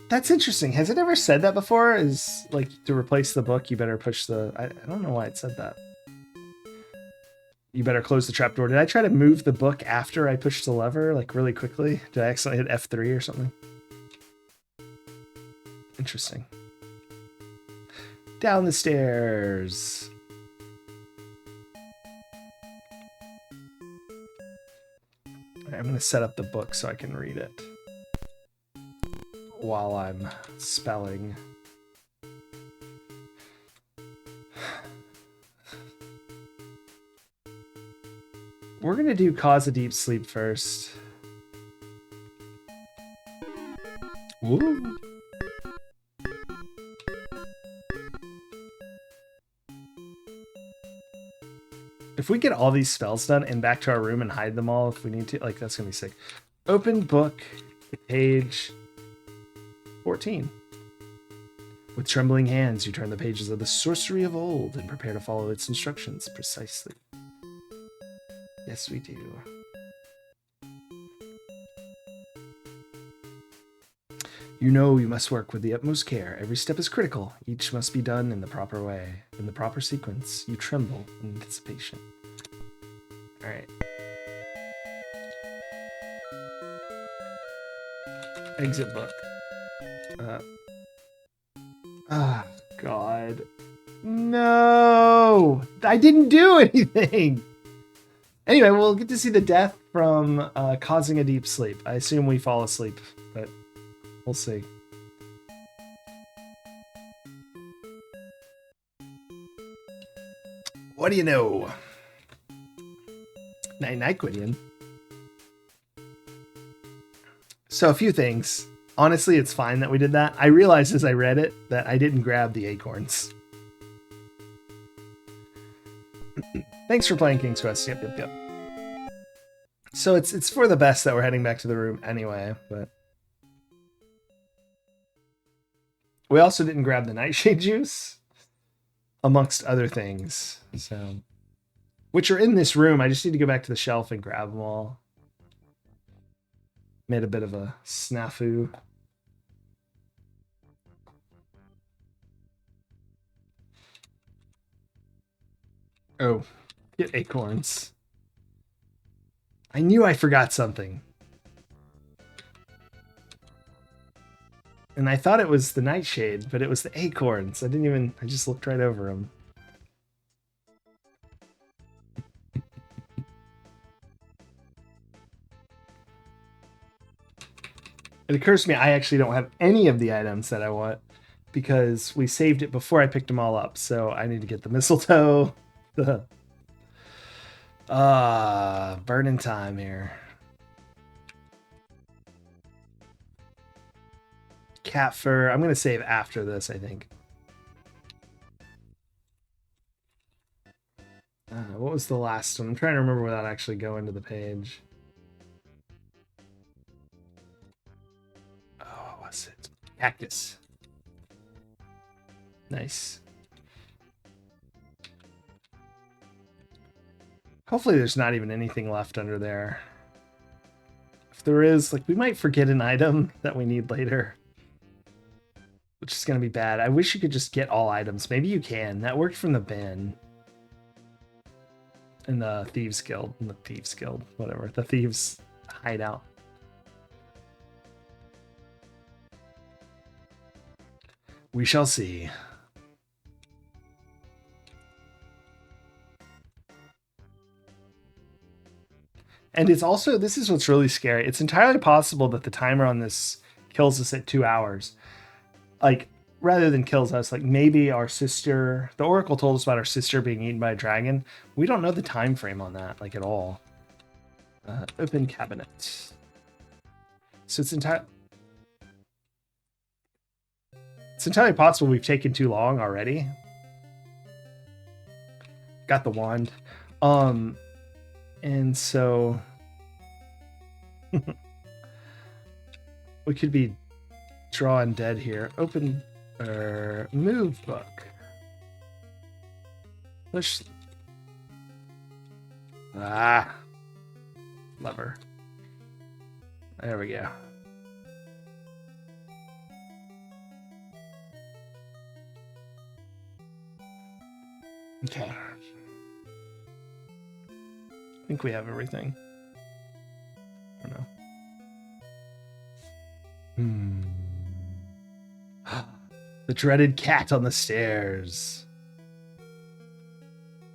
That's interesting. Has it ever said that before? Is like to replace the book, you better push the... I don't know why it said that. You better close the trapdoor. Did I try to move the book after I pushed the lever, like really quickly? Did I accidentally hit F3 or something? Interesting. Down the stairs. I'm going to set up the book so I can read it while I'm spelling. We're going to do cause a deep sleep first. Woo. If we get all these spells done and back to our room and hide them all if we need to, like, that's going to be sick. Open book, page 14. With trembling hands, you turn the pages of the Sorcery of Old and prepare to follow its instructions precisely. Yes, we do. You know you must work with the utmost care. Every step is critical. Each must be done in the proper way. In the proper sequence, you tremble in anticipation. All right. Exit book. God. No! I didn't do anything! Anyway, we'll get to see the death from causing a deep sleep. I assume we fall asleep, but we'll see. What do you know? Night-night, Gwydion. So a few things. Honestly, it's fine that we did that. I realized as I read it that I didn't grab the acorns. Thanks for playing King's Quest. Yep. So it's for the best that we're heading back to the room anyway, but we also didn't grab the nightshade juice, amongst other things. So, which are in this room. I just need to go back to the shelf and grab them all. Made a bit of a snafu. Oh, get acorns. I knew I forgot something. And I thought it was the nightshade, but it was the acorns. I just looked right over them. It occurs to me I actually don't have any of the items that I want because we saved it before I picked them all up. So I need to get the mistletoe. Burning time here. Cat fur. I'm going to save after this, I think. What was the last one? I'm trying to remember without actually going to the page. Oh, what was it? Cactus. Nice. Hopefully there's not even anything left under there. If there is, like, we might forget an item that we need later, which is going to be bad. I wish you could just get all items. Maybe you can. That worked from the bin. In the Thieves Guild. Whatever. The Thieves Hideout. We shall see. And it's also, this is what's really scary. It's entirely possible that the timer on this kills us at 2 hours. Like, rather than kills us, like maybe our sister, the Oracle told us about our sister being eaten by a dragon. We don't know the time frame on that, like at all. Open cabinet. So it's entirely possible we've taken too long already. Got the wand. And so we could be drawing dead here. Open move book. Push. Lever. There we go. Okay. I think we have everything. I don't know. The dreaded cat on the stairs.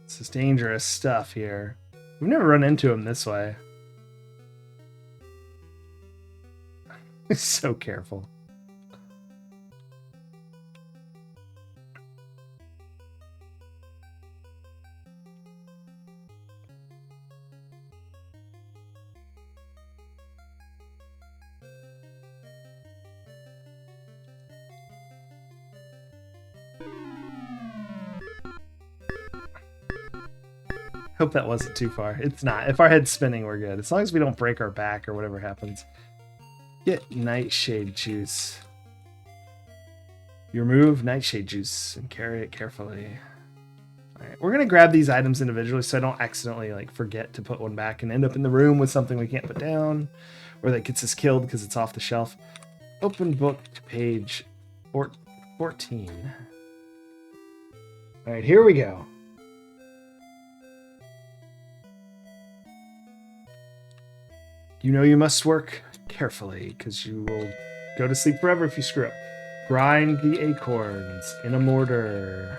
This is dangerous stuff here. We've never run into him this way. He's so careful. Hope that wasn't too far. It's not. If our head's spinning, we're good. As long as we don't break our back or whatever happens. Get nightshade juice. You remove nightshade juice and carry it carefully. All right, we're gonna grab these items individually so I don't accidentally like forget to put one back and end up in the room with something we can't put down, or that gets us killed because it's off the shelf. Open book to page 14. All right, here we go. You know you must work carefully, because you will go to sleep forever if you screw up. Grind the acorns in a mortar.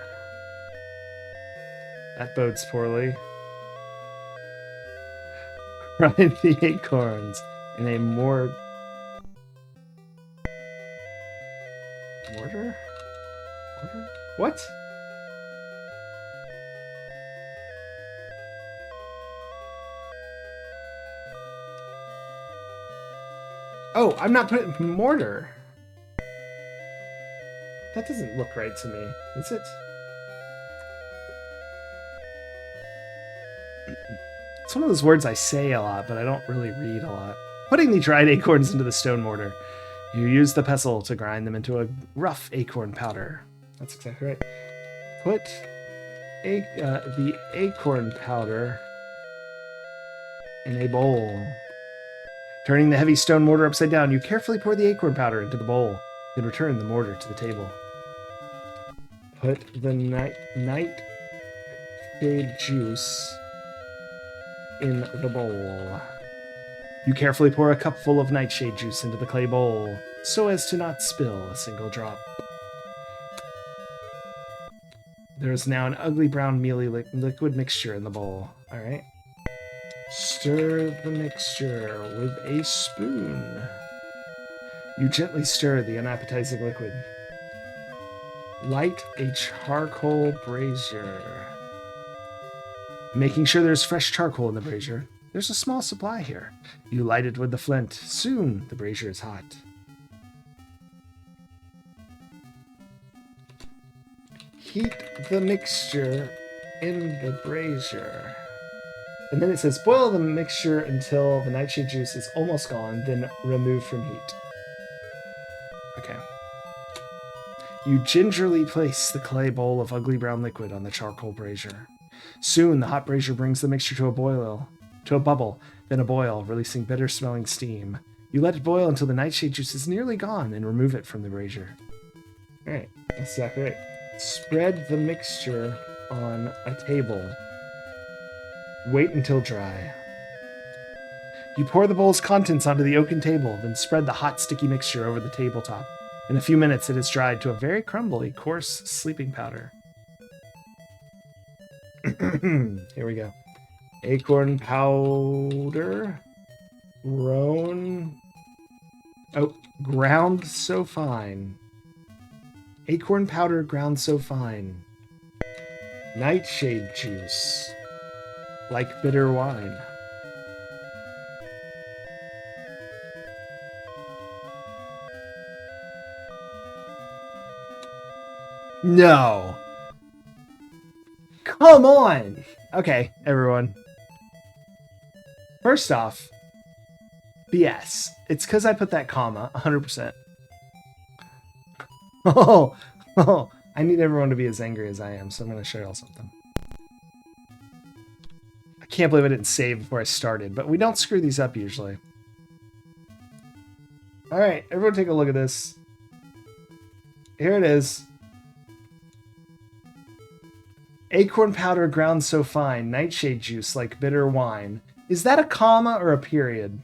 That bodes poorly. Grind the acorns in a mortar? What? Oh, I'm not putting mortar. That doesn't look right to me, is it? It's one of those words I say a lot, but I don't really read a lot. Putting the dried acorns into the stone mortar. You use the pestle to grind them into a rough acorn powder. That's exactly right. Put the acorn powder in a bowl. Turning the heavy stone mortar upside down, you carefully pour the acorn powder into the bowl, then return the mortar to the table. Put the nightshade juice in the bowl. You carefully pour a cupful of nightshade juice into the clay bowl, so as to not spill a single drop. There is now an ugly brown mealy liquid mixture in the bowl. All right. Stir the mixture with a spoon. You gently stir the unappetizing liquid. Light a charcoal brazier. Making sure there's fresh charcoal in the brazier. There's a small supply here. You light it with the flint. Soon the brazier is hot. Heat the mixture in the brazier. And then it says, boil the mixture until the nightshade juice is almost gone, then remove from heat. Okay. You gingerly place the clay bowl of ugly brown liquid on the charcoal brazier. Soon the hot brazier brings the mixture to a bubble, then a boil, releasing bitter-smelling steam. You let it boil until the nightshade juice is nearly gone and remove it from the brazier. All right, that's exactly right. Spread the mixture on a table. Wait until dry. You pour the bowl's contents onto the oaken table, then spread the hot, sticky mixture over the tabletop. In a few minutes, it is dried to a very crumbly, coarse sleeping powder. Here we go. Acorn powder. Ground so fine. Acorn powder ground so fine. Nightshade juice. Like bitter wine. No. Come on. Okay, everyone. First off, BS. It's because I put that comma, 100%. Oh, I need everyone to be as angry as I am, so I'm going to show y'all something. I can't believe I didn't save before I started, but we don't screw these up usually. All right, everyone take a look at this. Here it is. Acorn powder ground so fine, nightshade juice like bitter wine. Is that a comma or a period?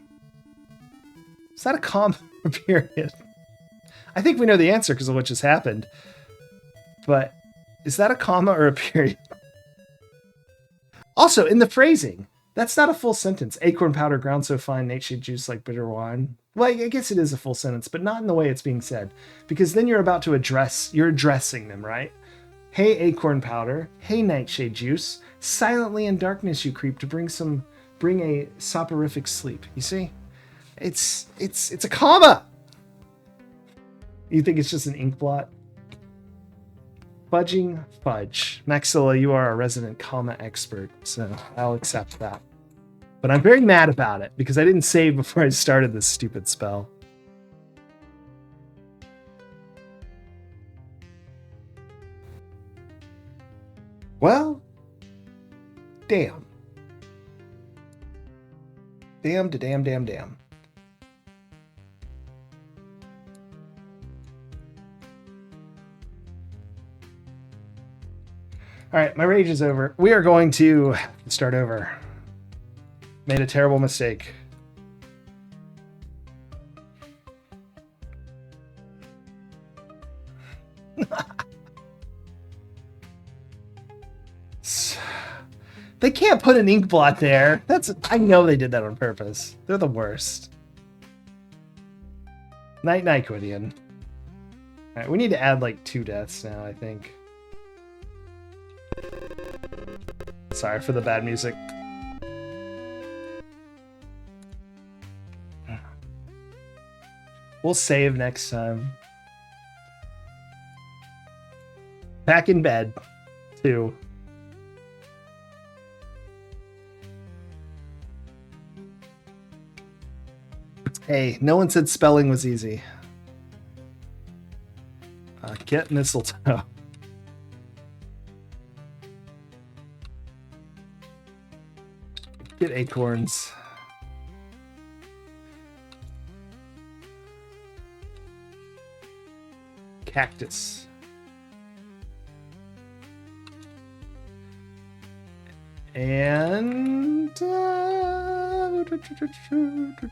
Is that a comma or a period? I think we know the answer because of what just happened. But is that a comma or a period? Also, in the phrasing, that's not a full sentence. Acorn powder ground so fine, nightshade juice like bitter wine. Well, I guess it is a full sentence, but not in the way it's being said. Because then you're about to you're addressing them, right? Hey, acorn powder. Hey, nightshade juice. Silently in darkness you creep to bring a soporific sleep. You see? It's a comma. You think it's just an ink blot? Fudging fudge. Maxilla, you are a resident comma expert, so I'll accept that. But I'm very mad about it because I didn't save before I started this stupid spell. Well, damn. Damn to damn, damn, damn. All right, my rage is over. We are going to start over. Made a terrible mistake. They can't put an ink blot there. I know they did that on purpose. They're the worst. Night, Quidian. All right, we need to add like 2 deaths now, I think. Sorry for the bad music. We'll save next time. Back in bed, too. Hey, no one said spelling was easy. Get mistletoe. Get acorns. Cactus. And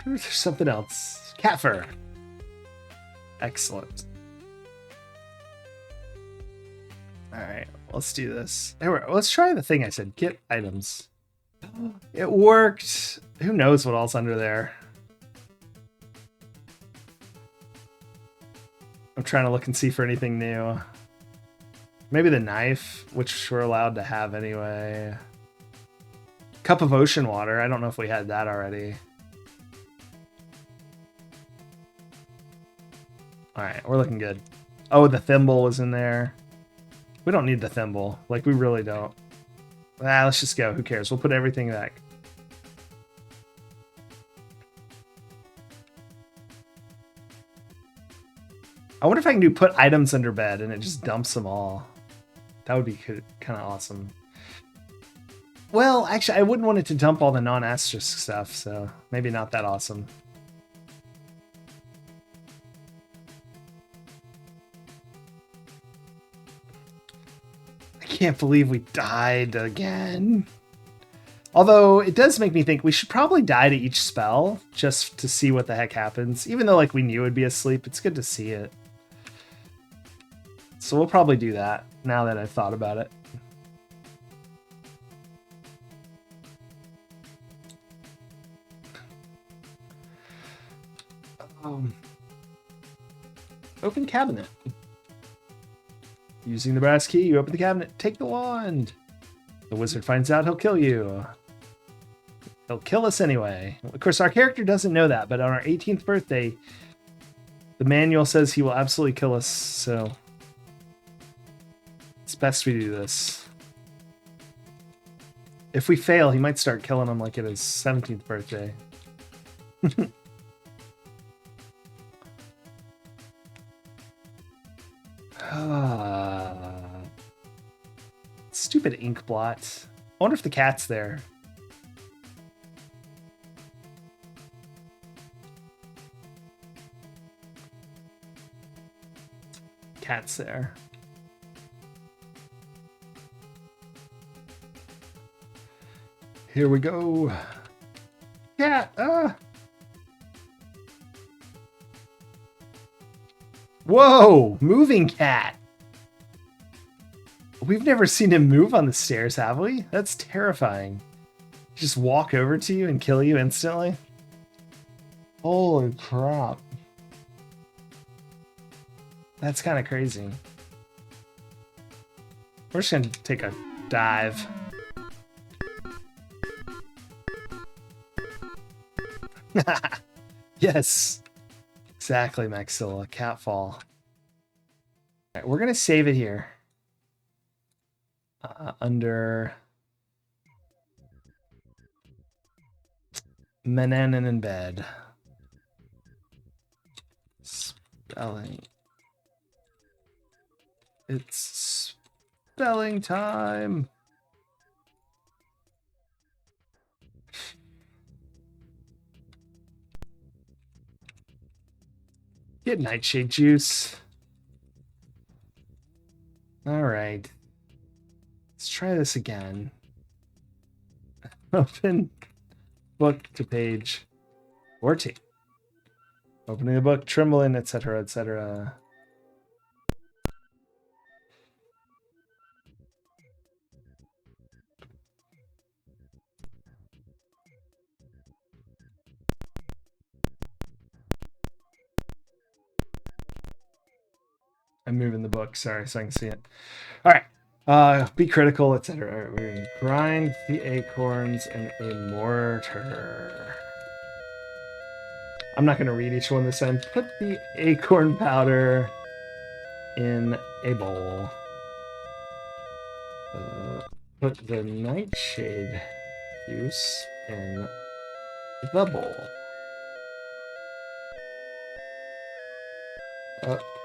there's something else. Cat fur. Excellent. All right, let's do this. Let's try the thing I said. Get items. It worked. Who knows what else under there? I'm trying to look and see for anything new. Maybe the knife, which we're allowed to have anyway. Cup of ocean water. I don't know if we had that already. All right, we're looking good. Oh, the thimble was in there. We don't need the thimble. Like, we really don't. Let's just go. Who cares? We'll put everything back. I wonder if I can do put items under bed and it just dumps them all. That would be kind of awesome. Well, actually, I wouldn't want it to dump all the non-asterisk stuff, so maybe not that awesome. I can't believe we died again. Although, it does make me think we should probably die to each spell, just to see what the heck happens. Even though, like, we knew it'd be asleep, it's good to see it. So we'll probably do that, now that I've thought about it. Open cabinet. Using the brass key, you open the cabinet. Take the wand. The wizard finds out he'll kill you. He'll kill us anyway. Of course, our character doesn't know that, but on our 18th birthday, the manual says he will absolutely kill us, so it's best we do this. If we fail, he might start killing him like at his 17th birthday. Stupid ink blot. I wonder if the cat's there. Cat's there. Here we go. Cat! Whoa! Moving cat! We've never seen him move on the stairs, have we? That's terrifying. Just walk over to you and kill you instantly? Holy crap. That's kind of crazy. We're just gonna take a dive. Yes. Exactly, Maxilla. Catfall. Alright, we're gonna save it here. Under Menanin in bed. Spelling. It's spelling time. Get nightshade juice. All right. Let's try this again. Open book to page 14. Opening the book, trembling, etc., etc. I'm moving the book, sorry, so I can see it. All right. Be critical, etc. We're going to grind the acorns in a mortar. I'm not going to read each one this time. Put the acorn powder in a bowl. Put the nightshade juice in the bowl.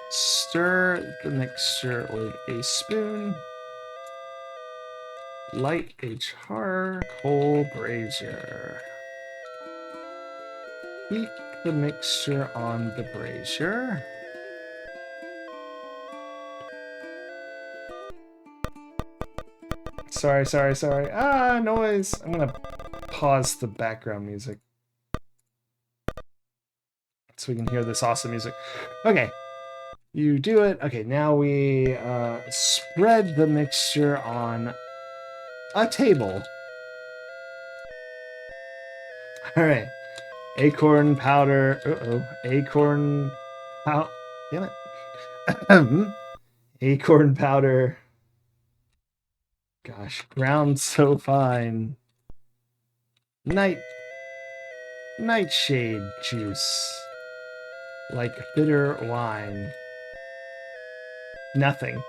Stir the mixture with a spoon. Light a charcoal brazier. Heat the mixture on the brazier. Sorry. Ah, noise. I'm gonna pause the background music so we can hear this awesome music. Okay. You do it. Okay, now we spread the mixture on a table. All right. Acorn powder. Acorn powder. Damn it. Acorn powder. Gosh, ground so fine. Nightshade juice. Like bitter wine. Nothing.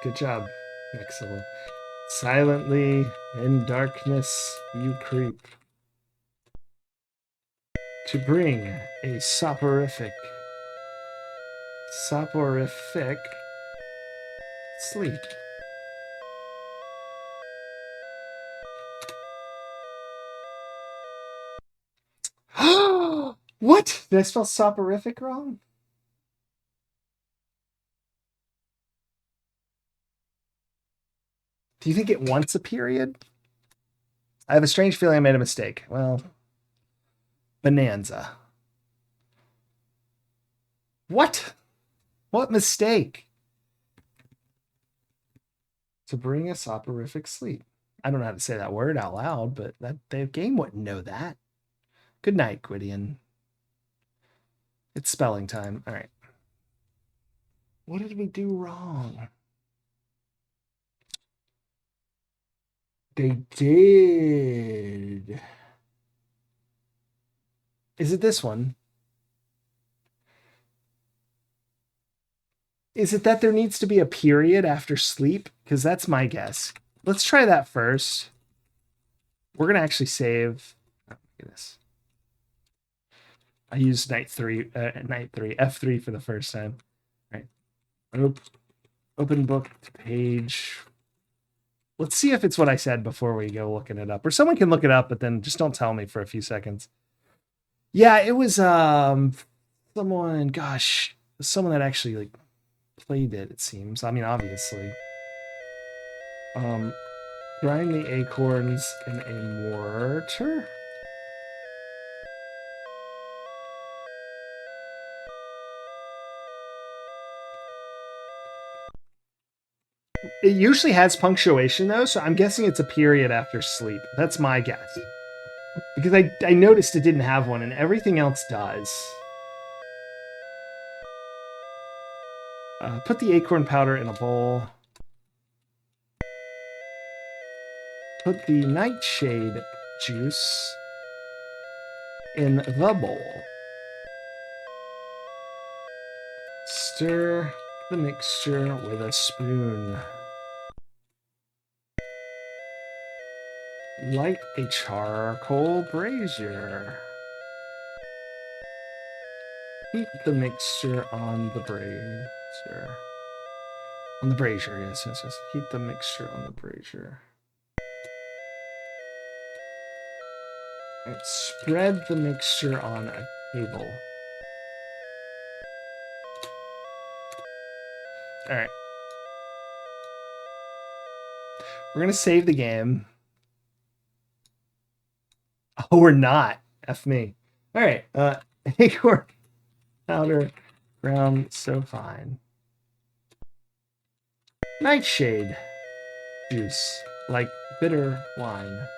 Good job, Maxilla. Silently in darkness you creep. To bring a soporific sleep. What? Did I spell soporific wrong? Do you think it wants a period? I have a strange feeling I made a mistake. Well, bonanza. What? What mistake? To bring a soporific sleep. I don't know how to say that word out loud, but the game wouldn't know that. Good night, Gwydion. It's spelling time. All right. What did we do wrong? They did. Is it this one? Is it that there needs to be a period after sleep? Because that's my guess. Let's try that first. We're going to actually save. Oh, look at this. I used F3 for the first time. All right. Oop. Open book to page. Let's see if it's what I said before we go looking it up. Or someone can look it up, but then just don't tell me for a few seconds. Yeah, it was someone, gosh, someone that actually like played it seems. I mean, obviously. Grind the acorns in a mortar? It usually has punctuation though, so I'm guessing it's a period after sleep. That's my guess. Because I noticed it didn't have one and everything else does. Put the acorn powder in a bowl. Put the nightshade juice in the bowl. Stir the mixture with a spoon. Light a charcoal brazier. Heat the mixture on the brazier. On the brazier, yes. Heat the mixture on the brazier. And spread the mixture on a table. All right. We're going to save the game. Oh, we're not. F me. All right. Acorn powder ground so fine. Nightshade juice, like bitter wine.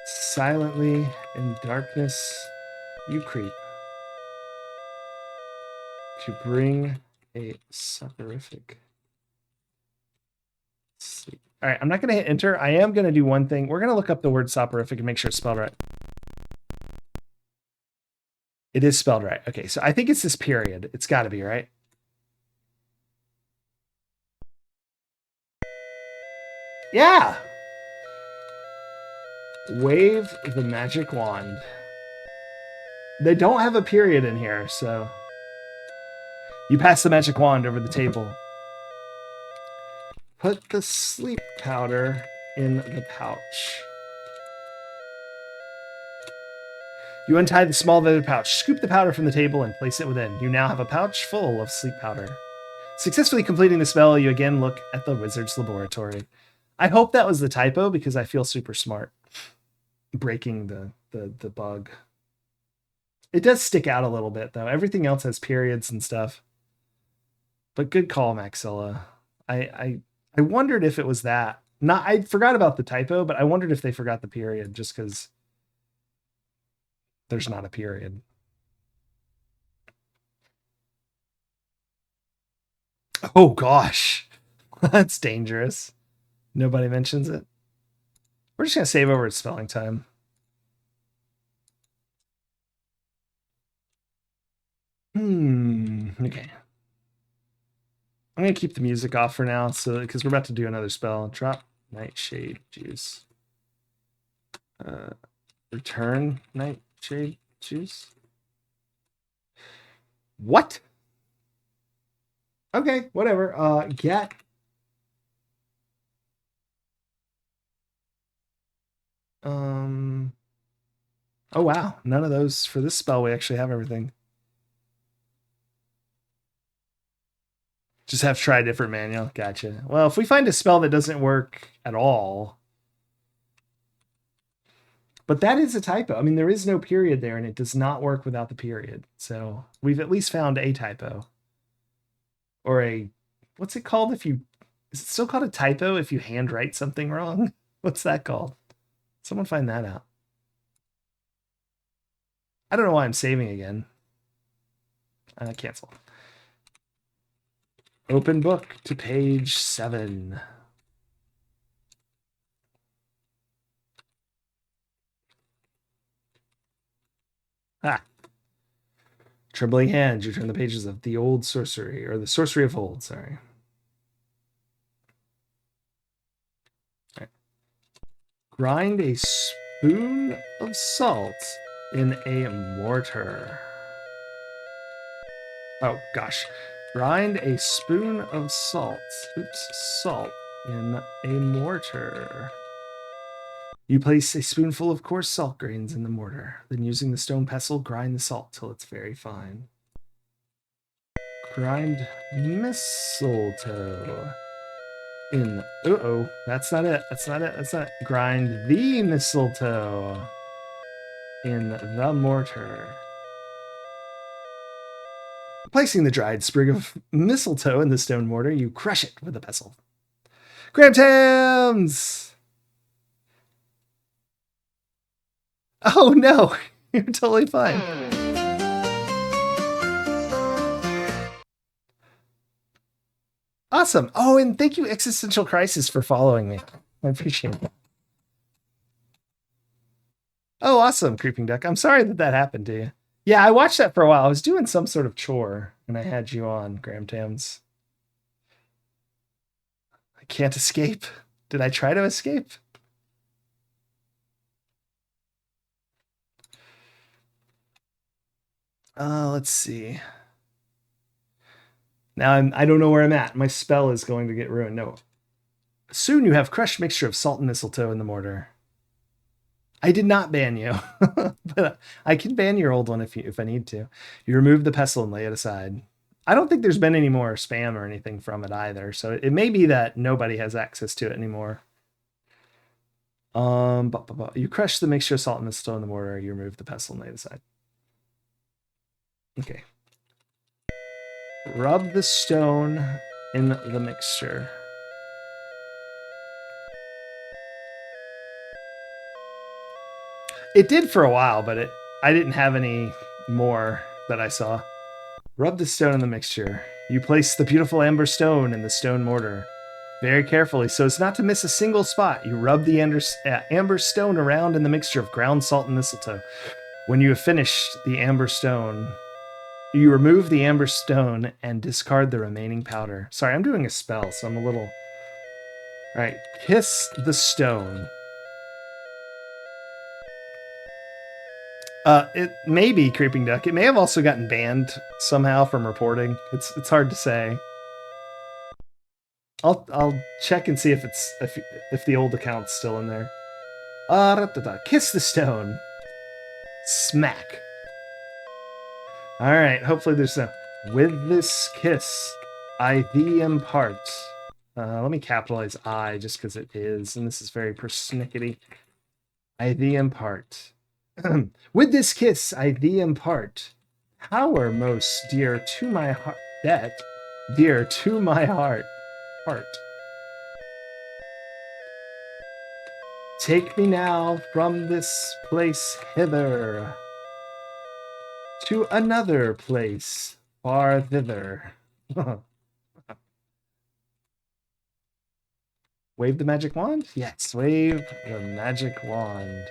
Silently in darkness you creep to bring a soporific sleep. All right, I'm not going to hit enter. I am going to do one thing. We're going to look up the word soporific and make sure it's spelled right. It is spelled right. Okay, so I think it's this period. It's got to be, right? Yeah! Wave the magic wand. They don't have a period in here, so... You pass the magic wand over the table. Put the sleep powder in the pouch. You untie the small leather pouch, scoop the powder from the table, and place it within. You now have a pouch full of sleep powder. Successfully completing the spell, you again look at the wizard's laboratory. I hope that was the typo because I feel super smart breaking the bug. It does stick out a little bit, though. Everything else has periods and stuff. But good call, Maxilla. I wondered if it was that. Not, I forgot about the typo, but I wondered if they forgot the period just because there's not a period. Oh gosh, that's dangerous. Nobody mentions it. We're just gonna save over at spelling time. Okay. I'm gonna keep the music off for now, so because we're about to do another spell. Drop nightshade juice. Return nightshade juice. What? Okay, whatever. Get. Oh wow, none of those for this spell. We actually have everything. Just have to try a different manual. Gotcha. Well, if we find a spell that doesn't work at all, but that is a typo. I mean, there is no period there, and it does not work without the period. So we've at least found a typo, or a what's it called if you is it still called a typo if you handwrite something wrong? What's that called? Someone find that out. I don't know why I'm saving again. Cancel. Open book to page 7. Ah. Trembling hands, you turn the pages of the old sorcery, or the sorcery of old, sorry. Right. Grind a spoon of salt in a mortar. Oh, gosh. Grind a spoon of salt. Oops, salt in a mortar. You place a spoonful of coarse salt grains in the mortar. Then using the stone pestle, grind the salt till it's very fine. Grind mistletoe in. Uh-oh, that's not it. That's not it. That's not it. Grind the mistletoe in the mortar. Placing the dried sprig of mistletoe in the stone mortar, you crush it with a pestle. Graham Tams! Oh no, you're totally fine. Awesome. Oh, and thank you, Existential Crisis, for following me. I appreciate it. Oh, awesome, Creeping Duck. I'm sorry that happened to you. Yeah, I watched that for a while. I was doing some sort of chore, and I had you on, Graham Tams. I can't escape. Did I try to escape? Let's see. Now I don't know where I'm at. My spell is going to get ruined. No. Soon you have crushed mixture of salt and mistletoe in the mortar. I did not ban you, but I can ban your old one if I need to. You remove the pestle and lay it aside. I don't think there's been any more spam or anything from it either, so it may be that nobody has access to it anymore. You crush the mixture of salt and mistletoe in the mortar. You remove the pestle and lay it aside. Okay. Rub the stone in the mixture. It did for a while, but I didn't have any more that I saw. Rub the stone in the mixture. You place the beautiful amber stone in the stone mortar. Very carefully, so as not to miss a single spot, you rub the amber stone around in the mixture of ground salt and mistletoe. When you have finished the amber stone, you remove the amber stone and discard the remaining powder. Sorry, I'm doing a spell, so I'm a little... All right, kiss the stone. It may be Creeping Duck. It may have also gotten banned somehow from reporting. It's hard to say. I'll check and see if the old account's still in there. Kiss the stone. Smack. All right. Hopefully there's no. With this kiss, I thee impart. Let me capitalize I just because it is, and this is very persnickety. I thee impart. With this kiss, I thee impart power most dear to my heart. That dear to my heart. Take me now from this place hither to another place far thither. Wave the magic wand? Yes, wave the magic wand.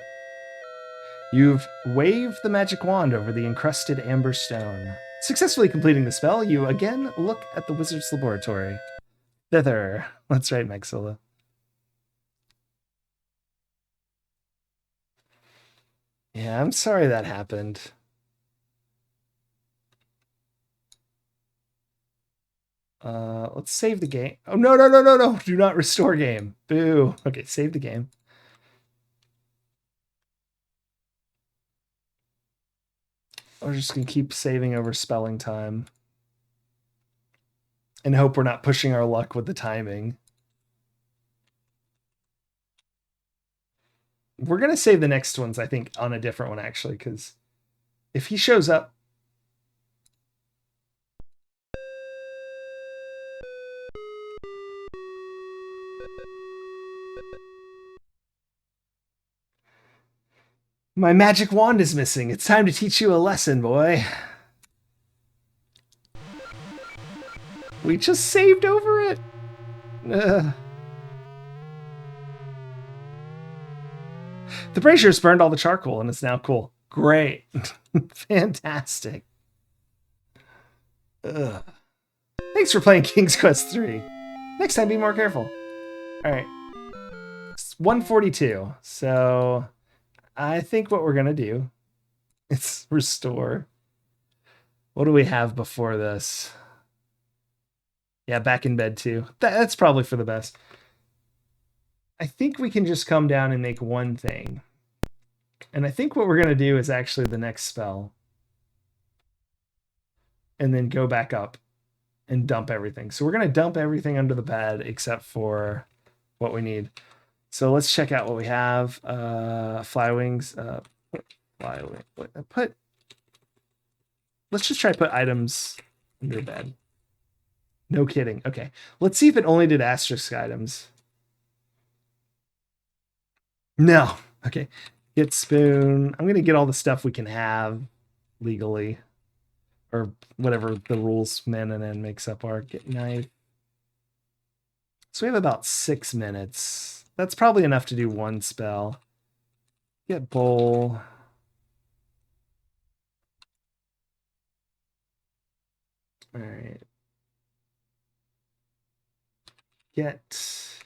You've waved the magic wand over the encrusted amber stone. Successfully completing the spell, you again look at the wizard's laboratory. Thither. That's right, Maxilla. Yeah, I'm sorry that happened. Let's save the game. Oh, no. Do not restore game. Boo. Okay, save the game. We're just going to keep saving over spelling time. And hope we're not pushing our luck with the timing. We're going to save the next ones, I think, on a different one, actually, because if he shows up... My magic wand is missing. It's time to teach you a lesson, boy. We just saved over it. The brazier's burned all the charcoal and it's now cool. Great. Fantastic. Ugh. Thanks for playing King's Quest 3. Next time, be more careful. All right. It's 142. So I think what we're going to do is restore. What do we have before this? Yeah, back in bed too. That's probably for the best. I think we can just come down and make one thing. And I think what we're going to do is actually the next spell. And then go back up and dump everything. So we're going to dump everything under the bed except for what we need. So let's check out what we have. Fly wings. Fly wing. Let's just try to put items under bed. No kidding. Okay. Let's see if it only did asterisk items. No. Okay. Get spoon. I'm going to get all the stuff we can have legally. Or whatever the rules man and n makes up are. Get knife. So we have about 6 minutes. That's probably enough to do one spell. Get bowl. All right. Get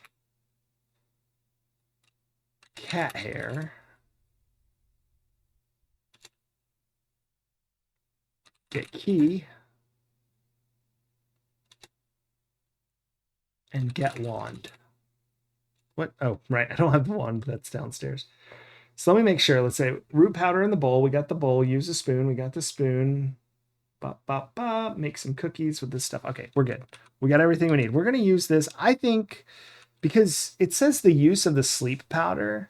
cat hair. Get key. And get wand. What? Oh, right. I don't have the wand. That's downstairs. So let me make sure. Let's say root powder in the bowl. We got the bowl. Use a spoon. We got the spoon. Bop, bop, bop. Make some cookies with this stuff. Okay, we're good. We got everything we need. We're going to use this, I think, because it says the use of the sleep powder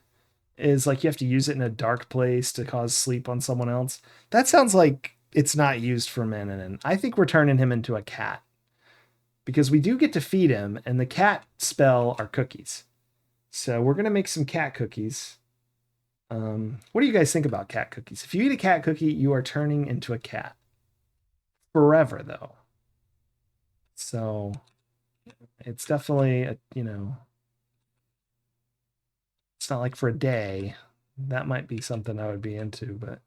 is like you have to use it in a dark place to cause sleep on someone else. That sounds like it's not used for men. And I think we're turning him into a cat because we do get to feed him, and the cat spell are cookies. So we're going to make some cat cookies. What do you guys think about cat cookies? If you eat a cat cookie, you are turning into a cat. Forever, though. So it's definitely, it's not like for a day. That might be something I would be into, but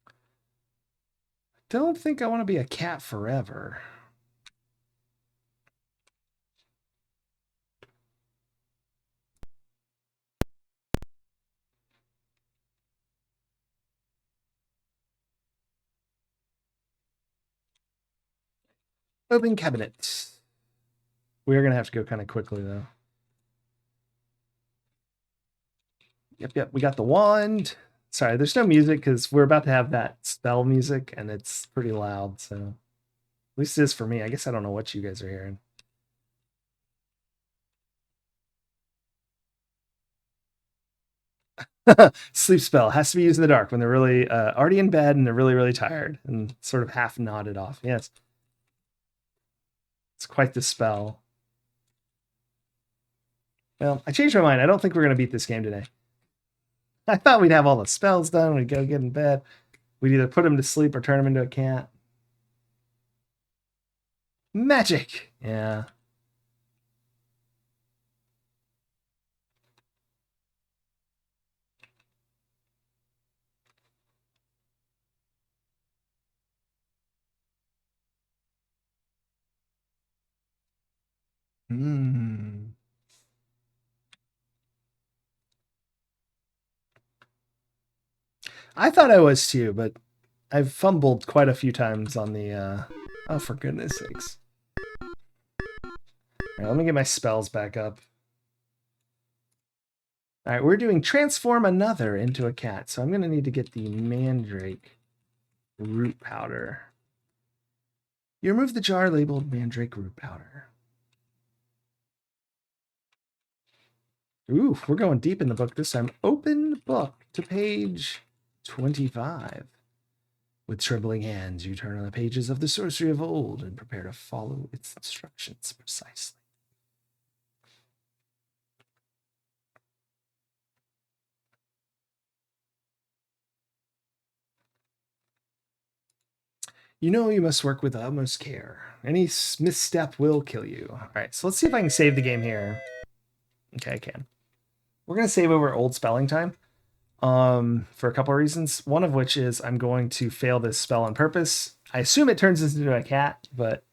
I don't think I want to be a cat forever. Open cabinet. We are going to have to go kind of quickly, though. Yep. We got the wand. Sorry, there's no music because we're about to have that spell music, and it's pretty loud, so... At least it is for me. I guess I don't know what you guys are hearing. Sleep spell has to be used in the dark when they're really already in bed and they're really, really tired and sort of half nodded off. Yes. It's quite the spell. Well, I changed my mind. I don't think we're going to beat this game today. I thought we'd have all the spells done. We'd go get in bed. We'd either put him to sleep or turn him into a cat. Magic! Yeah. Hmm. I thought I was too, but I've fumbled quite a few times on the... Oh, for goodness sakes. All right, let me get my spells back up. All right, we're doing transform another into a cat. So I'm going to need to get the mandrake root powder. You remove the jar labeled mandrake root powder. Ooh, we're going deep in the book this time. Open book to page 25. With trembling hands, you turn on the pages of the Sorcery of Old and prepare to follow its instructions precisely. You know you must work with utmost care. Any misstep will kill you. All right, so let's see if I can save the game here. Okay, I can. We're going to save over old spelling time for a couple of reasons. One of which is I'm going to fail this spell on purpose. I assume it turns into a cat, but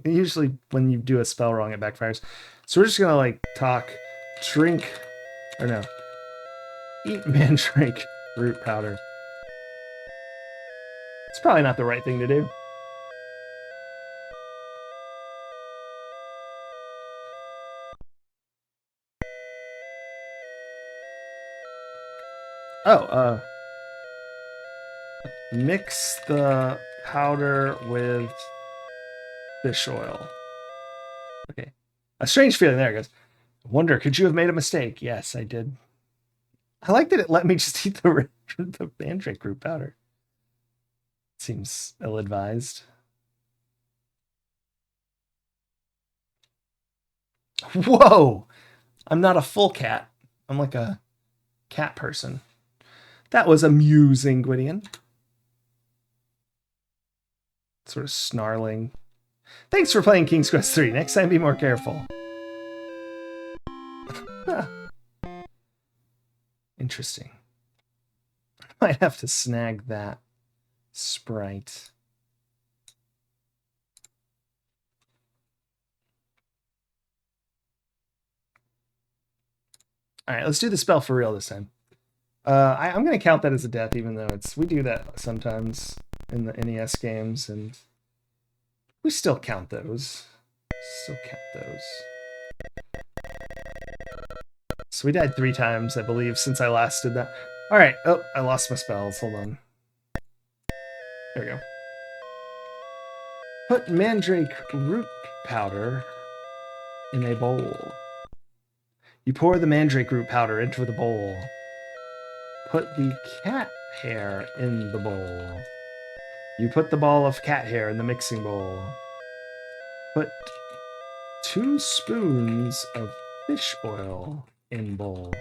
usually when you do a spell wrong, it backfires. So we're just going to like talk, drink, or no, eat mandrake root powder. It's probably not the right thing to do. Oh, mix the powder with fish oil. Okay. A strange feeling. There it goes. Wonder, could you have made a mistake? Yes, I did. I like that it let me just eat the mandrake root powder. Seems ill-advised. Whoa! I'm not a full cat. I'm like a cat person. That was amusing, Gwydion. Sort of snarling. Thanks for playing King's Quest 3. Next time, be more careful. Interesting. Might have to snag that sprite. All right, let's do the spell for real this time. I'm going to count that as a death, even though we do that sometimes in the NES games, and we still count those. So we died 3 times, I believe, since I last did that. All right. Oh, I lost my spells. Hold on. There we go. Put mandrake root powder in a bowl. You pour the mandrake root powder into the bowl. Put the cat hair in the bowl. You put the ball of cat hair in the mixing bowl. Put 2 spoons of fish oil in bowl.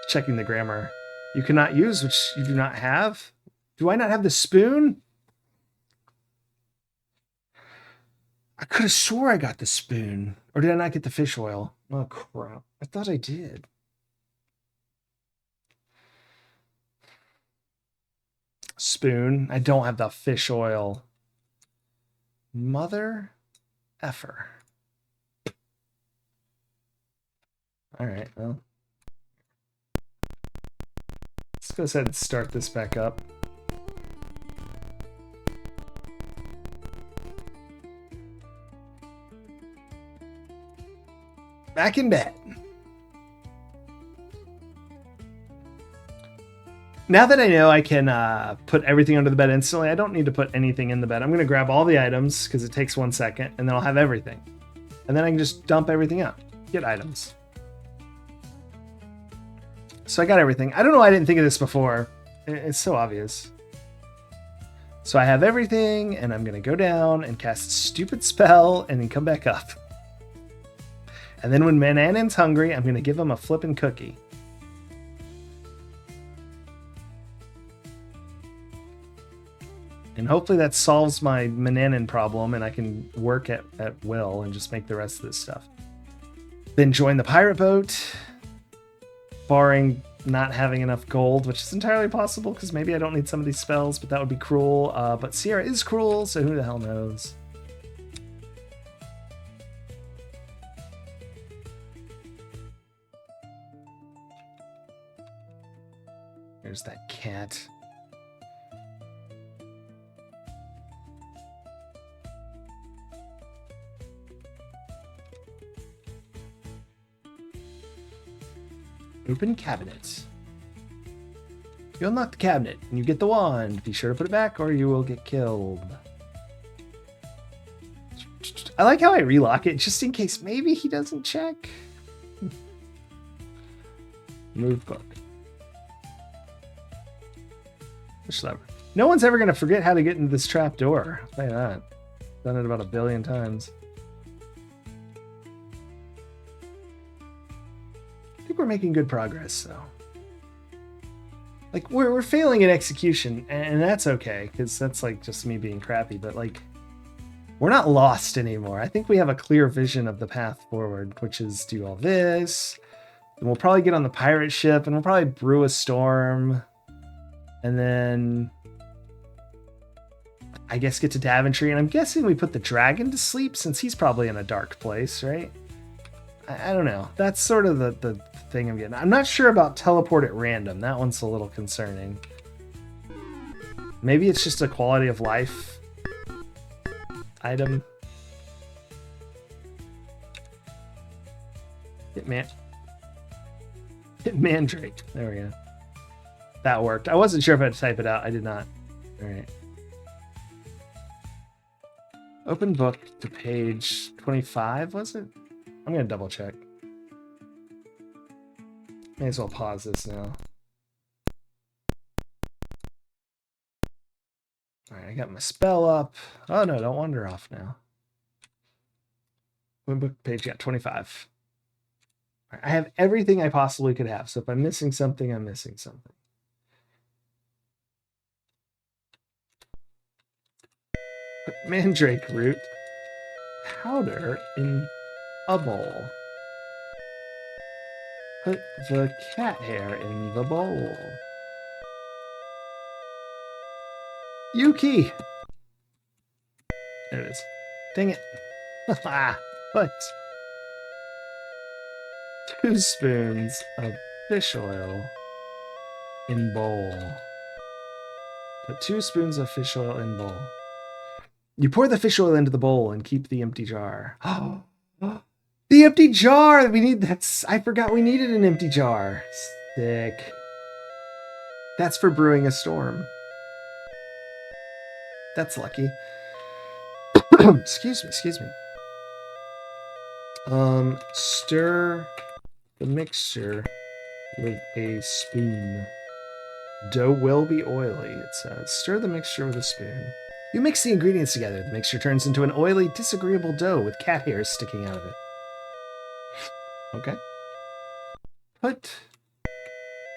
Checking the grammar. You cannot use which you do not have. Do I not have the spoon? I could have swore I got the spoon. Or did I not get the fish oil? Oh, crap. I thought I did. Spoon. I don't have the fish oil. Mother effer. All right, well. Let's go ahead and start this back up. Back in bed. Now that I know I can put everything under the bed instantly, I don't need to put anything in the bed. I'm going to grab all the items because it takes 1 second, and then I'll have everything. And then I can just dump everything out. Get items. So I got everything. I don't know why I didn't think of this before. It's so obvious. So I have everything, and I'm going to go down and cast a stupid spell and then come back up. And then when Manannan's hungry, I'm going to give him a flippin' cookie. And hopefully that solves my Manannan problem and I can work at will and just make the rest of this stuff. Then join the pirate boat, barring not having enough gold, which is entirely possible because maybe I don't need some of these spells, but that would be cruel. But Sierra is cruel, so who the hell knows? There's that cat. Open cabinet. You unlock the cabinet and you get the wand. Be sure to put it back or you will get killed. I like how I relock it just in case maybe he doesn't check. Move book. Push lever. No one's ever going to forget how to get into this trap door. I'll tell you that. Done it about 1 billion times. I think we're making good progress, though. Like, we're failing at execution, and that's okay, because that's, like, just me being crappy, but, like, we're not lost anymore. I think we have a clear vision of the path forward, which is do all this, and we'll probably get on the pirate ship, and we'll probably brew a storm, and then I guess get to Daventry, and I'm guessing we put the dragon to sleep, since he's probably in a dark place, right? I don't know. That's sort of the thing I'm getting. I'm not sure about teleport at random. That one's a little concerning. Maybe it's just a quality of life item. Get man. Mandrake. There we go. That worked. I wasn't sure if I had to type it out. I did not. All right. Open book to page 25, was it? I'm going to double check. May as well pause this now. All right, I got my spell up. Oh, no, don't wander off now. Open book page, got 25. All right, I have everything I possibly could have. So if I'm missing something, I'm missing something. Put mandrake root powder in a bowl. Put the cat hair in the bowl. Yuki! There it is. Dang it. What? 2 spoons of fish oil in bowl. Put 2 spoons of fish oil in bowl. You pour the fish oil into the bowl and keep the empty jar. Oh, the empty jar! We need that's. I forgot we needed an empty jar. Sick. That's for brewing a storm. That's lucky. Excuse me. Stir the mixture with a spoon. Dough will be oily, it says. Stir the mixture with a spoon. You mix the ingredients together. The mixture turns into an oily, disagreeable dough with cat hairs sticking out of it. Okay. Put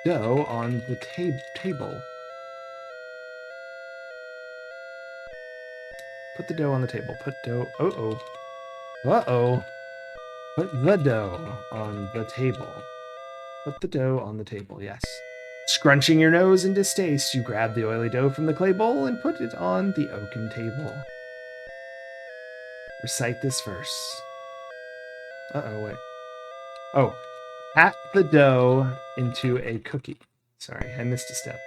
dough on the table. Put the dough on the table. Put dough. Uh-oh. Put the dough on the table. Put the dough on the table, yes. Scrunching your nose in distaste, you grab the oily dough from the clay bowl and put it on the oaken table. Recite this verse. Uh-oh, wait. Oh, pat the dough into a cookie. Sorry, I missed a step.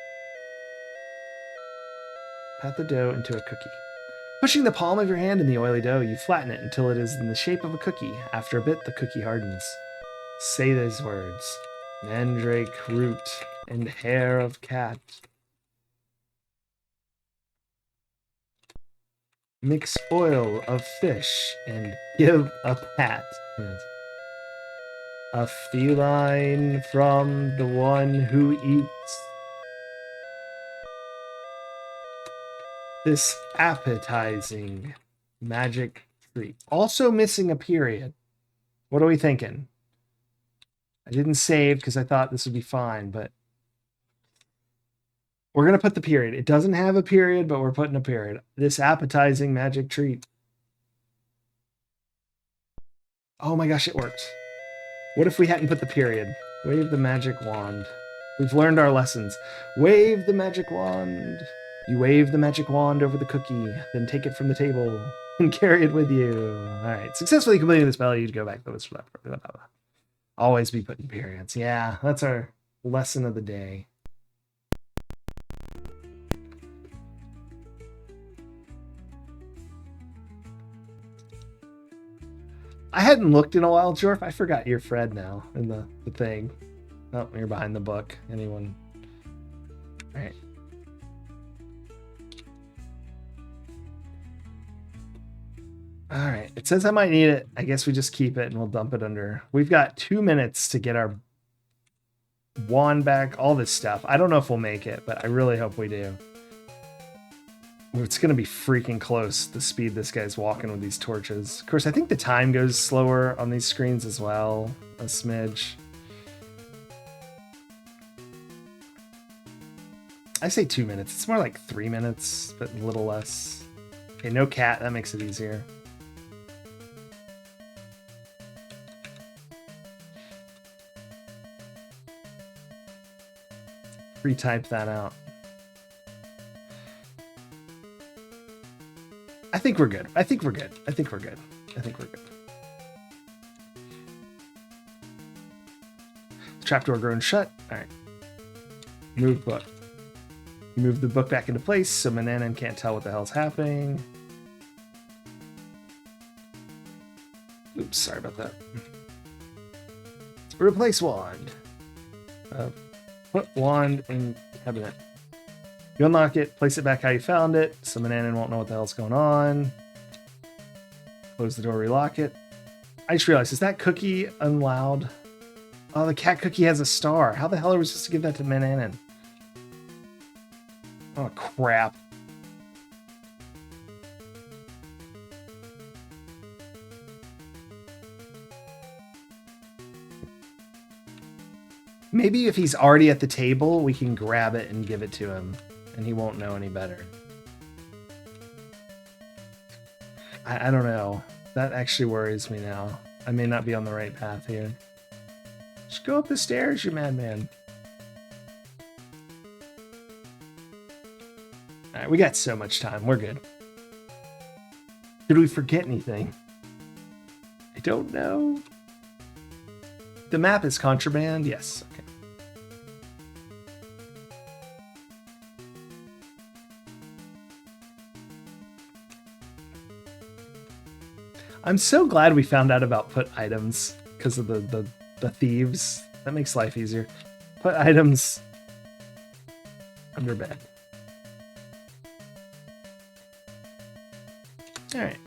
Pat the dough into a cookie. Pushing the palm of your hand in the oily dough, you flatten it until it is in the shape of a cookie. After a bit, the cookie hardens. Say these words. Mandrake root and hair of cat. Mix oil of fish and give a pat. A feline from the one who eats. This appetizing magic treat. Also missing a period. What are we thinking? I didn't save because I thought this would be fine, but we're going to put the period. It doesn't have a period, but we're putting a period. This appetizing magic treat. Oh my gosh, it worked. What if we hadn't put the period? Wave the magic wand. We've learned our lessons. Wave the magic wand. You wave the magic wand over the cookie, then take it from the table and carry it with you. All right, successfully completing the spell, you'd go back to this. Always be putting periods. Yeah, that's our lesson of the day. I hadn't looked in a while, Jorf. I forgot you're Fred now in the thing. Oh, you're behind the book. Anyone? All right. All right. It says I might need it. I guess we just keep it and we'll dump it under. We've got 2 minutes to get our wand back, all this stuff. I don't know if we'll make it, but I really hope we do. It's going to be freaking close, the speed this guy's walking with these torches. Of course, I think the time goes slower on these screens as well, a smidge. I say 2 minutes. It's more like 3 minutes, but a little less. Okay, no cat. That makes it easier. Retype that out. I think we're good. I think we're good. The trapdoor grown shut. All right. Move book. You move the book back into place so Mananan can't tell what the hell's happening. Oops, sorry about that. Replace wand. Put wand in cabinet. You unlock it, place it back how you found it, so Mananan won't know what the hell's going on. Close the door, relock it. I just realized, is that cookie unloud? Oh, the cat cookie has a star. How the hell are we supposed to give that to Mananan? Oh, crap. Maybe if he's already at the table, we can grab it and give it to him, and he won't know any better. I don't know. That actually worries me now. I may not be on the right path here. Just go up the stairs, you madman. Alright, we got so much time. We're good. Did we forget anything? I don't know. The map is contraband? Yes. Okay. I'm so glad we found out about put items because of the thieves. That makes life easier. Put items under bed. All right.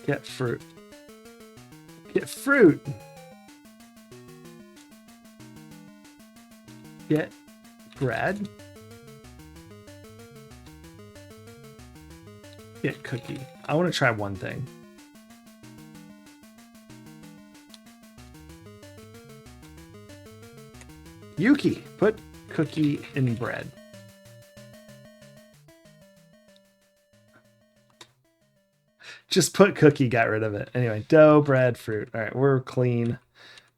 Get fruit. Get fruit. Get bread. Get cookie. I want to try one thing. Yuki, put cookie in bread. Just put cookie, got rid of it. Anyway, dough, bread, fruit. All right, we're clean.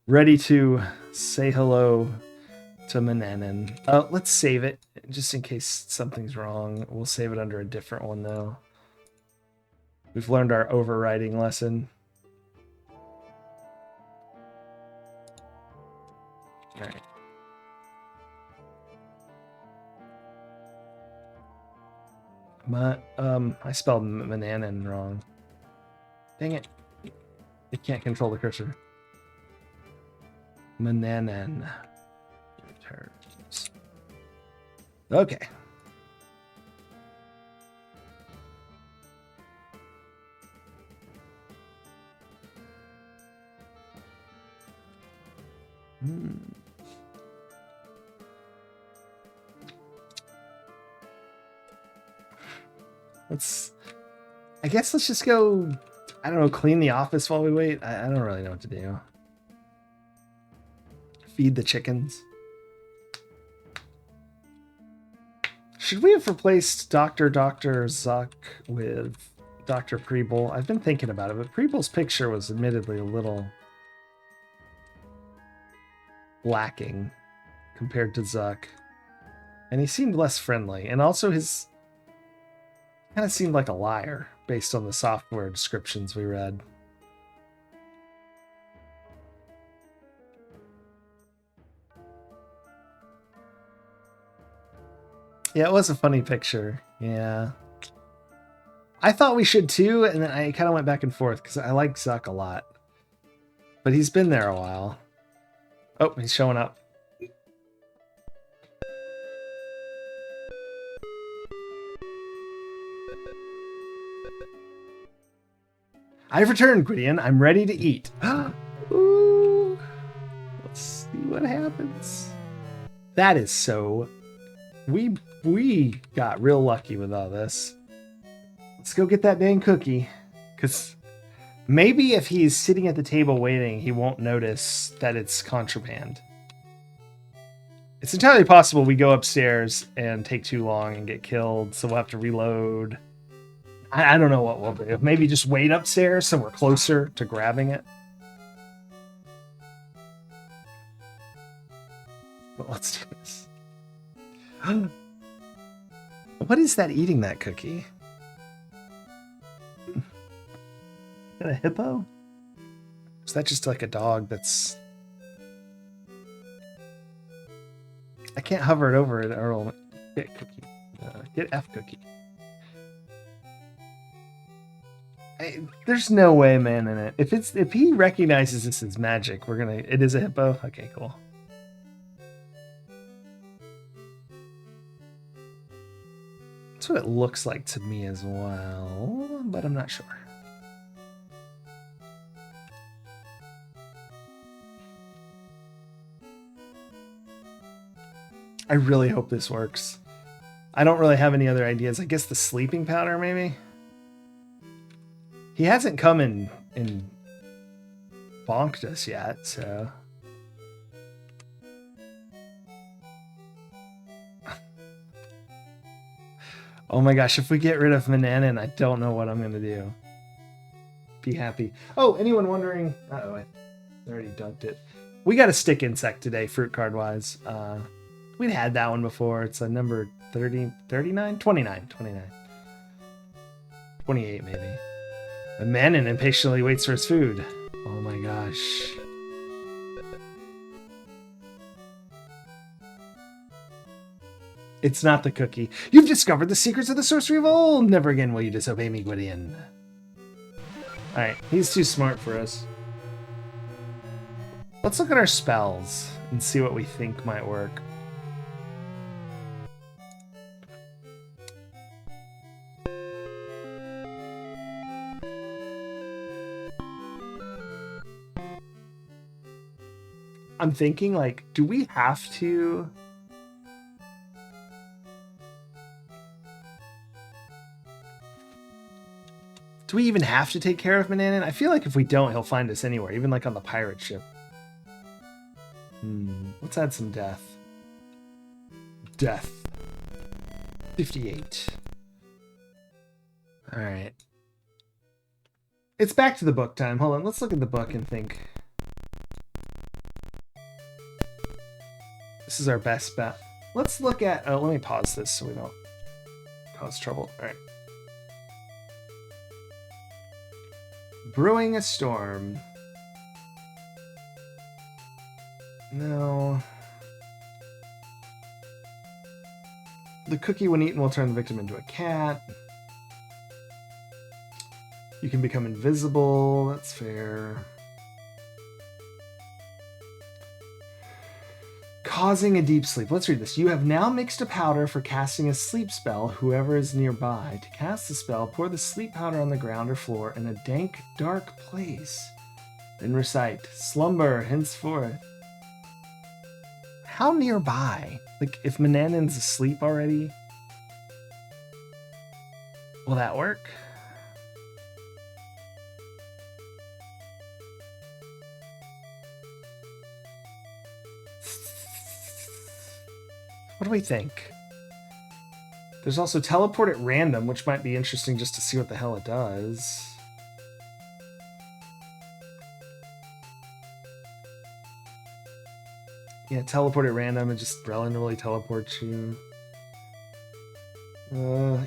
Ready to say hello to Mananan. Let's save it, just in case something's wrong. We'll save it under a different one, though. We've learned our overriding lesson. All right. I spelled Mananan wrong. Dang it. It can't control the cursor. Mananan returns. Okay. I guess let's just go, I don't know, clean the office while we wait. I don't really know what to do. Feed the chickens. Should we have replaced Dr. Zuck with Dr. Preble? I've been thinking about it, but Preble's picture was admittedly a little lacking compared to Zuck. And he seemed less friendly. And also his kind of seemed like a liar based on the software descriptions we read. Yeah, it was a funny picture. Yeah. I thought we should too, and then I kind of went back and forth because I like Zuck a lot. But he's been there a while. Oh, he's showing up. I've returned, Gwydion. I'm ready to eat. Ooh. Let's see what happens. That is so... We got real lucky with all this. Let's go get that dang cookie. Because maybe if he's sitting at the table waiting, he won't notice that it's contraband. It's entirely possible we go upstairs and take too long and get killed, so we'll have to reload. I don't know what we'll do. Maybe just wait upstairs so we're closer to grabbing it. But let's do this. What is that eating that cookie? Is that a hippo? Is that just like a dog that's... I can't hover it over it or it'll get cookie. Get F cookie. There's no way, man, in it. If he recognizes this as magic, it is a hippo. Okay, cool. That's what it looks like to me as well, but I'm not sure. I really hope this works. I don't really have any other ideas. I guess the sleeping powder, maybe? He hasn't come and bonked us yet, so... Oh my gosh, if we get rid of Mananan, I don't know what I'm going to do. Be happy. Oh, anyone wondering... Uh-oh, I already dunked it. We got a stick insect today, fruit card-wise. We'd had that one before. It's a number 30, 39? 29. 28, maybe. And Manon impatiently waits for his food. Oh my gosh. It's not the cookie. You've discovered the secrets of the sorcery of old. Never again will you disobey me, Gwydion. Alright, he's too smart for us. Let's look at our spells and see what we think might work. I'm thinking, like, do we have to... Do we even have to take care of Mananan? I feel like if we don't, he'll find us anywhere, even like on the pirate ship. Let's add some death. Death. 58. Alright. It's back to the book time. Hold on, let's look at the book and think. This is our best bet. Let's look at... Oh, let me pause this so we don't cause trouble. Alright. Brewing a storm. No. The cookie, when eaten, will turn the victim into a cat. You can become invisible. That's fair. Causing a deep sleep. Let's read this. You have now mixed a powder for casting a sleep spell, whoever is nearby. To cast the spell, pour the sleep powder on the ground or floor in a dank, dark place. Then recite, slumber henceforth. How nearby? Like, if Mananan's asleep already? Will that work? What do we think? There's also teleport at random, which might be interesting just to see what the hell it does. Yeah, teleport at random and just randomly teleport you.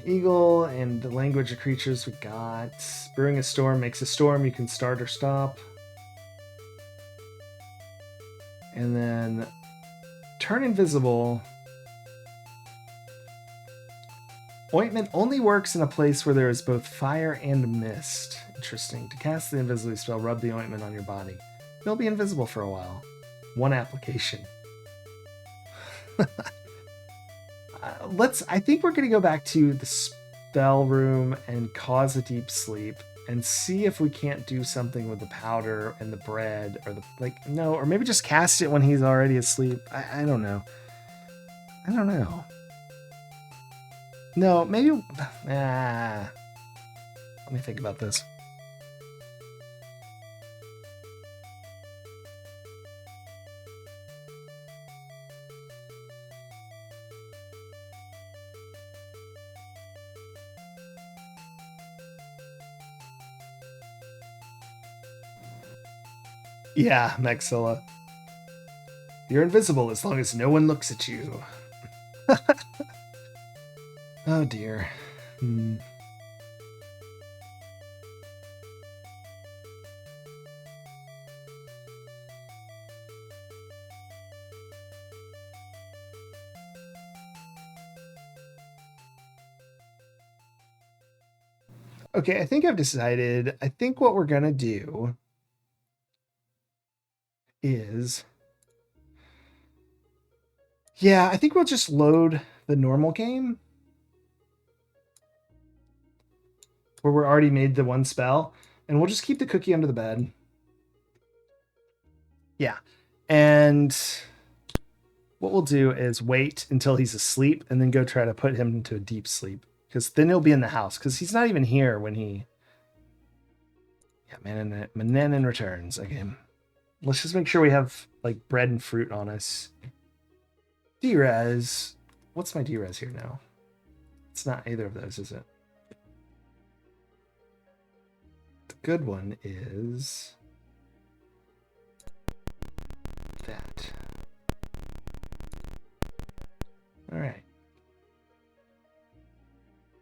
Eagle and the language of creatures we got. Brewing a storm makes a storm you can start or stop. And then turn invisible. Ointment only works in a place where there is both fire and mist. Interesting. To cast the invisibility spell, rub the ointment on your body. You'll be invisible for a while. One application. I think we're going to go back to the spell room and cause a deep sleep and see if we can't do something with the powder and the bread or no, or maybe just cast it when he's already asleep. I don't know. I don't know. No, maybe... Let me think about this. Yeah, Maxilla. You're invisible as long as no one looks at you. Oh dear. Okay, I think I've decided. I think what we're gonna do is... Yeah, I think we'll just load the normal game. where we're already made the one spell, and we'll just keep the cookie under the bed. Yeah. And what we'll do is wait until he's asleep and then go try to put him into a deep sleep. Because then he'll be in the house. Because he's not even here when he... Yeah, Mananin returns. Okay. Let's just make sure we have, like, bread and fruit on us. D-Res. What's my D-Res here now? It's not either of those, is it? The good one is... that. All right.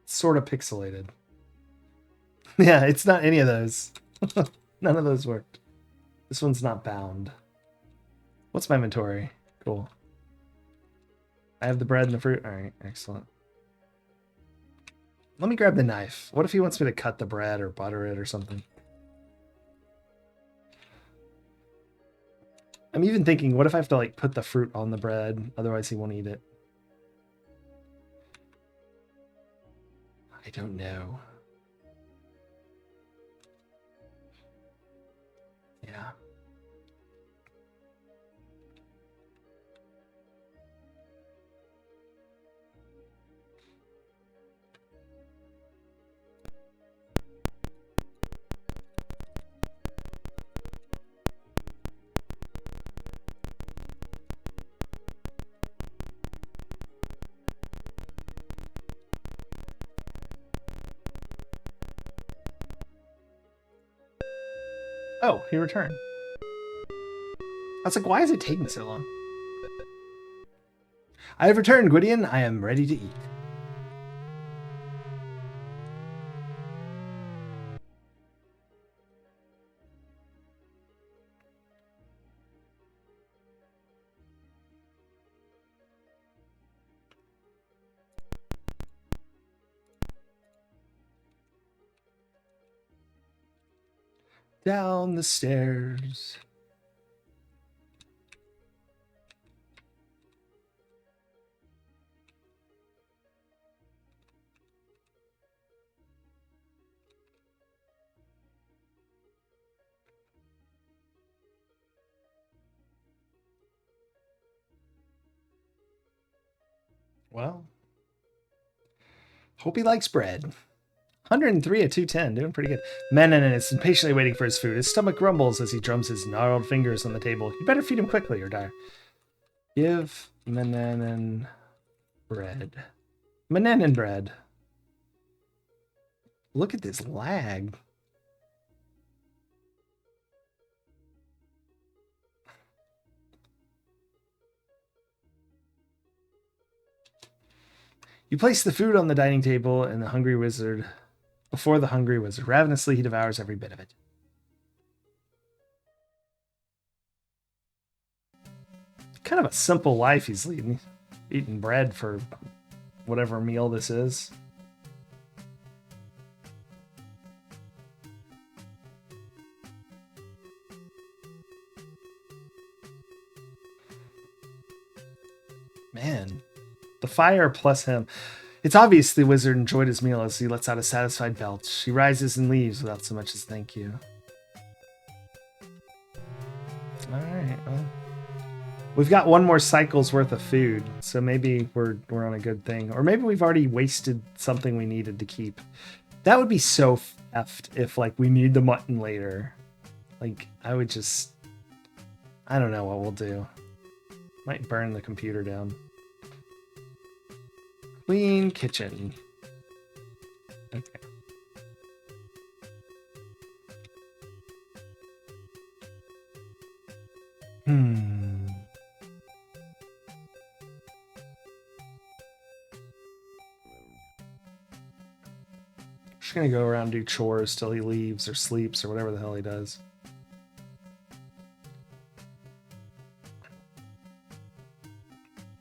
Sort of pixelated. Yeah, it's not any of those. None of those worked. This one's not bound. What's my inventory? Cool. I have the bread and the fruit. All right, excellent. Let me grab the knife. What if he wants me to cut the bread or butter it or something? I'm even thinking, what if I have to like put the fruit on the bread? Otherwise he won't eat it. I don't know. Yeah. Oh, he returned. I was like, why is it taking so long? I have returned, Gwydion. I am ready to eat. Down the stairs. Well, hope he likes bread. 103 at 210, doing pretty good. Menon is impatiently waiting for his food. His stomach grumbles as he drums his gnarled fingers on the table. You better feed him quickly or die. Give Menon bread. Menon bread. Look at this lag. You place the food on the dining table and the hungry wizard... Before the hungry wizard. Ravenously, he devours every bit of it. Kind of a simple life he's leading. Eating bread for whatever meal this is. Man, the fire plus him. It's obvious the wizard enjoyed his meal as he lets out a satisfied belch. He rises and leaves without so much as thank you. Alright, well. We've got one more cycle's worth of food, so maybe we're on a good thing. Or maybe we've already wasted something we needed to keep. That would be so effed if, like, we need the mutton later. Like, I would just... I don't know what we'll do. Might burn the computer down. Clean kitchen. Okay. Just gonna go around and do chores till he leaves or sleeps or whatever the hell he does.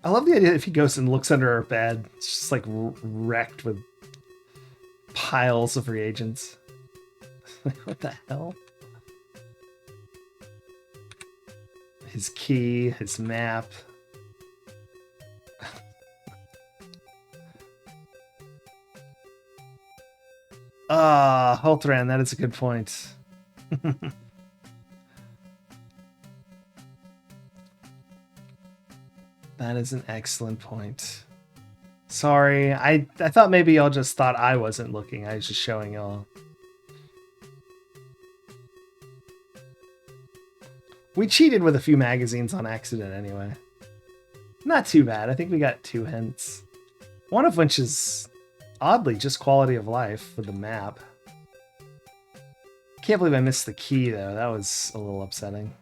I love the idea if he goes and looks under our bed, it's just like wrecked with piles of reagents. What the hell? His key, his map. Ah, Holtran, that is a good point. That is an excellent point. Sorry, I thought maybe y'all just thought I wasn't looking. I was just showing y'all. We cheated with a few magazines on accident anyway. Not too bad. I think we got 2 hints. One of which is oddly just quality of life with the map. Can't believe I missed the key though. That was a little upsetting.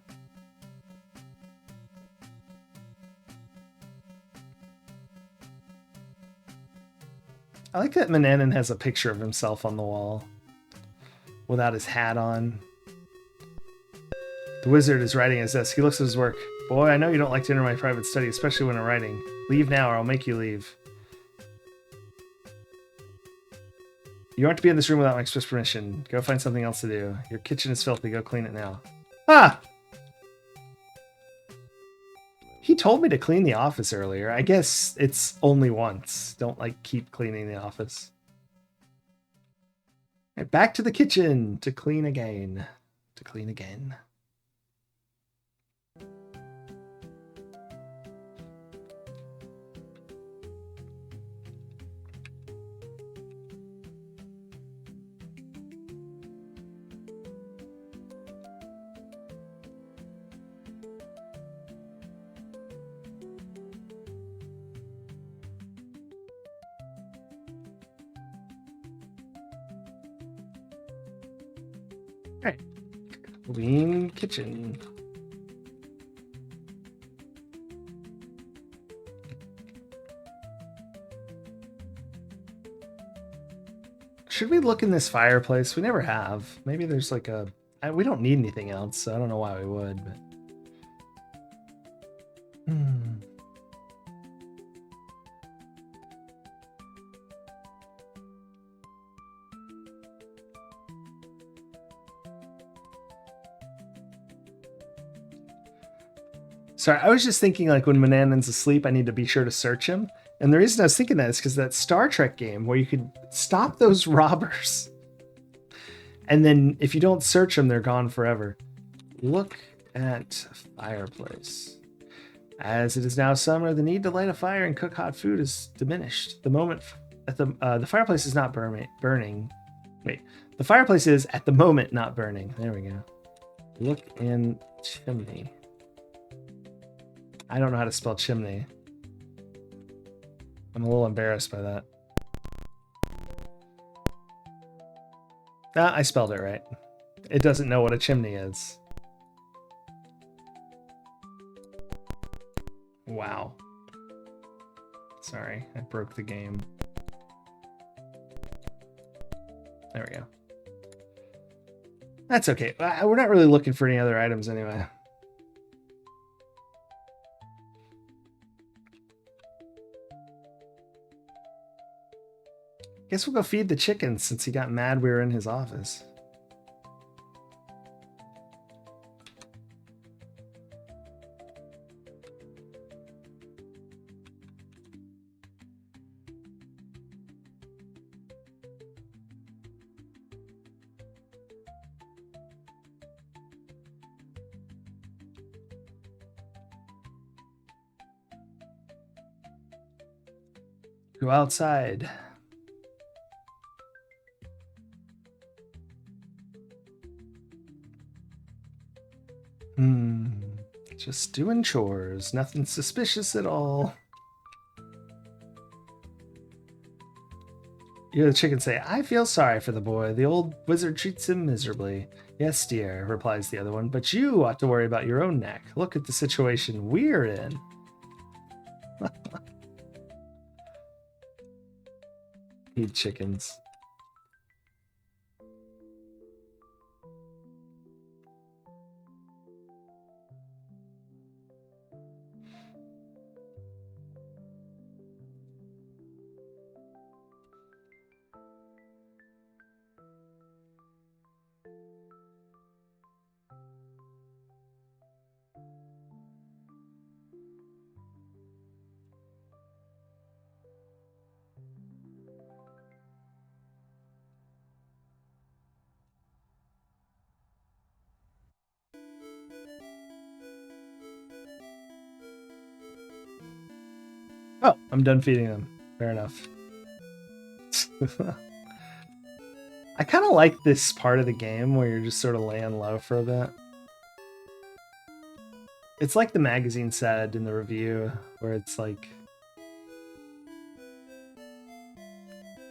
I like that Mananan has a picture of himself on the wall without his hat on. The wizard is writing his desk. He looks at his work. Boy, I know you don't like to enter my private study, especially when I'm writing. Leave now or I'll make you leave. You aren't to be in this room without my express permission. Go find something else to do. Your kitchen is filthy. Go clean it now. Ah! He told me to clean the office earlier. I guess it's only once. Don't, like, keep cleaning the office. Right, back to the kitchen to clean again. To clean again. Right. Clean kitchen. Should we look in this fireplace? We never have. Maybe there's like a... we don't need anything else, so I don't know why we would, but... Sorry, I was just thinking like when Mananan's asleep, I need to be sure to search him. And the reason I was thinking that is because that Star Trek game where you could stop those robbers. And then if you don't search them, they're gone forever. Look at fireplace. As it is now summer, the need to light a fire and cook hot food is diminished. The moment at the fireplace is not burning. Wait, the fireplace is at the moment not burning. There we go. Look in chimney. I don't know how to spell chimney. I'm a little embarrassed by that. Ah, I spelled it right. It doesn't know what a chimney is. Wow. Sorry, I broke the game. There we go. That's okay. We're not really looking for any other items anyway. Guess we'll go feed the chickens since he got mad we were in his office. Go outside. Just doing chores. Nothing suspicious at all. You hear the chicken say, I feel sorry for the boy. The old wizard treats him miserably. Yes, dear, replies the other one, but you ought to worry about your own neck. Look at the situation we're in. Eat chickens. Oh, I'm done feeding them. Fair enough. I kind of like this part of the game where you're just sort of laying low for a bit. It's like the magazine said in the review, where it's like,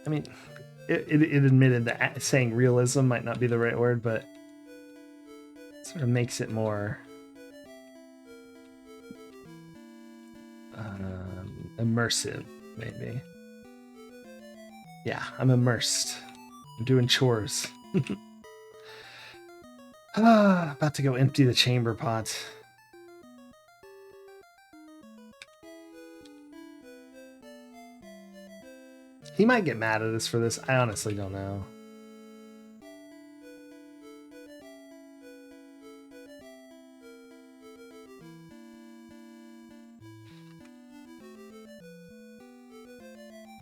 I mean, it admitted that saying realism might not be the right word, but it sort of makes it more immersive, maybe. Yeah, I'm immersed. I'm doing chores. About to go empty the chamber pot. He might get mad at us for this. I honestly don't know.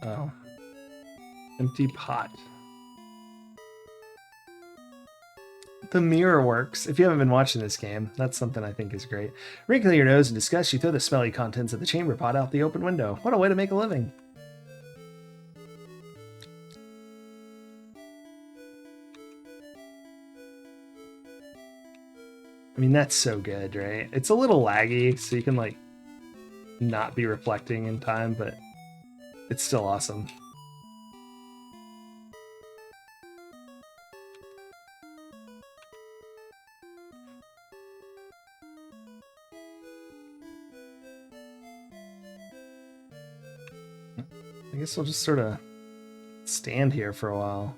Oh. Empty pot. The mirror works. If you haven't been watching this game, that's something I think is great. Wrinkling your nose in disgust, you throw the smelly contents of the chamber pot out the open window. What a way to make a living. I mean, that's so good, right? It's a little laggy, so you can, like, not be reflecting in time, but it's still awesome. I guess we'll just sort of stand here for a while.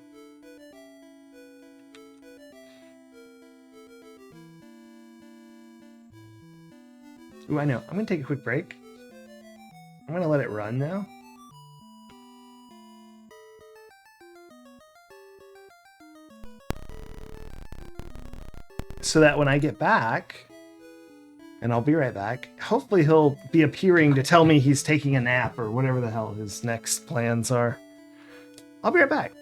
Ooh, I know. I'm going to take a quick break. I'm going to let it run now. So that when I get back, and I'll be right back, hopefully he'll be appearing to tell me he's taking a nap or whatever the hell his next plans are. I'll be right back.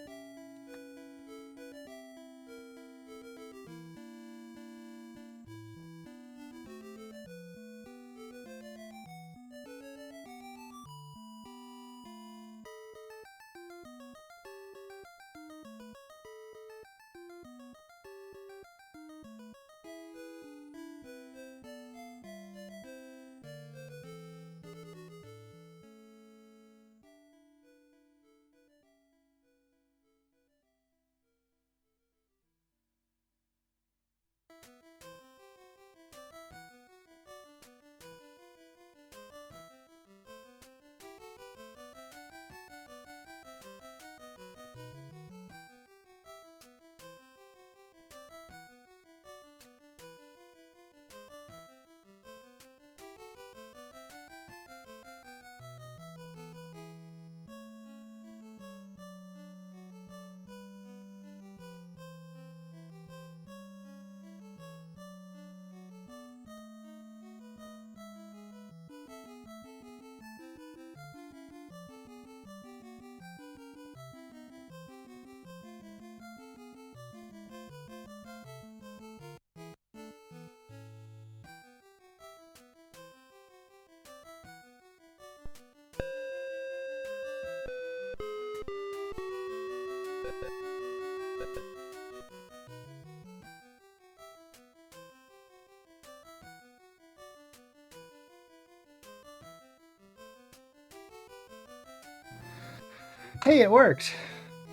Hey, it worked.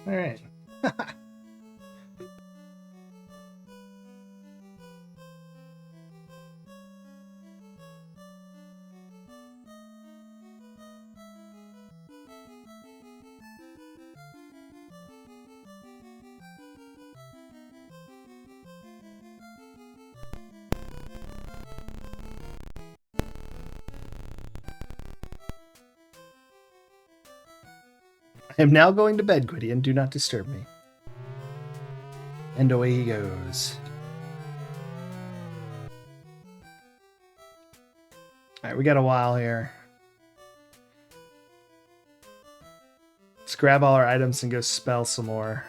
All right. I am now going to bed, Gwydion. Do not disturb me. And away he goes. All right, we got a while here. Let's grab all our items and go spell some more.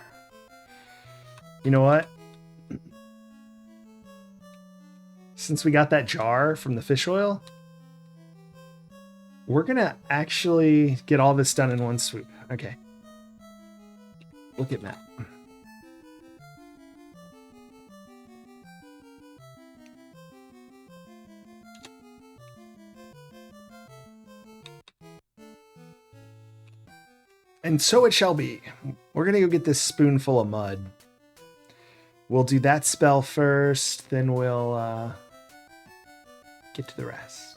You know what? Since we got that jar from the fish oil, We're gonna actually get all this done in one swoop. Okay. Look at that. And so it shall be. We're gonna go get this spoonful of mud. We'll do that spell first, then we'll get to the rest.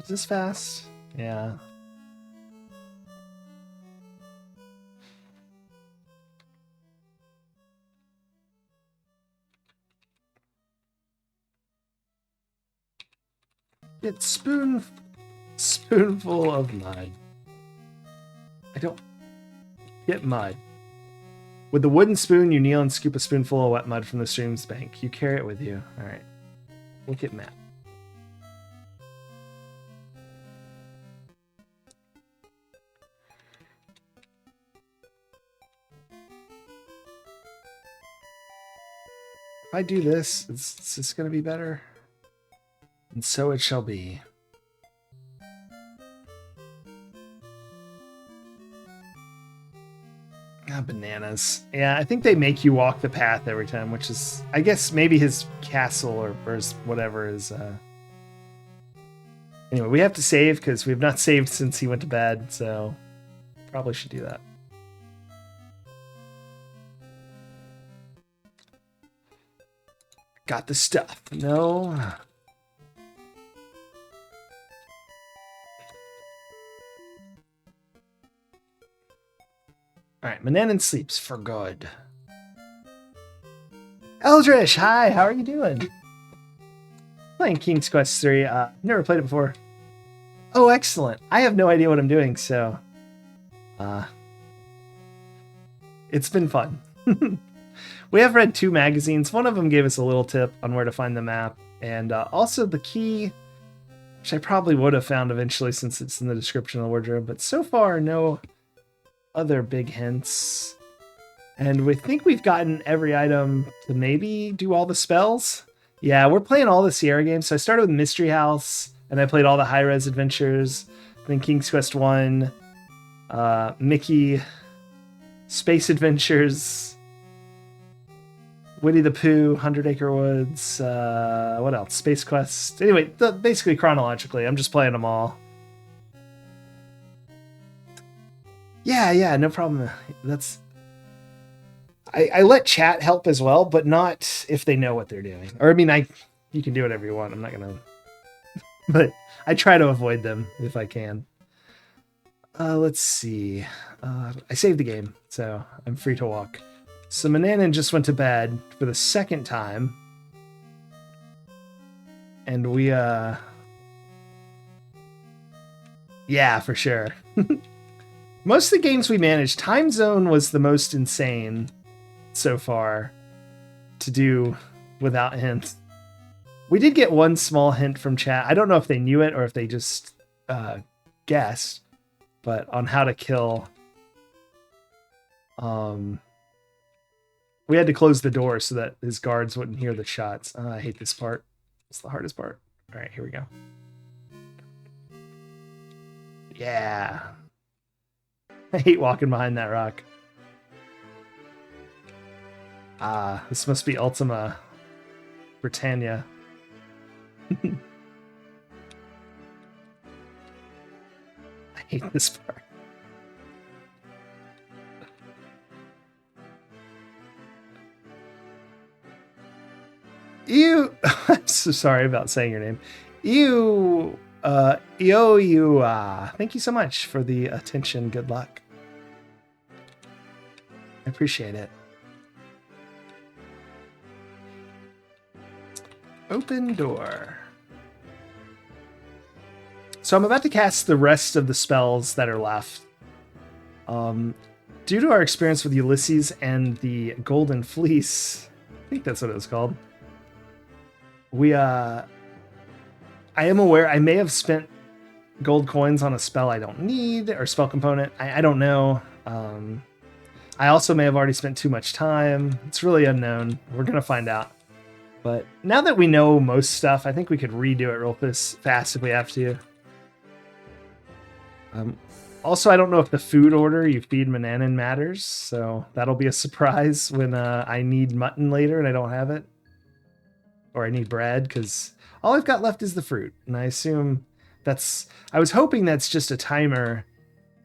Is this fast? Yeah. It's spoonful of mud. I don't get mud. With the wooden spoon, you kneel and scoop a spoonful of wet mud from the stream's bank. You carry it with you. All right. Look at Matt. If I do this, is this going to be better? And so it shall be. Ah, bananas. Yeah, I think they make you walk the path every time, which is, I guess, maybe his castle or his whatever is. Anyway, we have to save because we've not saved since he went to bed, so probably should do that. Got the stuff. No. All right, Mananan sleeps for good. Eldrish, hi, how are you doing? Playing King's Quest 3. Never played it before. Oh, excellent. I have no idea what I'm doing, so it's been fun. We have read 2 magazines. One of them gave us a little tip on where to find the map, and also the key, which I probably would have found eventually since it's in the description of the wardrobe, but so far no other big hints. And we think we've gotten every item to maybe do all the spells. Yeah, we're playing all the Sierra games. So I started with Mystery House, and I played all the high-res adventures, then King's Quest 1, Mickey, Space Adventures, Winnie the Pooh, 100 Acre Woods, what else? Space Quest. Anyway, basically chronologically, I'm just playing them all. Yeah, no problem. That's... I let chat help as well, but not if they know what they're doing. Or, I mean, you can do whatever you want. I'm not going to... But I try to avoid them if I can. Let's see. I saved the game, so I'm free to walk. So Mananan just went to bed for the second time. And we, yeah, for sure. Most of the games we managed, Time Zone was the most insane so far to do without hints. We did get one small hint from chat. I don't know if they knew it or if they just guessed, but on how to kill. We had to close the door so that his guards wouldn't hear the shots. I hate this part. It's the hardest part. All right, here we go. Yeah. I hate walking behind that rock. This must be Ultima Britannia. I hate this part. I'm so sorry about saying your name. Thank you so much for the attention. Good luck. I appreciate it. Open door. So I'm about to cast the rest of the spells that are left. Due to our experience with Ulysses and the Golden Fleece, I think that's what it was called. I am aware I may have spent gold coins on a spell I don't need, or spell component. I don't know. I also may have already spent too much time. It's really unknown. We're going to find out. But now that we know most stuff, I think we could redo it real fast if we have to. Also, I don't know if the food order you feed Mananan matters, so that'll be a surprise when I need mutton later and I don't have it. Or I need bread, because all I've got left is the fruit. And I assume that's... I was hoping that's just a timer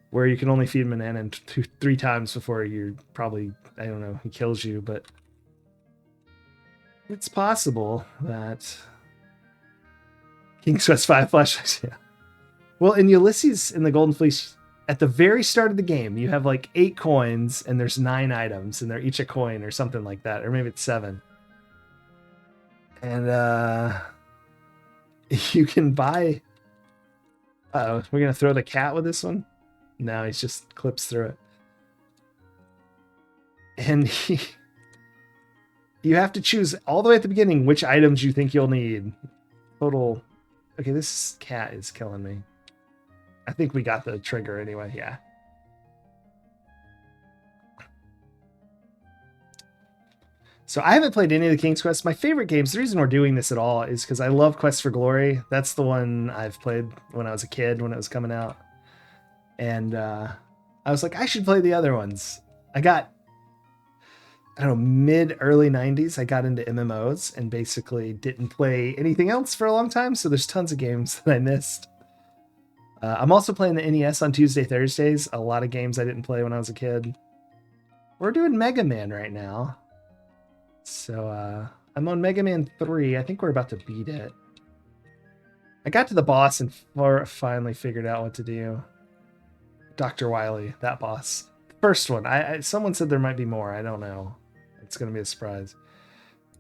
where you can only feed Mananan 3 times before you're probably... I don't know, he kills you, but... It's possible that... King's Quest 5 flashlights, yeah. Well, in Ulysses in the Golden Fleece, at the very start of the game, you have like 8 coins and there's 9 items and they're each a coin or something like that. Or maybe it's 7. And you can buy... Uh-oh, we're going to throw the cat with this one? No, he just clips through it. And you have to choose all the way at the beginning which items you think you'll need. Total... Okay, this cat is killing me. I think we got the trigger anyway, yeah. So I haven't played any of the King's Quest. My favorite games, the reason we're doing this at all is because I love Quest for Glory. That's the one I've played when I was a kid, when it was coming out. And I was like, I should play the other ones. I got, I don't know, mid-early 90s, I got into MMOs and basically didn't play anything else for a long time. So there's tons of games that I missed. I'm also playing the NES on Tuesday, Thursdays. A lot of games I didn't play when I was a kid. We're doing Mega Man right now. So I'm on Mega Man 3. I think we're about to beat it. I got to the boss and finally figured out what to do. Dr. Wily, that boss. First one. Someone said there might be more. I don't know. It's going to be a surprise.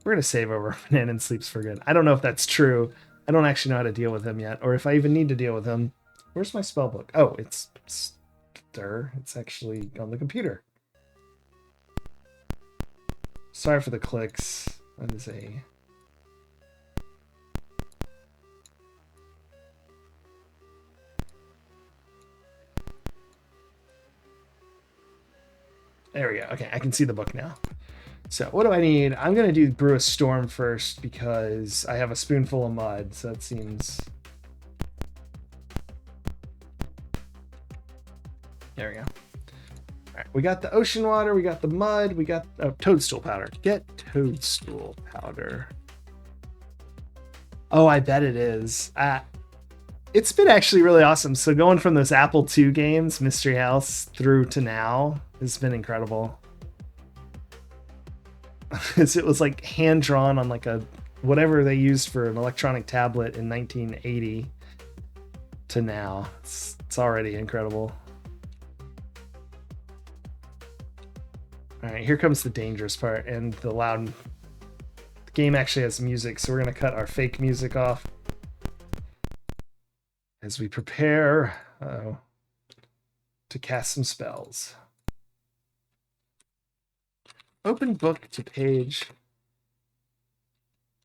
We're going to save over Mananan Sleeps for Good. I don't know if that's true. I don't actually know how to deal with him yet, or if I even need to deal with him. Where's my spell book? Oh, it's there. It's actually on the computer. Sorry for the clicks. That is a... There we go. Okay, I can see the book now. So what do I need? I'm going to do Brew a Storm first because I have a spoonful of mud, so that seems... There we go. All right, we got the ocean water, we got the mud, we got toadstool powder. Get toadstool powder. Oh, I bet it is. It's been actually really awesome. So going from those Apple II games, Mystery House, through to now has been incredible. It was like hand drawn on like a whatever they used for an electronic tablet in 1980 to now. It's already incredible. All right, here comes the dangerous part and the loud. The game actually has music, so we're going to cut our fake music off as we prepare to cast some spells. Open book to page,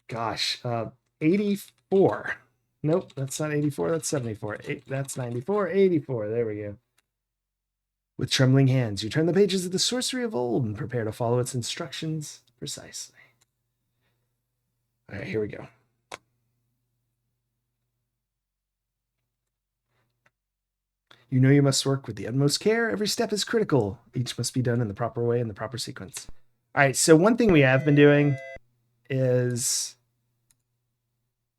gosh, 84. Nope, that's not 84, that's 74. That's 94, 84, there we go. With trembling hands, you turn the pages of the Sorcery of Old and prepare to follow its instructions precisely. All right, here we go. You know you must work with the utmost care. Every step is critical. Each must be done in the proper way in the proper sequence. All right, so one thing we have been doing is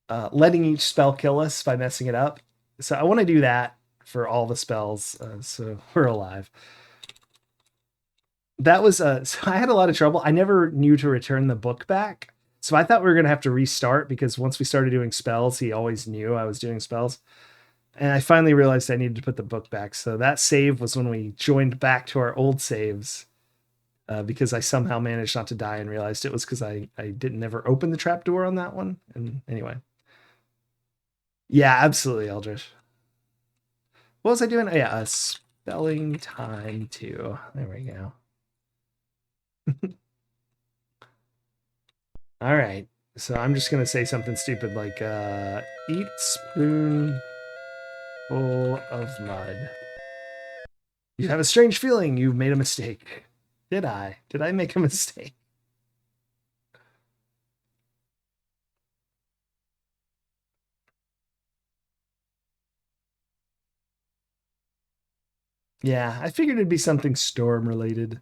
letting each spell kill us by messing it up. So I want to do that for all the spells, so we're alive. That was so I had a lot of trouble. I never knew to return the book back, so I thought we were gonna have to restart because once we started doing spells, he always knew I was doing spells, and I finally realized I needed to put the book back. So that save was when we joined back to our old saves, because I somehow managed not to die and realized it was because I didn't ever open the trapdoor on that one. And anyway, yeah, absolutely, Eldritch. What was I doing? Oh, yeah, spelling time too. There we go. All right. So I'm just going to say something stupid like, eat spoonful of mud. You have a strange feeling you've made a mistake. Did I? Did I make a mistake? Yeah, I figured it'd be something storm related.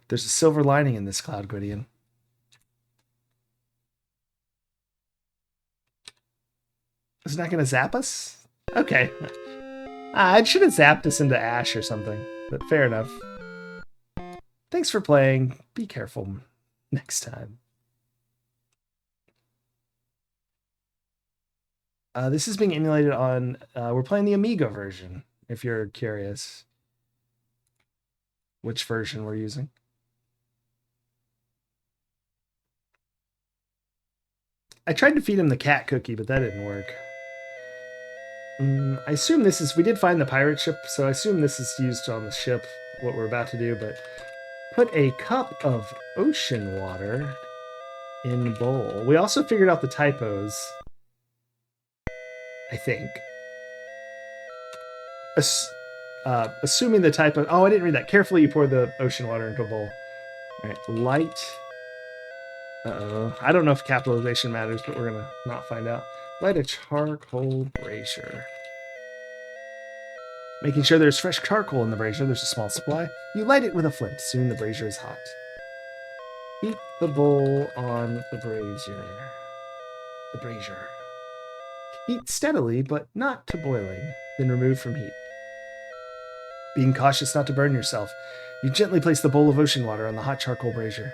There's a silver lining in this cloud, Gwydion. Is it not going to zap us? Okay. I should have zapped us into ash or something, but fair enough. Thanks for playing. Be careful next time. This is being emulated on, we're playing the Amiga version, if you're curious. Which version we're using. I tried to feed him the cat cookie, but that didn't work. I assume this is, we did find the pirate ship, so I assume this is used on the ship, what we're about to do, but put a cup of ocean water in bowl. We also figured out the typos, I think. Assuming the typo, oh, I didn't read that. Carefully, you pour the ocean water into a bowl. All right, light. Uh-oh. I don't know if capitalization matters, but we're gonna not find out. Light a charcoal brazier. Making sure there's fresh charcoal in the brazier, there's a small supply. You light it with a flint. Soon the brazier is hot. Heat the bowl on the brazier. The brazier. Heat steadily, but not to boiling. Then remove from heat. Being cautious not to burn yourself, you gently place the bowl of ocean water on the hot charcoal brazier.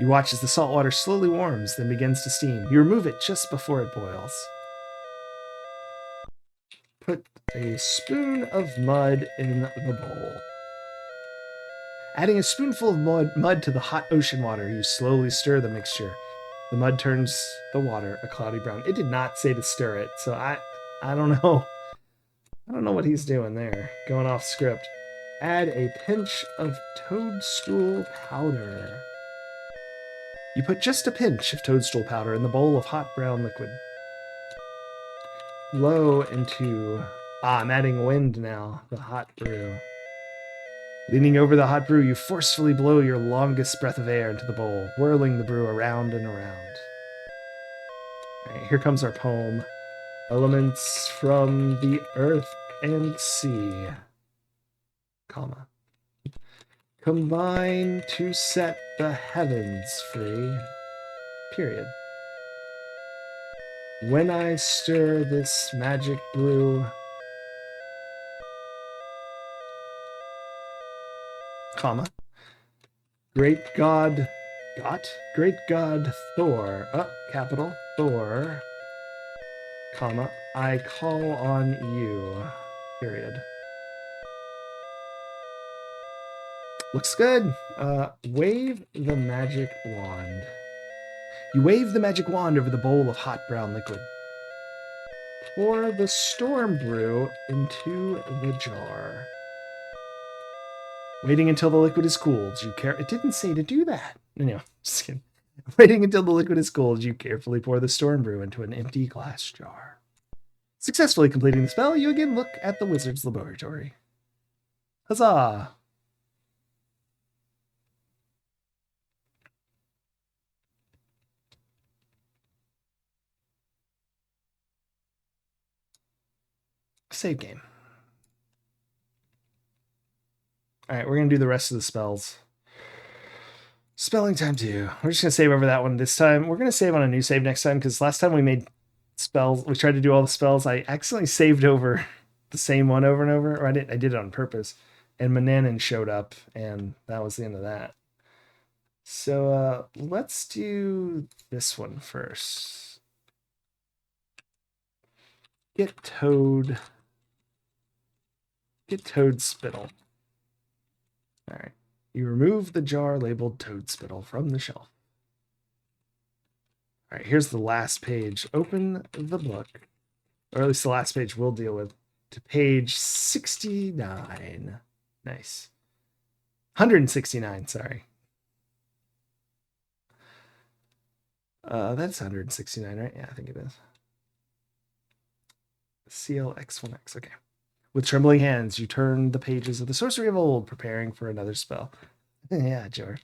You watch as the salt water slowly warms, then begins to steam. You remove it just before it boils. Put a spoon of mud in the bowl. Adding a spoonful of mud to the hot ocean water, you slowly stir the mixture. The mud turns the water a cloudy brown. It did not say to stir it, so I don't know. I don't know what he's doing there. Going off script. Add a pinch of toadstool powder. You put just a pinch of toadstool powder in the bowl of hot brown liquid. Blow into... I'm adding wind now. The hot brew. Leaning over the hot brew, you forcefully blow your longest breath of air into the bowl, whirling the brew around and around. All right, here comes our poem. Elements from the earth and sea, comma, combine to set the heavens free, period. When I stir this magic brew, comma, great god Thor, capital, Thor, comma, I call on you, period. Looks good. Wave the magic wand. You wave the magic wand over the bowl of hot brown liquid. Pour the storm brew into the jar. Waiting until the liquid is cooled, it didn't say to do that. No, just kidding. Waiting until the liquid is cooled, you carefully pour the storm brew into an empty glass jar. Successfully completing the spell, you again look at the wizard's laboratory. Huzzah! Save game. All right, we're going to do the rest of the spells. Spelling time 2. We're just going to save over that one this time. We're going to save on a new save next time because last time we made spells, we tried to do all the spells. I accidentally saved over the same one over and over, or I did it on purpose. And Mananan showed up, and that was the end of that. So let's do this one first. Get Toad Spittle. All right. You remove the jar labeled Toad Spittle from the shelf. All right, here's the last page. Open the book, or at least the last page we'll deal with, to page 69. Nice. 169, sorry. That's 169, right? Yeah, I think it is. CLX1X, okay. With trembling hands, you turn the pages of the Sorcery of Old, preparing for another spell. Yeah, Jor.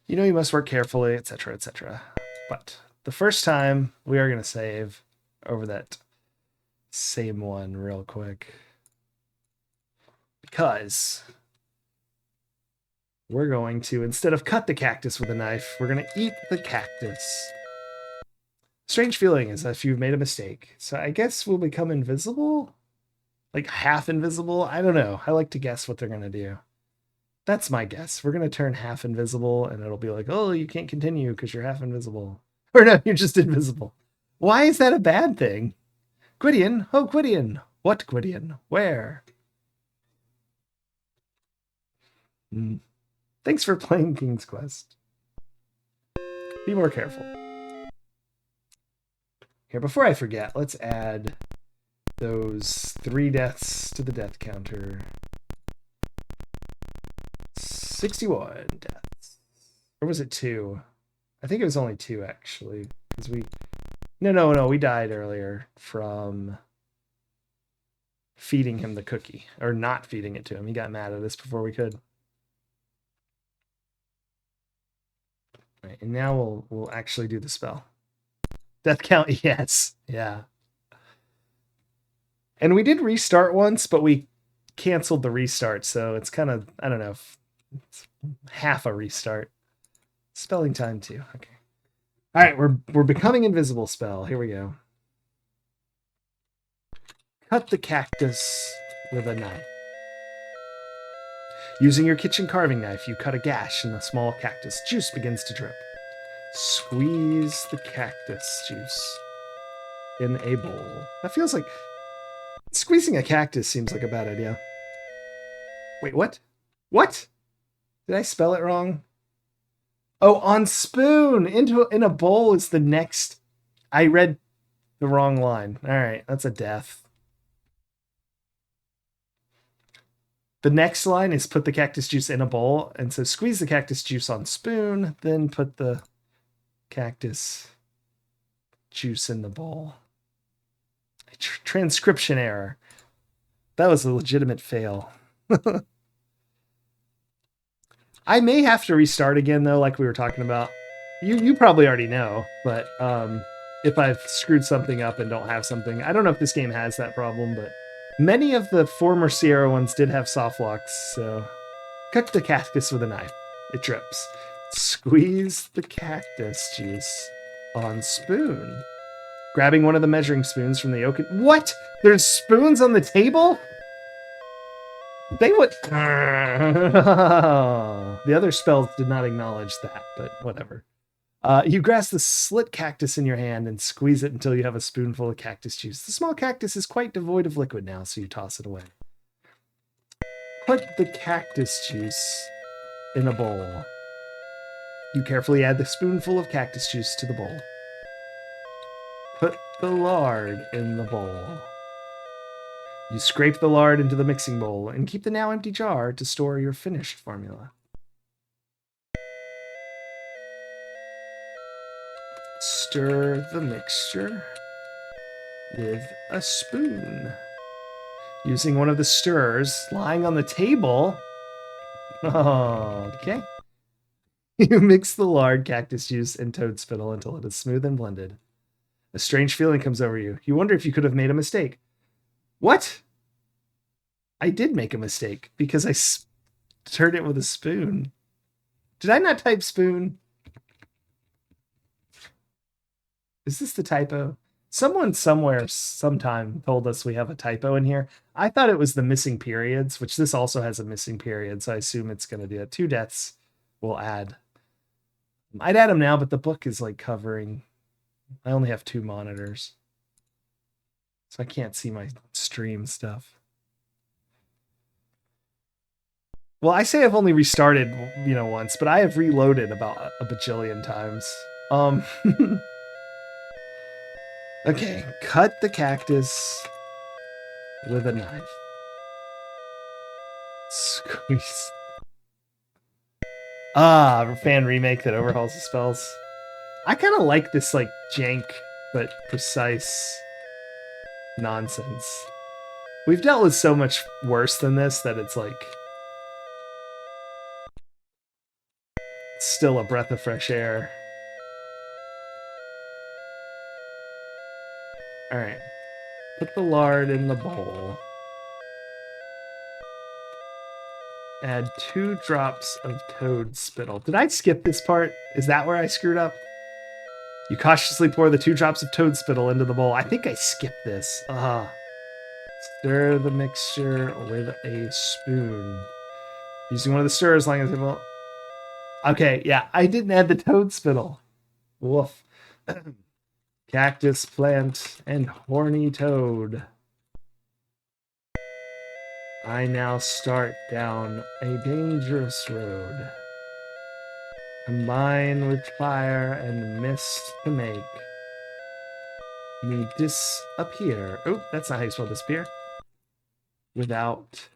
You know you must work carefully, etc., etc. But the first time, we are going to save over that same one real quick. Because we're going to, instead of cut the cactus with a knife, we're going to eat the cactus. Strange feeling is if you've made a mistake. So I guess we'll become invisible? Like half invisible? I don't know. I like to guess what they're going to do. That's my guess. We're going to turn half invisible and it'll be like, oh, you can't continue because you're half invisible. Or no, you're just invisible. Why is that a bad thing? Gwydion? Oh, Gwydion. What Gwydion? Where? Thanks for playing King's Quest. Be more careful. Here, before I forget, let's add those 3 deaths to the death counter. 61 deaths. Or was it 2? I think it was only 2, actually. Because we... No, we died earlier from feeding him the cookie. Or not feeding it to him. He got mad at us before we could. Right, and now we'll actually do the spell. Death count, yes. Yeah. And we did restart once, but we canceled the restart, so it's kind of, I don't know, it's half a restart. Spelling time too. Okay. All right, we're becoming invisible spell. Here we go. Cut the cactus with a knife. Using your kitchen carving knife, you cut a gash in the small cactus. Juice begins to drip. Squeeze the cactus juice in a bowl. That feels like... Squeezing a cactus seems like a bad idea. Wait, what? What? Did I spell it wrong? Oh, on spoon! In a bowl is the next... I read the wrong line. All right, that's a death. The next line is put the cactus juice in a bowl, and so squeeze the cactus juice on spoon, then put the cactus juice in the bowl. Transcription error. That was a legitimate fail. I may have to restart again, though, like we were talking about. You probably already know, but if I've screwed something up and don't have something, I don't know if this game has that problem, but many of the former Sierra ones did have soft locks, so cut the cactus with a knife. It drips. Squeeze the cactus juice on spoon. Grabbing one of the measuring spoons from the oak. What? There's spoons on the table? They would... The other spells did not acknowledge that, but whatever. You grasp the slit cactus in your hand and squeeze it until you have a spoonful of cactus juice. The small cactus is quite devoid of liquid now, so you toss it away. Put the cactus juice in a bowl. You carefully add the spoonful of cactus juice to the bowl. Put the lard in the bowl. You scrape the lard into the mixing bowl and keep the now empty jar to store your finished formula. Stir the mixture with a spoon. Using one of the stirrers lying on the table. Okay. You mix the lard, cactus juice, and toad spittle until it is smooth and blended. A strange feeling comes over you. You wonder if you could have made a mistake. What? I did make a mistake because I stirred it with a spoon. Did I not type spoon? Is this the typo? Someone somewhere sometime told us we have a typo in here. I thought it was the missing periods, which this also has a missing period, so I assume it's going to do it. 2 deaths we'll add. I'd add them now, but the book is like covering... I only have 2 monitors, so I can't see my stream stuff. Well, I say I've only restarted, once, but I have reloaded about a bajillion times. Okay, cut the cactus with a knife. Squeeze. Fan remake that overhauls the spells. I kind of like this, like, jank, but precise nonsense. We've dealt with so much worse than this that it's like still a breath of fresh air. All right. Put the lard in the bowl. Add 2 drops of toad spittle. Did I skip this part? Is that where I screwed up? You cautiously pour the 2 drops of toad spittle into the bowl. I think I skipped this. Stir the mixture with a spoon. Using one of the stirrers, as long as it will. Okay, yeah, I didn't add the toad spittle. Woof. Cactus plant and horny toad. I now start down a dangerous road. Combine with fire and mist to make me disappear. Oh, that's not how you spell disappear. Without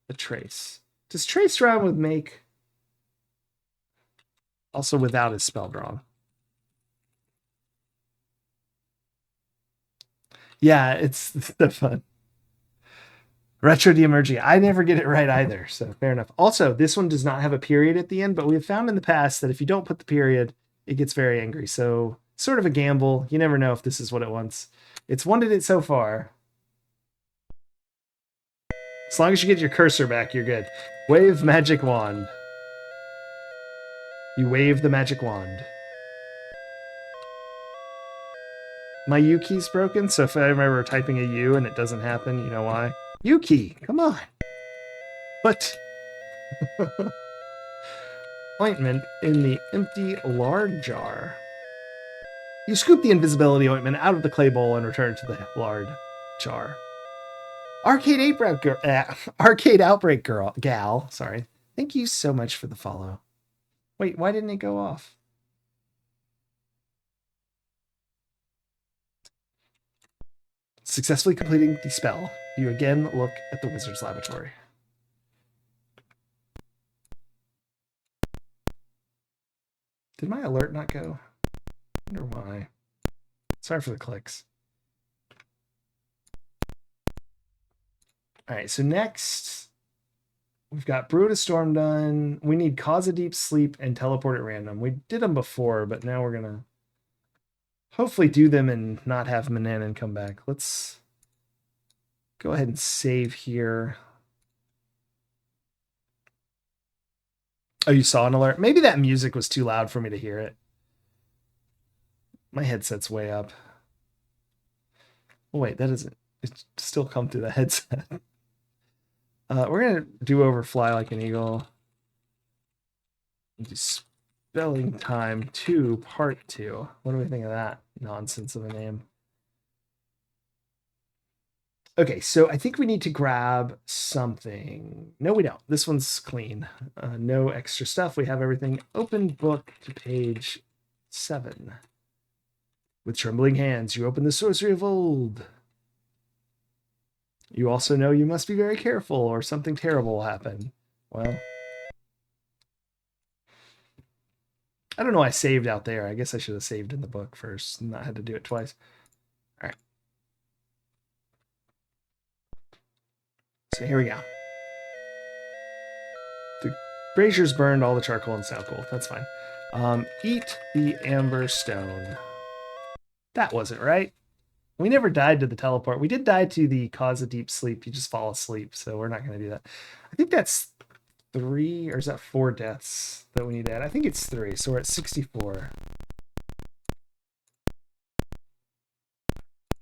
a trace. Does trace rhyme with make? Also, without is spelled wrong. Yeah, it's the fun. Retro Emerging. I never get it right either, so fair enough. Also, this one does not have a period at the end, but we have found in the past that if you don't put the period, it gets very angry. So, sort of a gamble. You never know if this is what it wants. It's wanted it so far. As long as you get your cursor back, you're good. Wave magic wand. You wave the magic wand. My U key's broken, so if I remember typing a U and it doesn't happen, you know why? U key, come on. But ointment in the empty lard jar. You scoop the invisibility ointment out of the clay bowl and return to the lard jar. Arcade Outbreak gal. Sorry. Thank you so much for the follow. Wait, why didn't it go off? Successfully completing the spell, you again look at the wizard's laboratory. Did my alert not go? I wonder why. Sorry for the clicks. All right, so next we've got Brew a Storm done. We need Cause a Deep Sleep and Teleport at Random. We did them before, but now we're gonna hopefully do them and not have Mananan come back. Let's go ahead and save here. Oh, you saw an alert? Maybe that music was too loud for me to hear it. My headset's way up. Oh, wait, that doesn't. It still come through the headset. We're gonna do over Fly Like an Eagle. Do Spelling Time 2, Part 2. What do we think of that nonsense of a name? Okay, so I think we need to grab something. No, we don't. This one's clean. No extra stuff. We have everything. Open book to page 7. With trembling hands, you open the Sorcery of Old. You also know you must be very careful or something terrible will happen. Well, I don't know why I saved out there. I guess I should have saved in the book first and not had to do it twice. All right. So here we go. The brazier's burned all the charcoal and now cool. That's fine. Eat the amber stone. That wasn't right. We never died to the teleport. We did die to the cause of deep sleep. You just fall asleep, so we're not going to do that. I think that's 3, or is that 4 deaths that we need to add? I think it's 3, so we're at 64. All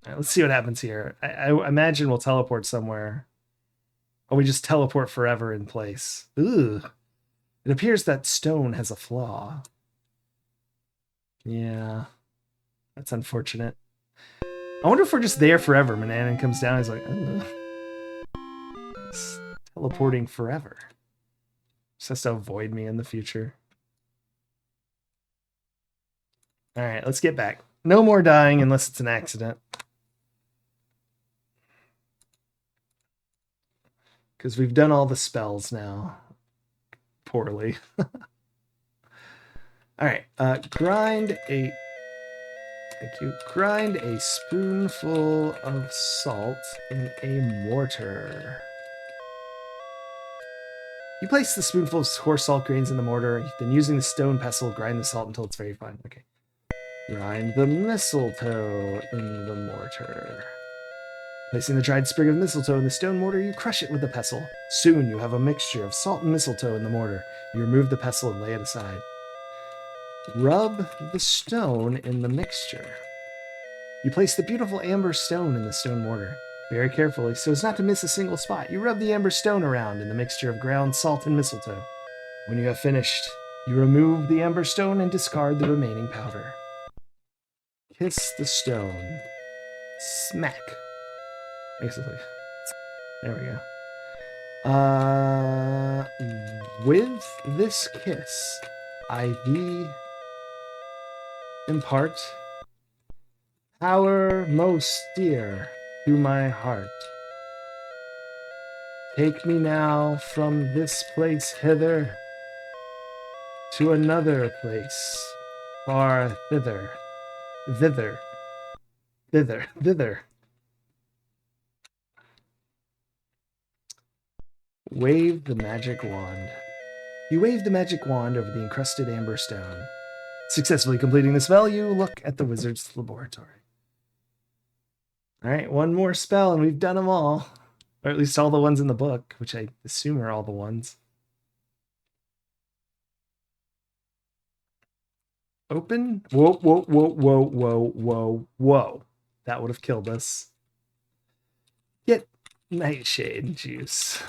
right, let's see what happens here. I imagine we'll teleport somewhere. Or we just teleport forever in place. Ugh. It appears that stone has a flaw. Yeah. That's unfortunate. I wonder if we're just there forever. Mananan comes down. He's like, ugh. It's teleporting forever. Just has to avoid me in the future. All right, let's get back. No more dying unless it's an accident. Because we've done all the spells now. Poorly. All right, grind a Thank you. Grind a spoonful of salt in a mortar. You place the spoonful of coarse salt grains in the mortar, then using the stone pestle, grind the salt until it's very fine. Okay. Grind the mistletoe in the mortar. Placing the dried sprig of mistletoe in the stone mortar, you crush it with the pestle. Soon you have a mixture of salt and mistletoe in the mortar. You remove the pestle and lay it aside. Rub the stone in the mixture. You place the beautiful amber stone in the stone mortar. Very carefully, so as not to miss a single spot, you rub the amber stone around in the mixture of ground salt and mistletoe. When you have finished, you remove the amber stone and discard the remaining powder. Kiss the stone. Smack. Basically. There we go. With this kiss, I thee impart power most dear to my heart. Take me now from this place hither to another place far thither. Thither. Wave the magic wand. You wave the magic wand over the encrusted amber stone. Successfully completing the spell, you look at the wizard's laboratory. All right, one more spell and we've done them all. Or at least all the ones in the book, which I assume are all the ones. Open. Whoa. That would have killed us. Get nightshade juice.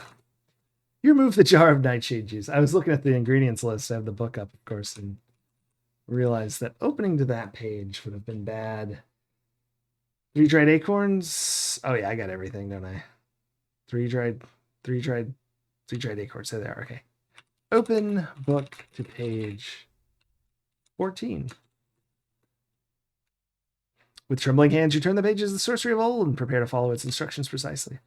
You remove the jar of nightshade juice. I was looking at the ingredients list. I have the book up, of course, and realized that opening to that page would have been bad. 3 dried acorns. Oh yeah, I got everything, don't I? 3 dried acorns. There they are. Okay. Open book to page 14. With trembling hands, you turn the pages of the Sorcery of Old and prepare to follow its instructions precisely.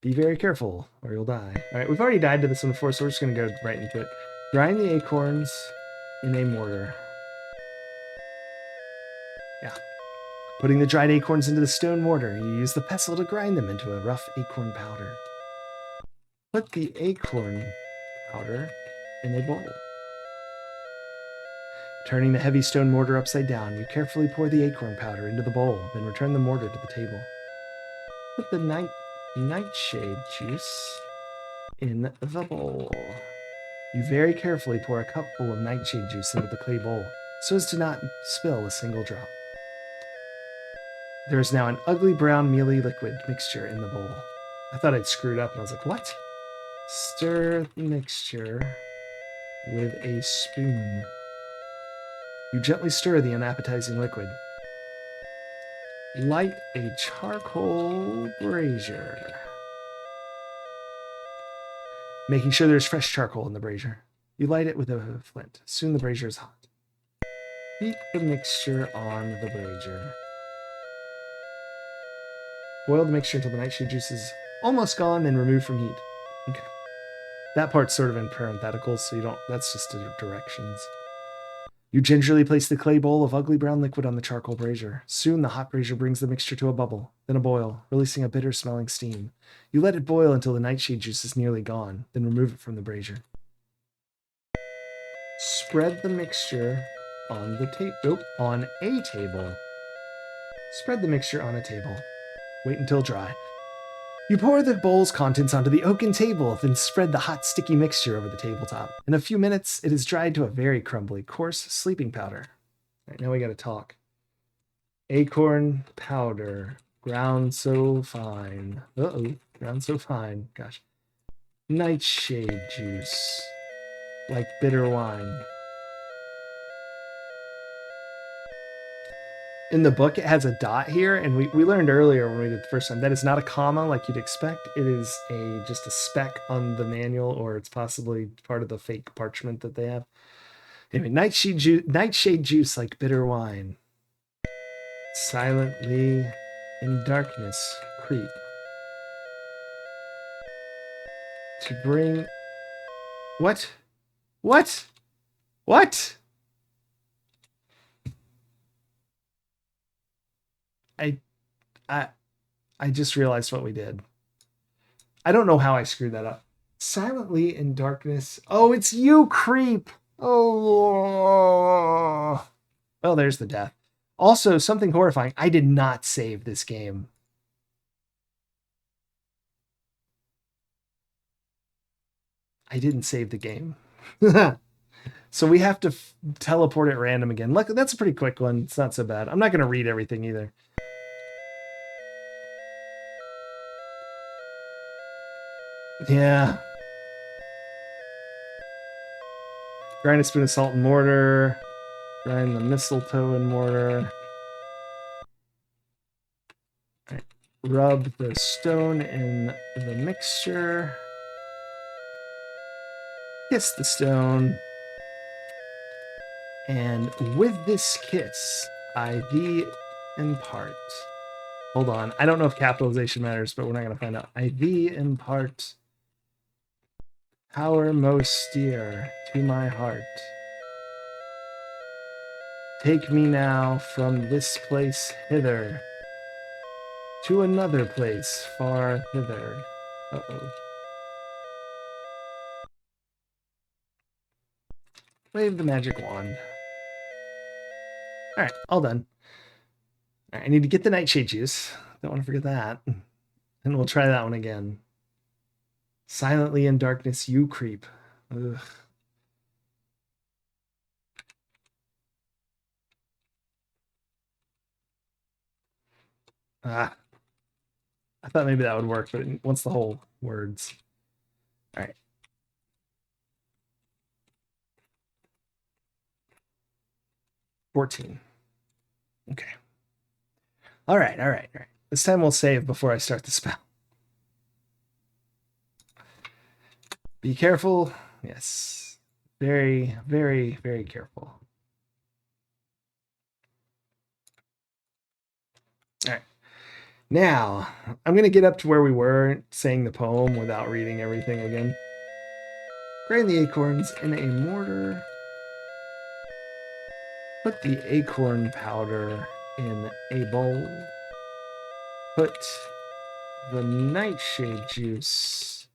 Be very careful, or you'll die. All right, we've already died to this one before, so we're just going to go right into it. Grind the acorns in a mortar. Yeah. Putting the dried acorns into the stone mortar, you use the pestle to grind them into a rough acorn powder. Put the acorn powder in a bowl. Turning the heavy stone mortar upside down, you carefully pour the acorn powder into the bowl, then return the mortar to the table. Put the nightshade juice in the bowl. You very carefully pour a cupful of nightshade juice into the clay bowl, so as to not spill a single drop. There is now an ugly brown mealy liquid mixture in the bowl. I thought I'd screwed up, and I was like, what? Stir the mixture with a spoon. You gently stir the unappetizing liquid. Light a charcoal brazier. Making sure there's fresh charcoal in the brazier. You light it with a flint. Soon the brazier is hot. Heat the mixture on the brazier. Boil the mixture until the nightshade juice is almost gone, then remove from heat. Okay. That part's sort of in parentheticals, so you don't, that's just the directions. You gingerly place the clay bowl of ugly brown liquid on the charcoal brazier. Soon the hot brazier brings the mixture to a bubble, then a boil, releasing a bitter-smelling steam. You let it boil until the nightshade juice is nearly gone, then remove it from the brazier. Spread the mixture on on a table. Spread the mixture on a table. Wait until dry. You pour the bowl's contents onto the oaken table, then spread the hot, sticky mixture over the tabletop. In a few minutes, it is dried to a very crumbly, coarse sleeping powder. All right, now we gotta talk. Acorn powder, ground so fine. Ground so fine. Gosh. Nightshade juice, like bitter wine. In the book, it has a dot here, and we learned earlier when we did the first time that it's not a comma like you'd expect. It is just a speck on the manual, or it's possibly part of the fake parchment that they have. Anyway, nightshade juice like bitter wine. Silently in darkness creep. To bring... What? What? What? I I I just realized what we did. I don't know how I screwed that up. Silently in darkness. Oh, it's you, creep. Oh. Well, there's the death. Also, something horrifying. I did not save this game. I didn't save the game. So we have to teleport at random again. Look, that's a pretty quick one. It's not so bad. I'm not going to read everything either. Yeah. Grind a spoon of salt and mortar. Grind the mistletoe and mortar. Right. Rub the stone in the mixture. Kiss the stone. And with this kiss, I thee impart. Hold on. I don't know if capitalization matters, but we're not going to find out. I thee impart power most dear to my heart. Take me now from this place hither to another place far thither. Uh-oh. Wave the magic wand. All right, all done. All right, I need to get the nightshade juice. Don't want to forget that. And we'll try that one again. Silently in darkness you creep. Ugh. Ah, I thought maybe that would work, but it wants the whole words. All right. $14. Okay. All right. This time we'll save before I start the spell. Be careful. Yes. Very, very, very careful. All right. Now, I'm going to get up to where we were saying the poem without reading everything again. Grind the acorns in a mortar. Put the acorn powder in a bowl. Put the nightshade juice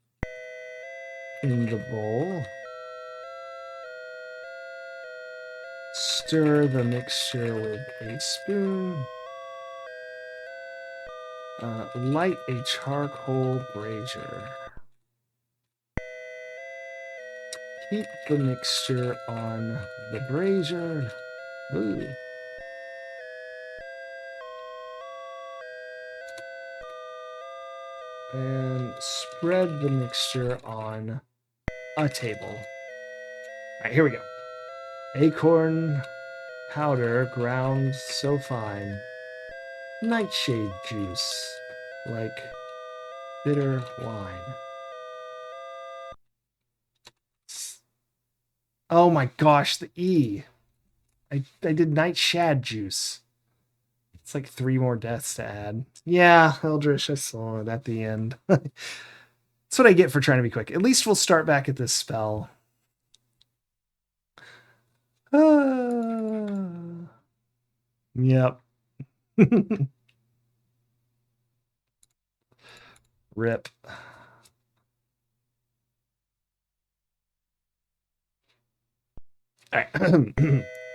in the bowl. Stir the mixture with a spoon. Light a charcoal brazier. Keep the mixture on the brazier. Ooh. And spread the mixture on a table. All right, here we go. Acorn powder ground so fine. Nightshade juice like bitter wine. Oh my gosh, the E. I did nightshade juice. It's like 3 more deaths to add. Yeah, Eldritch, I saw it at the end. That's what I get for trying to be quick. At least we'll start back at this spell. Yep. Rip. All right.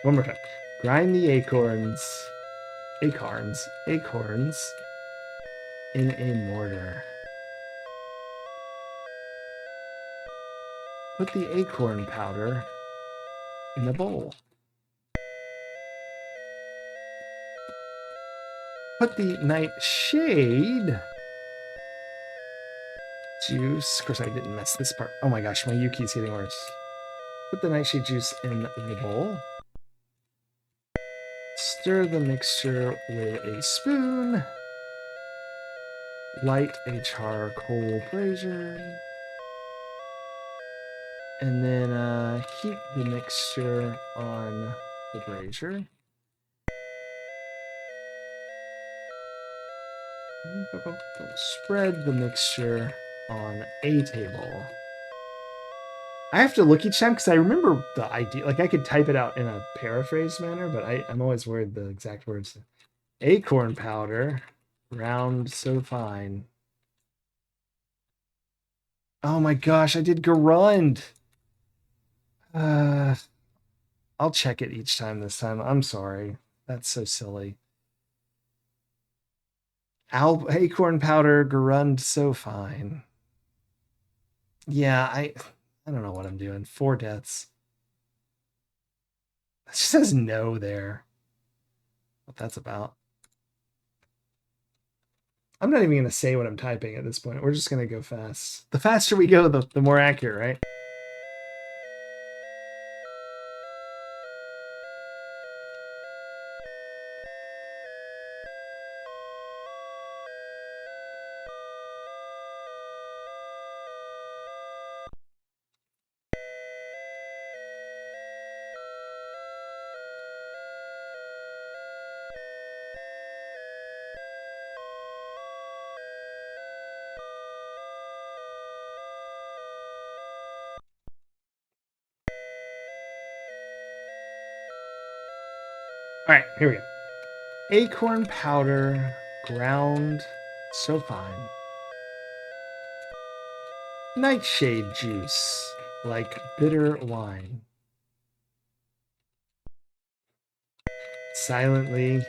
One more time. Grind the acorns in a mortar. Put the acorn powder in a bowl. Put the nightshade juice. Of course, I didn't mess this part. Oh my gosh, my Yuki's getting worse. Put the nightshade juice in the bowl. Stir the mixture with a spoon. Light a charcoal brazier. And then heat the mixture on the brazier. Spread the mixture on a table. I have to look each time because I remember the idea. Like I could type it out in a paraphrased manner, but I'm always worried the exact words. Acorn powder, round so fine. Oh my gosh, I did Garund. I'll check it each time this time. I'm sorry. That's so silly. Acorn powder, Garund so fine. Yeah, I don't know what I'm doing. 4 deaths. It just says no there. What that's about. I'm not even going to say what I'm typing at this point. We're just going to go fast. The faster we go, the more accurate, right? All right, here we go. Acorn powder, ground so fine. Nightshade juice, like bitter wine. Silently,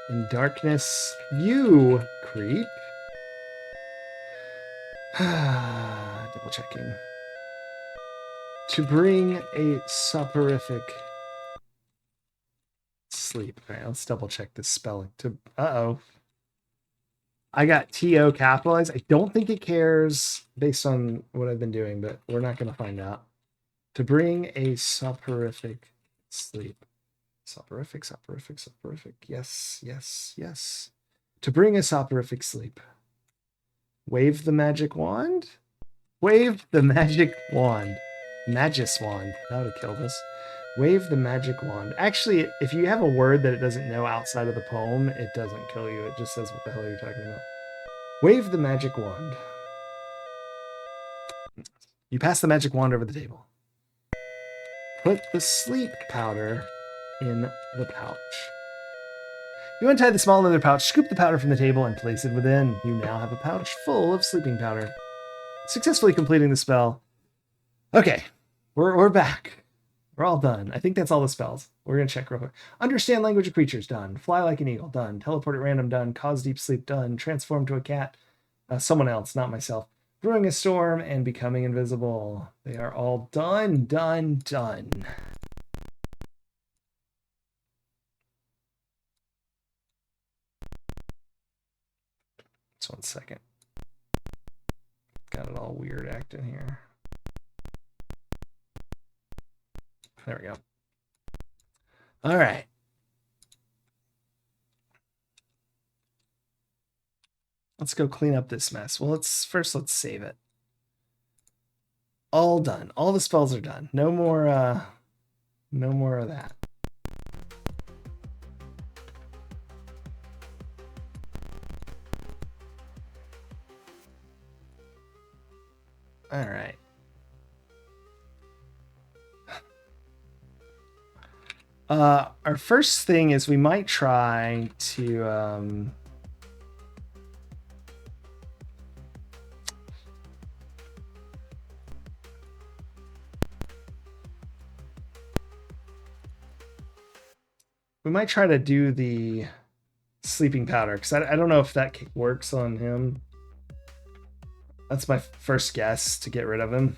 in darkness, you creep. Double checking. To bring a soporific sleep. All right, let's double check this spelling. Uh-oh. I got T-O capitalized. I don't think it cares based on what I've been doing, but we're not going to find out. To bring a soporific sleep. Soporific. Yes, yes, yes. To bring a soporific sleep. Wave the magic wand? Wave the magic wand. Magus wand. That would have killed us. Wave the magic wand. Actually, if you have a word that it doesn't know outside of the poem, it doesn't kill you. It just says what the hell you're talking about. Wave the magic wand. You pass the magic wand over the table. Put the sleep powder in the pouch. You untie the small leather pouch, scoop the powder from the table, and place it within. You now have a pouch full of sleeping powder. Successfully completing the spell. Okay, we're back. We're all done. I think that's all the spells. We're going to check real quick. Understand language of creatures, done. Fly like an eagle, done. Teleport at random, done. Cause deep sleep, done. Transform to a cat. Someone else, not myself. Brewing a storm and becoming invisible. They are all done. Just 1 second. Got it all weird acting here. There we go. All right. Let's go clean up this mess. Well, let's save it. All done. All the spells are done. No more of that. All right. Our first thing is we might try to do the sleeping powder because I don't know if that works on him. That's my first guess to get rid of him.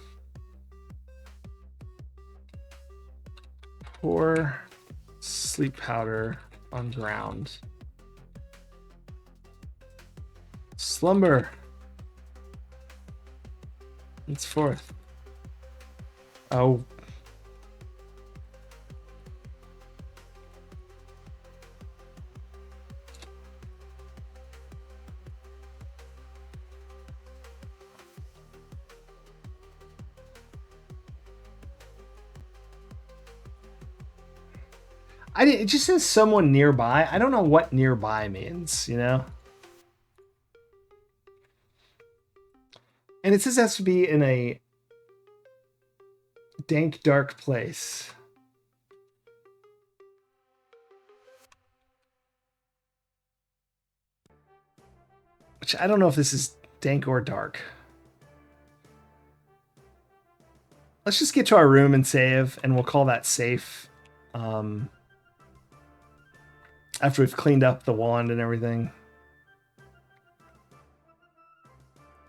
Pour sleep powder on ground. Slumber. It's forth. Oh. It just says someone nearby. I don't know what nearby means, you know? And it says it has to be in a dank, dark place. Which I don't know if this is dank or dark. Let's just get to our room and save, and we'll call that safe. After we've cleaned up the wand and everything.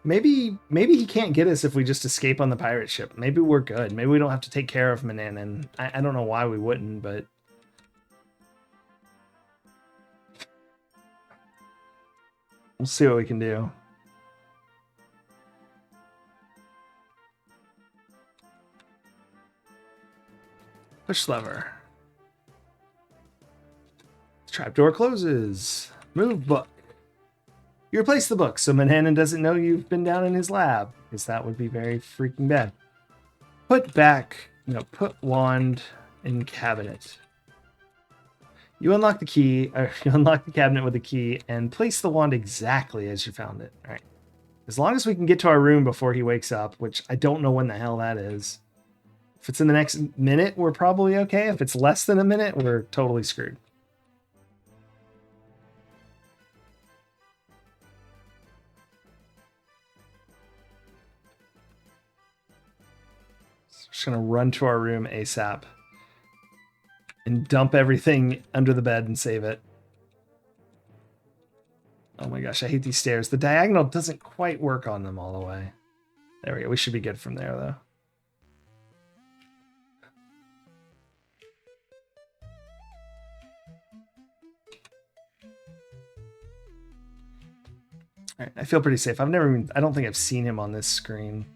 Maybe he can't get us if we just escape on the pirate ship. Maybe we're good. Maybe we don't have to take care of Mananan. I don't know why we wouldn't, but... we'll see what we can do. Push lever. Trapdoor closes. Move book. You replace the book so Manhattan doesn't know you've been down in his lab, because that would be very freaking bad. Put wand in cabinet. You unlock the key, or you unlock the cabinet with the key, and place the wand exactly as you found it. All right. As long as we can get to our room before he wakes up, which I don't know when the hell that is. If it's in the next minute, we're probably okay. If it's less than a minute, we're totally screwed. Just gonna run to our room ASAP and dump everything under the bed and save it. Oh my gosh, I hate these stairs. The diagonal doesn't quite work on them all the way. There we go. We should be good from there, though. All right, I feel pretty safe. I don't think I've seen him on this screen.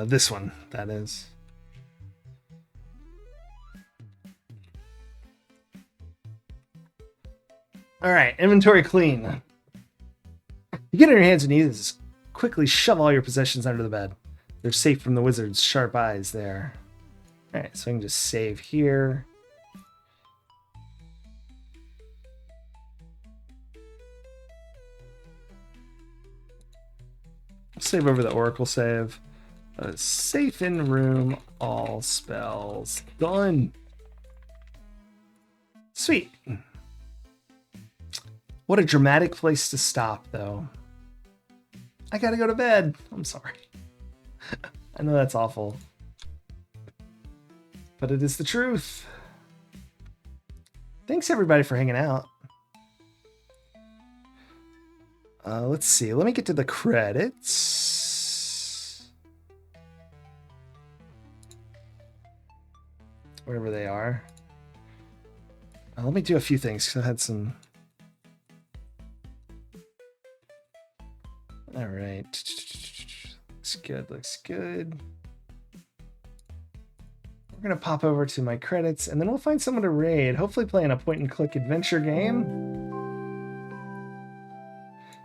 This one, that is. All right, inventory clean. You get on your hands and knees, quickly shove all your possessions under the bed. They're safe from the wizard's sharp eyes there. All right, so I can just save here. Save over the oracle save. Safe in room, all spells done. Sweet. What a dramatic place to stop, though. I gotta go to bed. I'm sorry. I know that's awful, but it is the truth. Thanks everybody for hanging out. Let's see. Let me get to the credits. Wherever they are. Let me do a few things because I had some. All right. Looks good. Looks good. We're going to pop over to my credits and then we'll find someone to raid. Hopefully playing a point and click adventure game.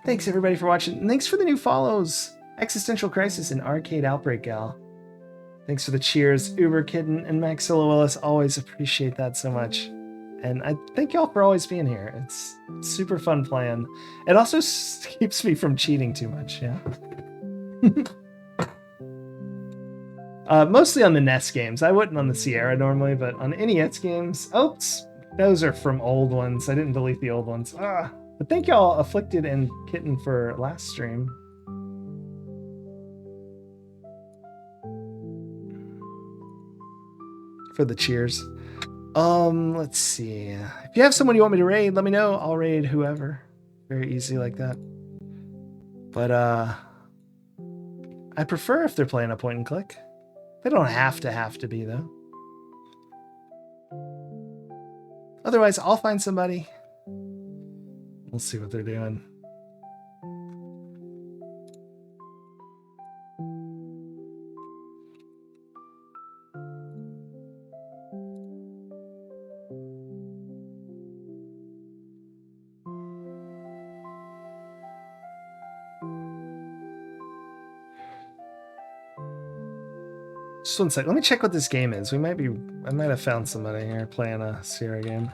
Thanks everybody for watching. And thanks for the new follows. Existential Crisis and Arcade Outbreak Gal. Thanks for the cheers, Uber Kitten and Maxilla Willis. Always appreciate that so much. And I thank y'all for always being here. It's super fun playing. It also keeps me from cheating too much, yeah. Mostly on the NES games. I wouldn't on the Sierra normally, but on NES games, oops, those are from old ones. I didn't delete the old ones. But thank y'all, Afflicted and Kitten, for last stream. For the cheers. Let's see. If you have someone you want me to raid, let me know. I'll raid whoever. Very easy like that. But I prefer if they're playing a point and click. They don't have to be though. Otherwise, I'll find somebody. We'll see what they're doing. Just one sec. Let me check what this game is. I might have found somebody here playing a Sierra game.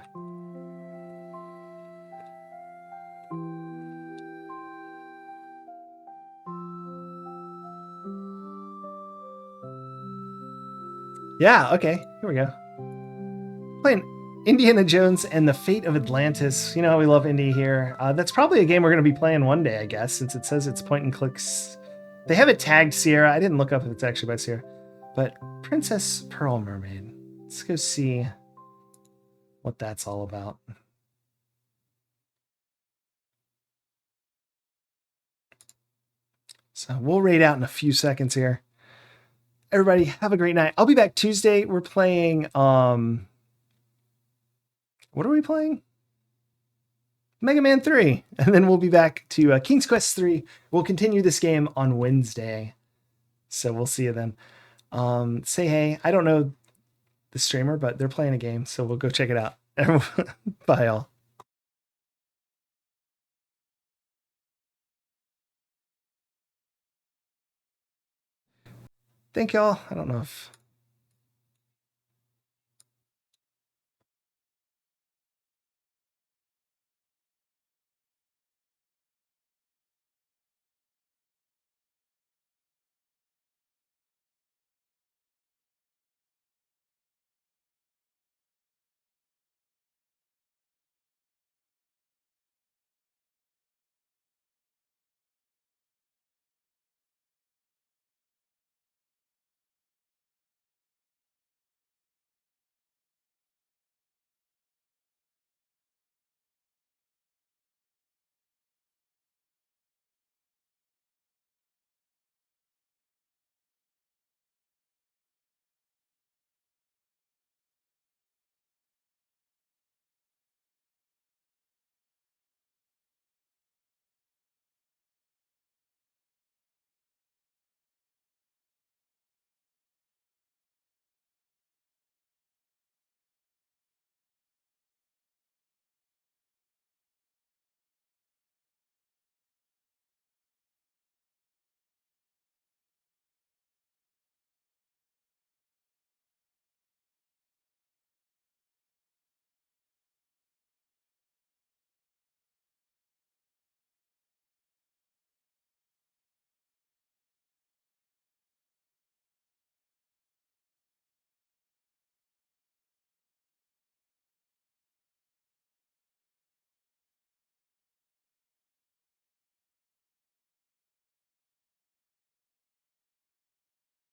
Yeah, okay. Here we go. Playing Indiana Jones and the Fate of Atlantis. You know, we love indie here. That's probably a game we're going to be playing one day, I guess, since it says it's point and clicks. They have it tagged Sierra. I didn't look up if it's actually by Sierra. But Princess Pearl Mermaid. Let's go see what that's all about. So we'll raid out in a few seconds here. Everybody, have a great night. I'll be back Tuesday. We're playing what are we playing? Mega Man 3. And then we'll be back to King's Quest 3. We'll continue this game on Wednesday. So we'll see you then. Say hey. I don't know the streamer, but they're playing a game, so we'll go check it out. Bye, all. Thank y'all. I don't know if